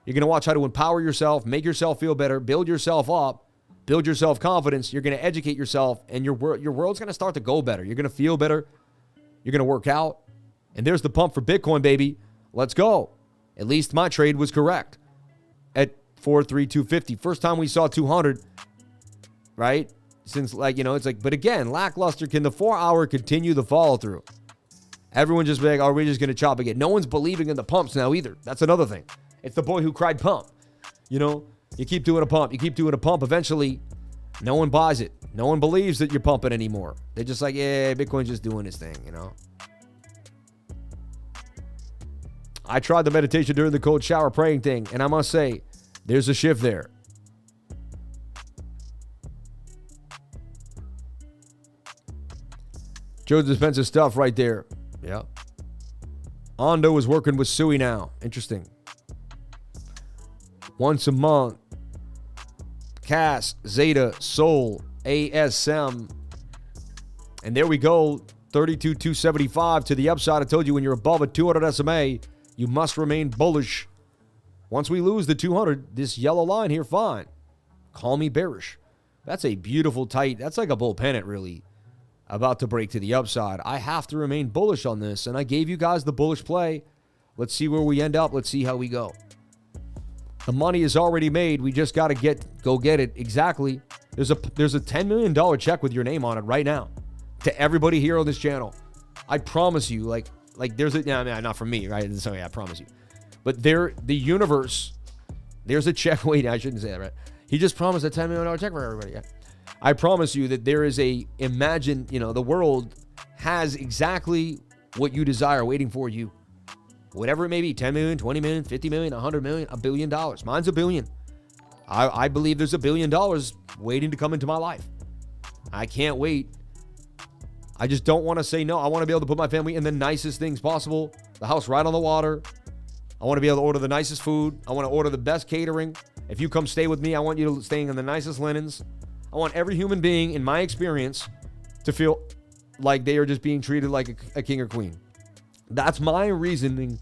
You're going to watch how to empower yourself, make yourself feel better, build yourself up, build your self-confidence. You're going to educate yourself, and your world's going to start to go better. You're going to feel better. You're going to work out. And there's the pump for Bitcoin, baby. Let's go. At least my trade was correct at 43250. First time we saw 200, right? Since, it's like, but again, lackluster. Can the 4 hour continue the follow through? Everyone just be like, are we just going to chop again? No one's believing in the pumps now either. That's another thing. It's the boy who cried pump. You keep doing a pump. You keep doing a pump. Eventually, no one buys it. No one believes that you're pumping anymore. They're just like, yeah, Bitcoin's just doing his thing, I tried the meditation during the cold shower praying thing, and I must say, there's a shift there. Joe Dispenza stuff right there. Yeah. Ondo is working with Sui now. Interesting. Once a month. Cass, Zeta, Sol, ASM. And there we go. 32,275 to the upside. I told you when you're above a 200 SMA, you must remain bullish. Once we lose the 200, this yellow line here, fine. Call me bearish. That's a beautiful tight. That's like a bull pennant, really. About to break to the upside. I have to remain bullish on this, and I gave you guys the bullish play. Let's see where we end up. Let's see how we go. The money is already made. We just got to go get it. Exactly. There's a $10 million check with your name on it right now to everybody here on this channel. I promise you, like there's not from me, right? So yeah, I promise you. But the universe, there's a check. Wait, I shouldn't say that, right? He just promised a $10 million check for everybody. Yeah. I promise you that there is the world has exactly what you desire waiting for you. Whatever it may be, 10 million, 20 million, 50 million, 100 million, $1 billion. Mine's $1 billion. I believe there's $1 billion waiting to come into my life. I can't wait. I just don't want to say no. I want to be able to put my family in the nicest things possible. The house right on the water. I want to be able to order the nicest food. I want to order the best catering. If you come stay with me, I want you to stay in the nicest linens. I want every human being, in my experience, to feel like they are just being treated like a king or queen. That's my reasoning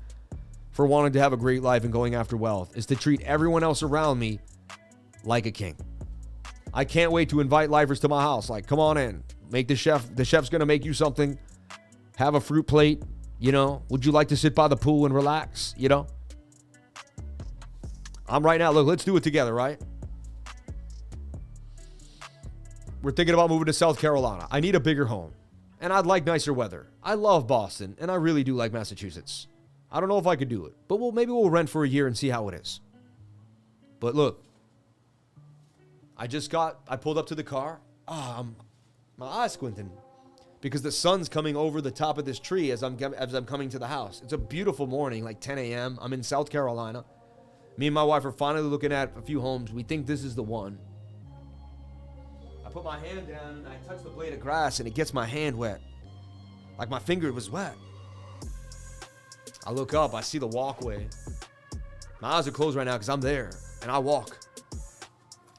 for wanting to have a great life and going after wealth, is to treat everyone else around me like a king. I can't wait to invite lifers to my house. Like, come on in. Make the chef's going to make you something. Have a fruit plate. Would you like to sit by the pool and relax? I'm right now. Look, let's do it together, right? We're thinking about moving to South Carolina. I need a bigger home. And I'd like nicer weather. I love Boston, and I really do like Massachusetts. I don't know if I could do it, but maybe we'll rent for a year and see how it is. But look, I pulled up to the car. My eyes squinting because the sun's coming over the top of this tree as I'm coming to the house. It's a beautiful morning, like 10 a.m. I'm in South Carolina. Me and my wife are finally looking at a few homes. We think this is the one. I put my hand down and I touch the blade of grass and it gets my hand wet. Like my finger was wet. I look up, I see the walkway. My eyes are closed right now because I'm there. And I walk.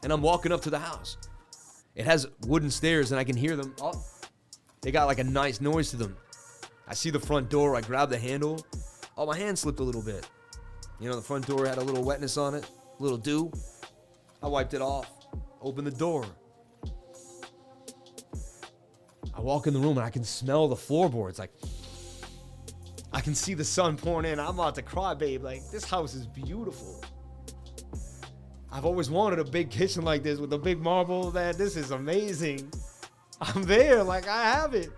And I'm walking up to the house. It has wooden stairs and I can hear them. Oh, they got like a nice noise to them. I see the front door. I grab the handle. Oh, my hand slipped a little bit. You know, the front door had a little wetness on it, a little dew. I wiped it off, opened the door. I walk in the room and I can smell the floorboards. Like, I can see the sun pouring in. I'm about to cry, babe. Like, this house is beautiful. I've always wanted a big kitchen like this with a big marble. Man, this is amazing. I'm there. Like, I have it.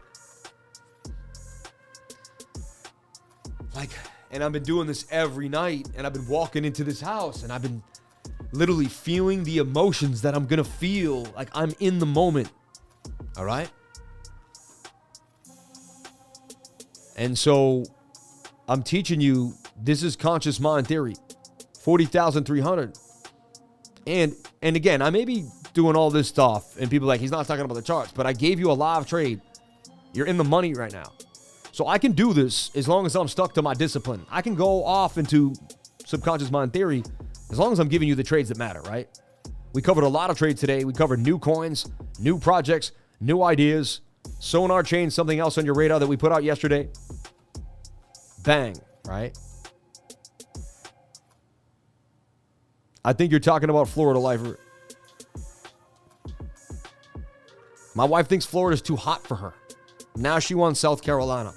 Like, and I've been doing this every night. And I've been walking into this house. And I've been literally feeling the emotions that I'm going to feel. Like, I'm in the moment. All right? And so I'm teaching you, this is conscious mind theory, 40,300. And again, I may be doing all this stuff and people are like, he's not talking about the charts, but I gave you a live trade. You're in the money right now. So I can do this as long as I'm stuck to my discipline. I can go off into subconscious mind theory as long as I'm giving you the trades that matter, right? We covered a lot of trades today. We covered new coins, new projects, new ideas. Sonar Chain, something else on your radar that we put out yesterday. Bang, right? I think you're talking about Florida lifer. My wife thinks Florida's too hot for her. Now she wants South Carolina.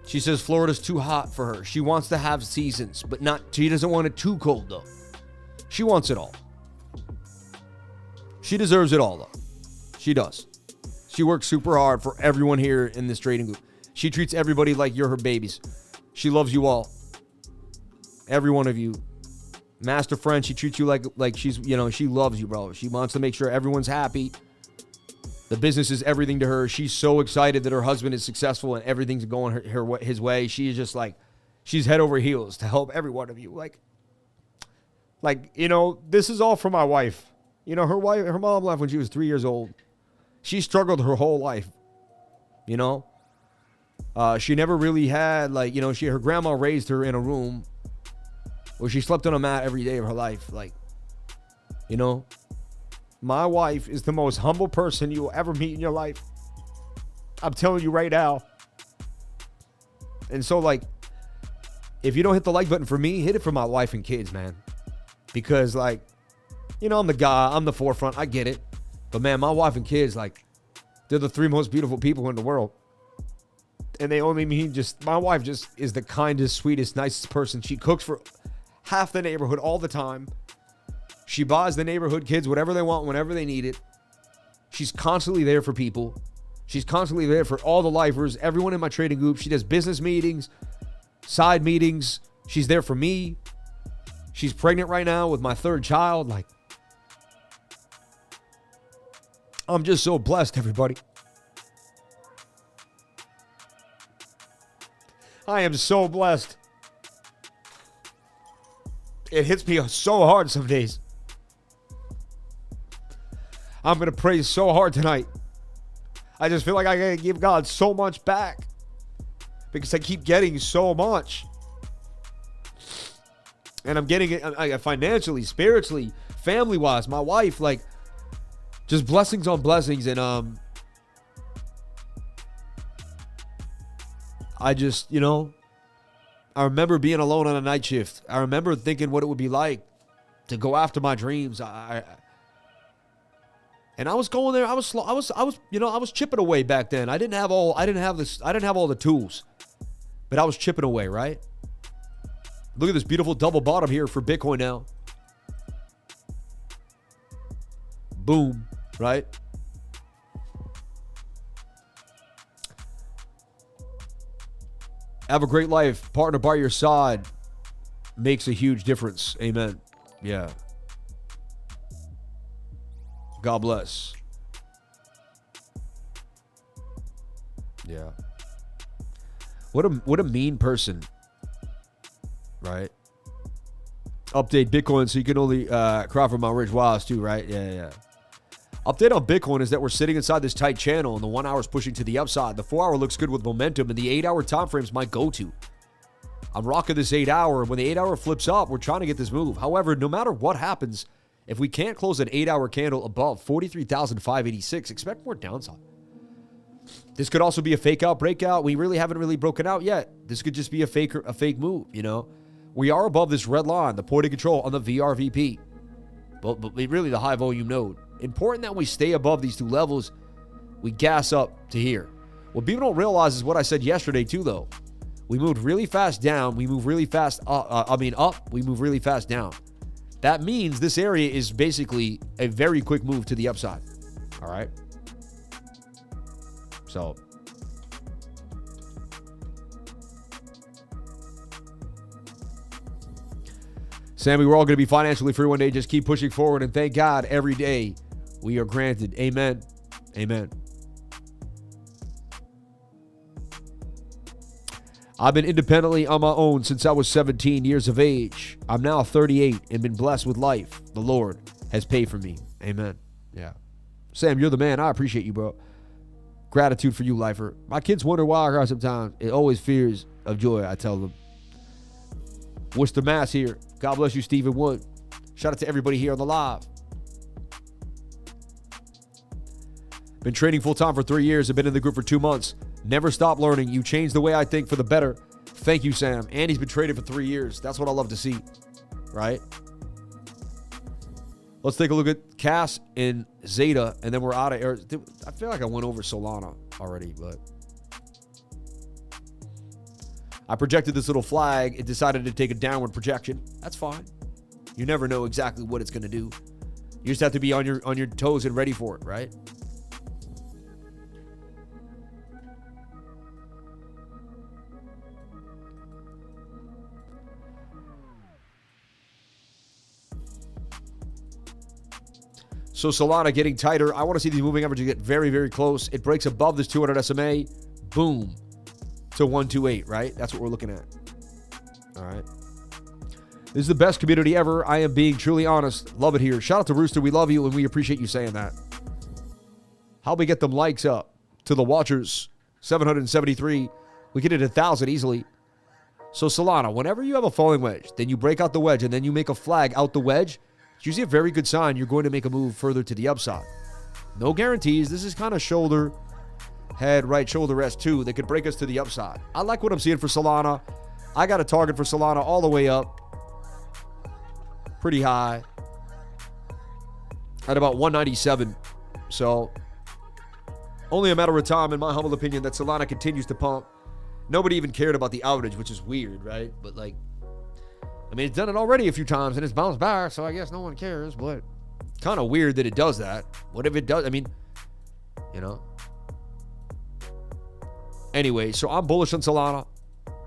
She says Florida's too hot for her. She wants to have seasons, but she doesn't want it too cold though. She wants it all. She deserves it all though. She does. She works super hard for everyone here in this trading group. She treats everybody like you're her babies. She loves you all. Every one of you. Master friend, she treats you like she's, she loves you, bro. She wants to make sure everyone's happy. The business is everything to her. She's so excited that her husband is successful and everything's going his way. She is just like, she's head over heels to help every one of you. This is all for my wife. Her mom left when she was 3 years old. She struggled her whole life, she never really had, her grandma raised her in a room where she slept on a mat every day of her life. My wife is the most humble person you will ever meet in your life. I'm telling you right now. And so, if you don't hit the like button for me, hit it for my wife and kids, man. Because, I'm the guy, I'm the forefront, I get it. But man, my wife and kids, they're the three most beautiful people in the world. And they only mean my wife just is the kindest, sweetest, nicest person. She cooks for half the neighborhood all the time. She buys the neighborhood kids whatever they want, whenever they need it. She's constantly there for people. She's constantly there for all the lifers, everyone in my trading group. She does business meetings, side meetings. She's there for me. She's pregnant right now with my third child. I'm just so blessed, everybody. I am so blessed. It hits me so hard some days. I'm going to pray so hard tonight. I just feel like I got to give God so much back because I keep getting so much. And I'm getting it financially, spiritually, family-wise. My wife, just blessings on blessings. And I just, I remember being alone on a night shift. I remember thinking what it would be like to go after my dreams. And I was going there. I was slow. I was chipping away back then. I didn't have all the tools, but I was chipping away, right? Look at this beautiful double bottom here for Bitcoin now. Boom, right? Have a great life. Partner by your side makes a huge difference. Amen. Yeah. God bless. Yeah. What a mean person. Right? Update Bitcoin so you can only cry for my rich wives too, right? Yeah. Update on Bitcoin is that we're sitting inside this tight channel and the 1 hour is pushing to the upside. The 4 hour looks good with momentum and the 8 hour time frame is my go-to. I'm rocking this 8 hour. When the 8 hour flips up, we're trying to get this move. However, no matter what happens, if we can't close an 8 hour candle above 43,586, expect more downside. This could also be a fake out, breakout. We really haven't really broken out yet. This could just be a fake move, you know. We are above this red line, the point of control on the VRVP. But really the high volume node. Important that we stay above these two levels. We gas up to here. What people don't realize is what I said yesterday too, though. We moved really fast down. We move really fast up. We move really fast down. That means this area is basically a very quick move to the upside. All right. So Sammy, we're all going to be financially free one day. Just keep pushing forward, and thank God every day we are granted. Amen. Amen. I've been independently on my own since I was 17 years of age. I'm now 38 and been blessed with life. The Lord has paid for me. Amen. Yeah. Sam, you're the man. I appreciate you, bro. Gratitude for you, lifer. My kids wonder why I cry sometimes. It always fears of joy, I tell them. Wish the mass here. God bless you, Stephen Wood. Shout out to everybody here on the live. Been trading full-time for 3 years. I've been in the group for 2 months. Never stop learning. You changed the way I think for the better. Thank you, Sam. And he's been trading for 3 years. That's what I love to see, right? Let's take a look at Cass and Zeta, and then we're out of air. I feel like I went over Solana already, but I projected this little flag. It decided to take a downward projection. That's fine. You never know exactly what it's going to do. You just have to be on your toes and ready for it, right? So Solana getting tighter. I want to see these moving averages get very, very close. It breaks above this 200 SMA. Boom. To 128, right? That's what we're looking at. All right. This is the best community ever. I am being truly honest. Love it here. Shout out to Rooster. We love you, and we appreciate you saying that. How we get them likes up to the watchers? 773. We get it 1,000 easily. So Solana, whenever you have a falling wedge, then you break out the wedge, and then you make a flag out the wedge, it's usually a very good sign you're going to make a move further to the upside. No guarantees. This is kind of shoulder, head, right shoulder rest too. That could break us to the upside. I like what I'm seeing for Solana. I got a target for Solana all the way up. Pretty high. At about 197. So, only a matter of time, in my humble opinion, that Solana continues to pump. Nobody even cared about the outage, which is weird, right? But like, I mean, it's done it already a few times and it's bounced back, so I guess no one cares, but kind of weird that it does that. What if it does? I mean, you know. Anyway, so I'm bullish on Solana.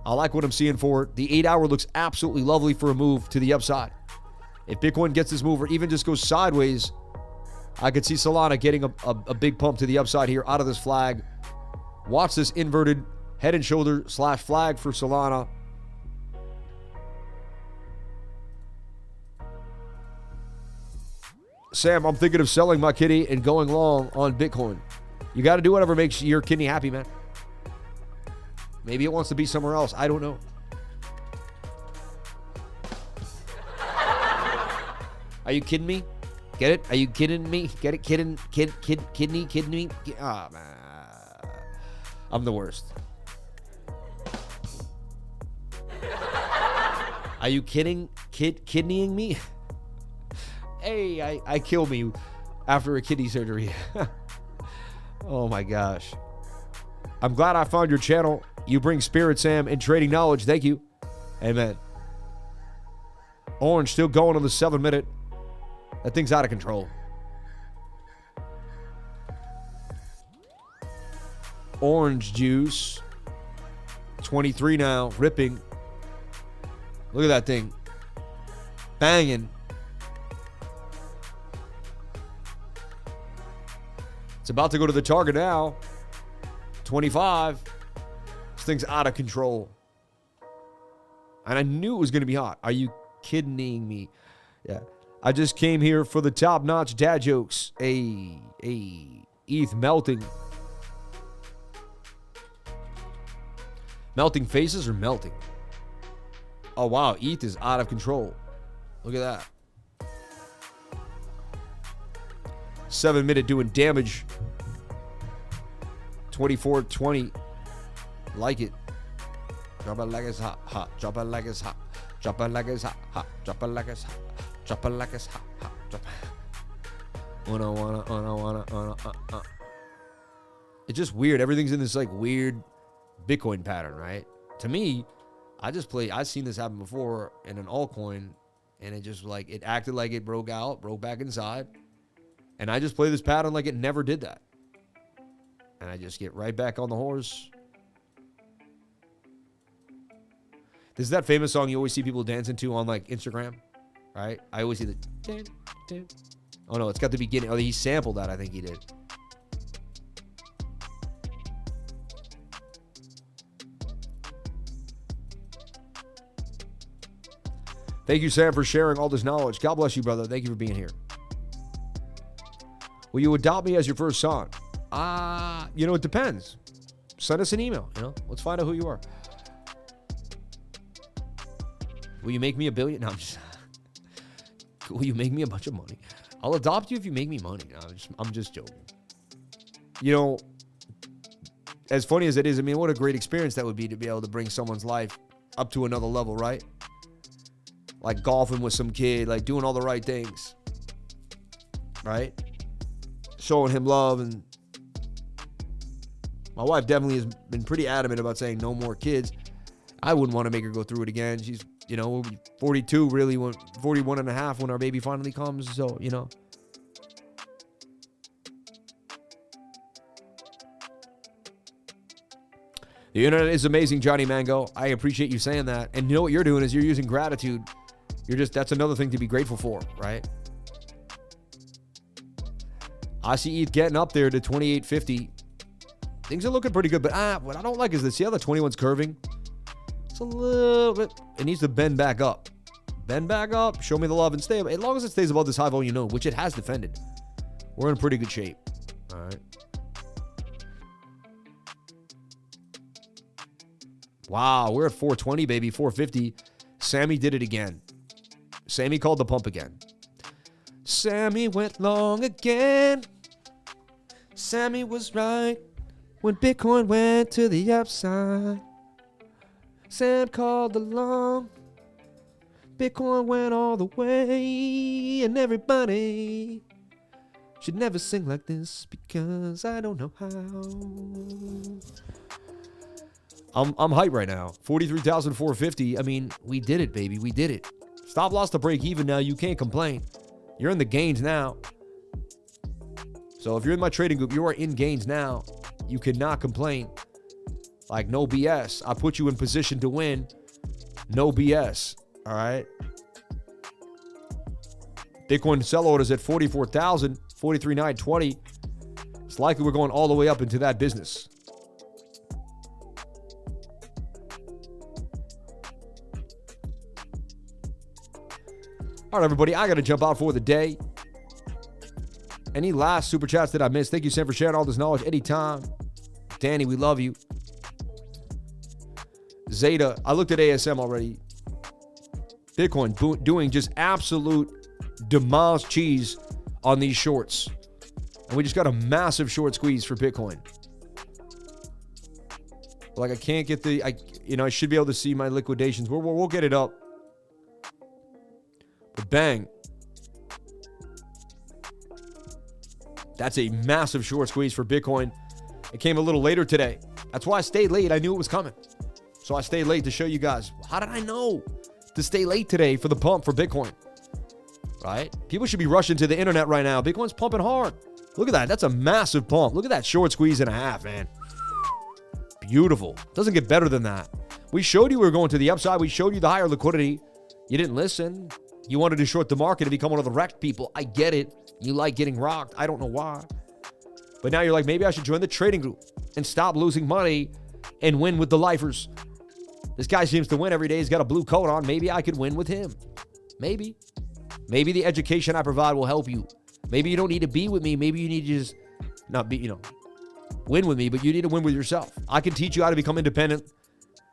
I like what I'm seeing for it. The 8-hour looks absolutely lovely for a move to the upside. If Bitcoin gets this move or even just goes sideways, I could see Solana getting a big pump to the upside here out of this flag. Watch this inverted head and shoulder / flag for Solana. Sam, I'm thinking of selling my kitty and going long on Bitcoin. You got to do whatever makes your kidney happy, man. Maybe it wants to be somewhere else. I don't know. Are you kidding me? Get it? Are you kidding me? Get it? Kidding me? Ah, man. I'm the worst. Are you kidding? Kidneying me? Hey, I killed me after a kidney surgery. Oh my gosh. I'm glad I found your channel. You bring spirit, Sam, and trading knowledge. Thank you. Amen. Orange still going on the 7-minute. That thing's out of control. Orange juice. 23 now. Ripping. Look at that thing. Banging. It's about to go to the target now. 25. This thing's out of control. And I knew it was going to be hot. Are you kidding me? Yeah. I just came here for the top-notch dad jokes. ETH melting. Melting faces or melting? Oh, wow. ETH is out of control. Look at that. 7-minute doing damage. 24.20. Like it. Drop it like it's hot, hot. Drop it like it's hot. Drop it like it's hot, hot. Drop it like it's hot. Drop it like it's hot, hot. Drop it. It's just weird. Everything's in this like weird Bitcoin pattern, right? To me, I've seen this happen before in an altcoin, and it just like, it acted like it broke out, broke back inside. And I just play this pattern like it never did that. And I just get right back on the horse. This is that famous song you always see people dancing to on like Instagram, right? I always see the dun, dun. Oh no, it's got the beginning. Oh, he sampled that, I think he did. Thank you, Sam, for sharing all this knowledge. God bless you, brother. Thank you for being here. Will you adopt me as your first son? It depends. Send us an email, Let's find out who you are. Will you make me $1 billion? No, will you make me a bunch of money? I'll adopt you if you make me money. No, I'm just joking. As funny as it is, what a great experience that would be to be able to bring someone's life up to another level, right? Like golfing with some kid, like doing all the right things, right? Showing him love. And my wife definitely has been pretty adamant about saying no more kids. I wouldn't want to make her go through it again. She's, we'll be 42, really, 41 and a half when our baby finally comes. So, The internet is amazing, Johnny Mango. I appreciate you saying that. And what you're doing is you're using gratitude. That's another thing to be grateful for, right? I see ETH getting up there to 28.50. Things are looking pretty good, but what I don't like is this. See how the 21's curving? It's a little bit, it needs to bend back up. Bend back up, show me the love, and stay. As long as it stays above this high volume node, which it has defended, we're in pretty good shape. All right. Wow, we're at 420, baby, 450. Sammy did it again. Sammy called the pump again. Sammy went long again. Sammy was right when Bitcoin went to the upside. Sam called the long. Bitcoin went all the way, and everybody should never sing like this because I don't know how. I'm hyped right now. 43,450. We did it, baby. We did it. Stop loss to break even now. You can't complain. You're in the gains now. So if you're in my trading group, you are in gains now. You cannot complain. Like, no BS. I put you in position to win. No BS. All right. Bitcoin sell orders at 44,000, 43,920. It's likely we're going all the way up into that business. All right, everybody, I got to jump out for the day. Any last super chats that I missed? Thank you, Sam, for sharing all this knowledge anytime. Danny, we love you. Zeta, I looked at ASM already. Bitcoin doing just absolute demise cheese on these shorts. And we just got a massive short squeeze for Bitcoin. Like, I can't get I should be able to see my liquidations. We'll get it up. But bang. That's a massive short squeeze for Bitcoin. It came a little later today. That's why I stayed late. I knew it was coming. So I stayed late to show you guys. How did I know to stay late today for the pump for Bitcoin? Right? People should be rushing to the internet right now. Bitcoin's pumping hard. Look at that. That's a massive pump. Look at that short squeeze and a half, man. Beautiful. Doesn't get better than that. We showed you we were going to the upside. We showed you the higher liquidity. You didn't listen. You wanted to short the market and become one of the wrecked people. I get it. You like getting rocked. I don't know why. But now you're like, maybe I should join the trading group and stop losing money and win with the lifers. This guy seems to win every day. He's got a blue coat on. Maybe I could win with him. Maybe. Maybe the education I provide will help you. Maybe you don't need to be with me. Maybe you need to just not be, win with me, but you need to win with yourself. I can teach you how to become independent,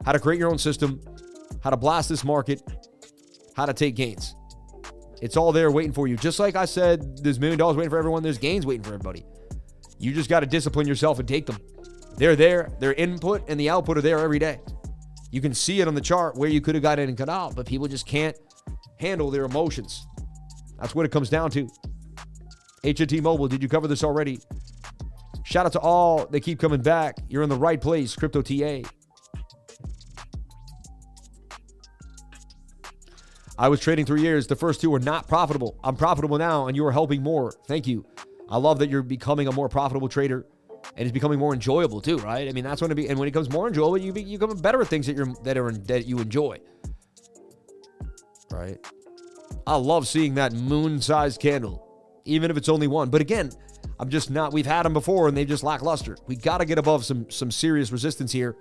how to create your own system, how to blast this market, how to take gains. It's all there waiting for you. Just like I said, there's $1 million waiting for everyone. There's gains waiting for everybody. You just got to discipline yourself and take them, They're there. Their input and the output are there every day. You can see it on the chart where you could have got in and got out, but people just can't handle their emotions. That's what it comes down to. HT Mobile, did you cover this already? Shout out to all. They keep coming back. You're in the right place, Crypto TA. I was trading 3 years. The first 2 were not profitable. I'm profitable now, and you are helping more. Thank you. I love that you're becoming a more profitable trader, and it's becoming more enjoyable too, right? I mean, that's going to be, and when it becomes more enjoyable, you become better at things that you enjoy, right? I love seeing that moon-sized candle, even if it's only one. But again, I'm just not. We've had them before, and they've just lackluster. We got to get above some serious resistance here,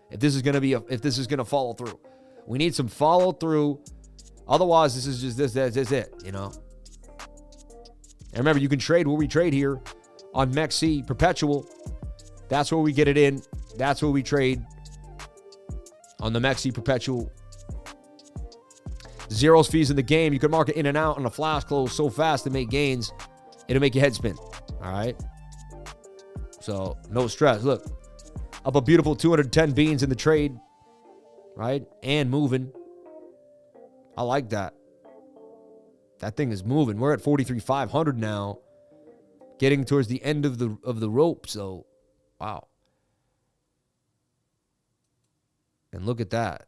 if this is going to follow through. We need some follow through. Otherwise, this is just this it, you know. And remember, you can trade where we trade here on MEXC Perpetual. That's where we get it in. That's where we trade on the MEXC Perpetual. Zeros fees in the game. You can mark it in and out on a flash close so fast to make gains. It'll make your head spin. All right. So no stress. Look, up a beautiful 210 beans in the trade, right? And moving. I like that. That thing is moving. We're at 43,500 now, getting towards the end of the rope. So, wow. And look at that.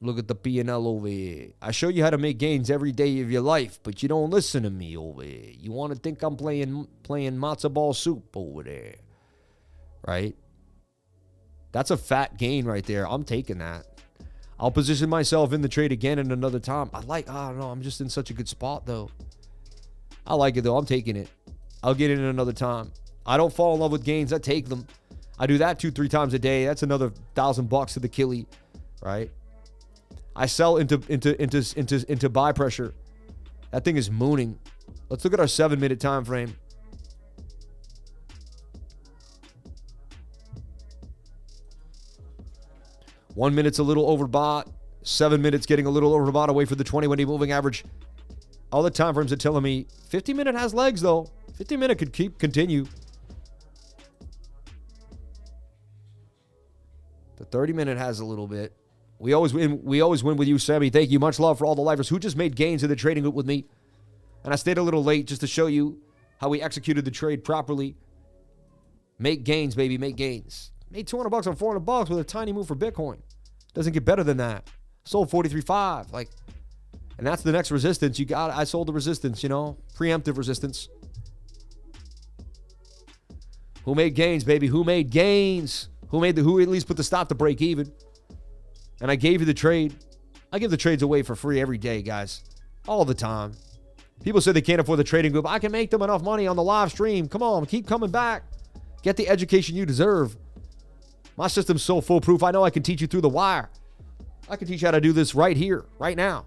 Look at the P&L over here. I show you how to make gains every day of your life, but you don't listen to me over here. You want to think I'm playing matzo ball soup over there, right? That's a fat gain right there. I'm taking that. I'll position myself in the trade again in another time. I don't know. I'm just in such a good spot, though. I like it, though. I'm taking it. I'll get it in another time. I don't fall in love with gains. I take them. I do that 2-3 times a day. That's another $1,000 to the killie, right? I sell into buy pressure. That thing is mooning. Let's look at our 7-minute time frame. One minute's a little overbought. 7 minutes getting a little overbought away for the 20-day moving average. All the time frames are telling me 50-minute has legs, though. 50-minute could continue. The 30-minute has a little bit. We always win with you, Sammy. Thank you. Much love for all the lifers who just made gains in the trading group with me. And I stayed a little late just to show you how we executed the trade properly. Make gains, baby. Make gains. Made $200 on $400 with a tiny move for Bitcoin. Doesn't get better than that. Sold 43.5. And that's the next resistance. I sold the resistance, preemptive resistance. Who made gains, baby? Who made gains? Who at least put the stop to break even? And I gave you the trade. I give the trades away for free every day, guys. All the time. People say they can't afford the trading group. I can make them enough money on the live stream. Come on, keep coming back. Get the education you deserve. My system's so foolproof, I know I can teach you through the wire. I can teach you how to do this right here, right now.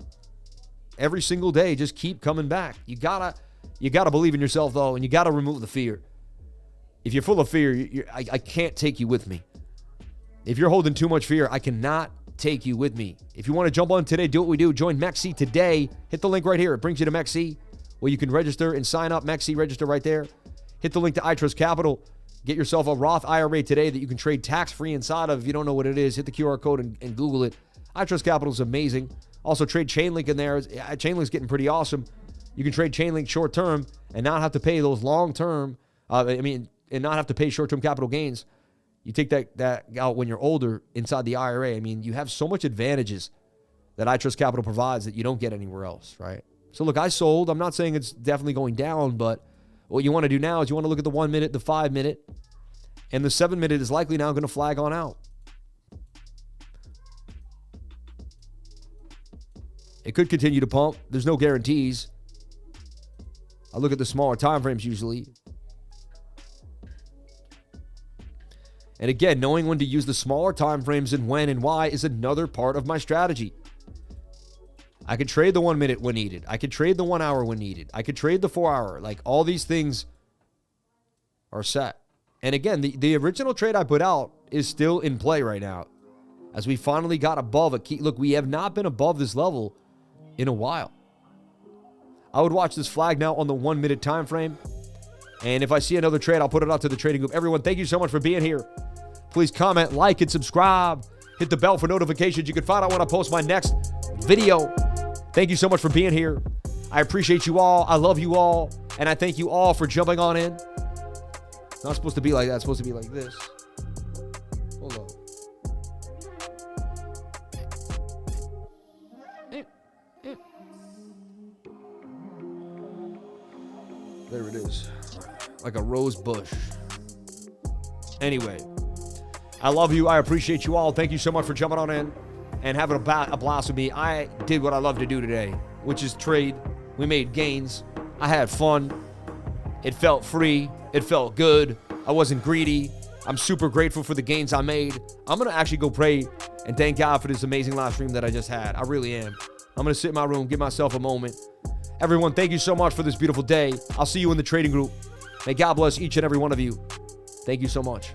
Every single day, just keep coming back. You gotta believe in yourself, though, and you gotta remove the fear. If you're full of fear, I can't take you with me. If you're holding too much fear, I cannot take you with me. If you want to jump on today, do what we do. Join MEXC today. Hit the link right here. It brings you to MEXC, where you can register and sign up. MEXC, register right there. Hit the link to iTrust Capital. Get yourself a Roth IRA today that you can trade tax-free inside of. If you don't know what it is, hit the QR code and Google it. iTrust Capital is amazing. Also, trade Chainlink in there. Chainlink's getting pretty awesome. You can trade Chainlink short-term and not have to pay those long-term, and not have to pay short-term capital gains. You take that out when you're older inside the IRA. You have so much advantages that iTrust Capital provides that you don't get anywhere else, right? So, look, I sold. I'm not saying it's definitely going down, but what you want to do now is you want to look at the 1 minute, the 5 minute, and the 7 minute is likely now going to flag on out. It could continue to pump. There's no guarantees. I look at the smaller time frames usually. And again, knowing when to use the smaller time frames and when and why is another part of my strategy. I could trade the 1 minute when needed. I could trade the 1 hour when needed. I could trade the 4 hour. All these things are set. And again, the original trade I put out is still in play right now. As we finally got above a key. Look, we have not been above this level in a while. I would watch this flag now on the 1 minute time frame. And if I see another trade, I'll put it out to the trading group. Everyone, thank you so much for being here. Please comment, like, and subscribe. Hit the bell for notifications. You can find out when I post my next video. Thank you so much for being here. I appreciate you all. I love you all. And I thank you all for jumping on in. It's not supposed to be like that. It's supposed to be like this. Hold on. There it is. Like a rose bush. Anyway, I love you. I appreciate you all. Thank you so much for jumping on in and having a blast with me. I did what I love to do today, which is trade. We made gains. I had fun. It felt free. It felt good. I wasn't greedy. I'm super grateful for the gains I made. I'm going to actually go pray and thank God for this amazing live stream that I just had. I really am. I'm going to sit in my room, give myself a moment. Everyone, thank you so much for this beautiful day. I'll see you in the trading group. May God bless each and every one of you. Thank you so much.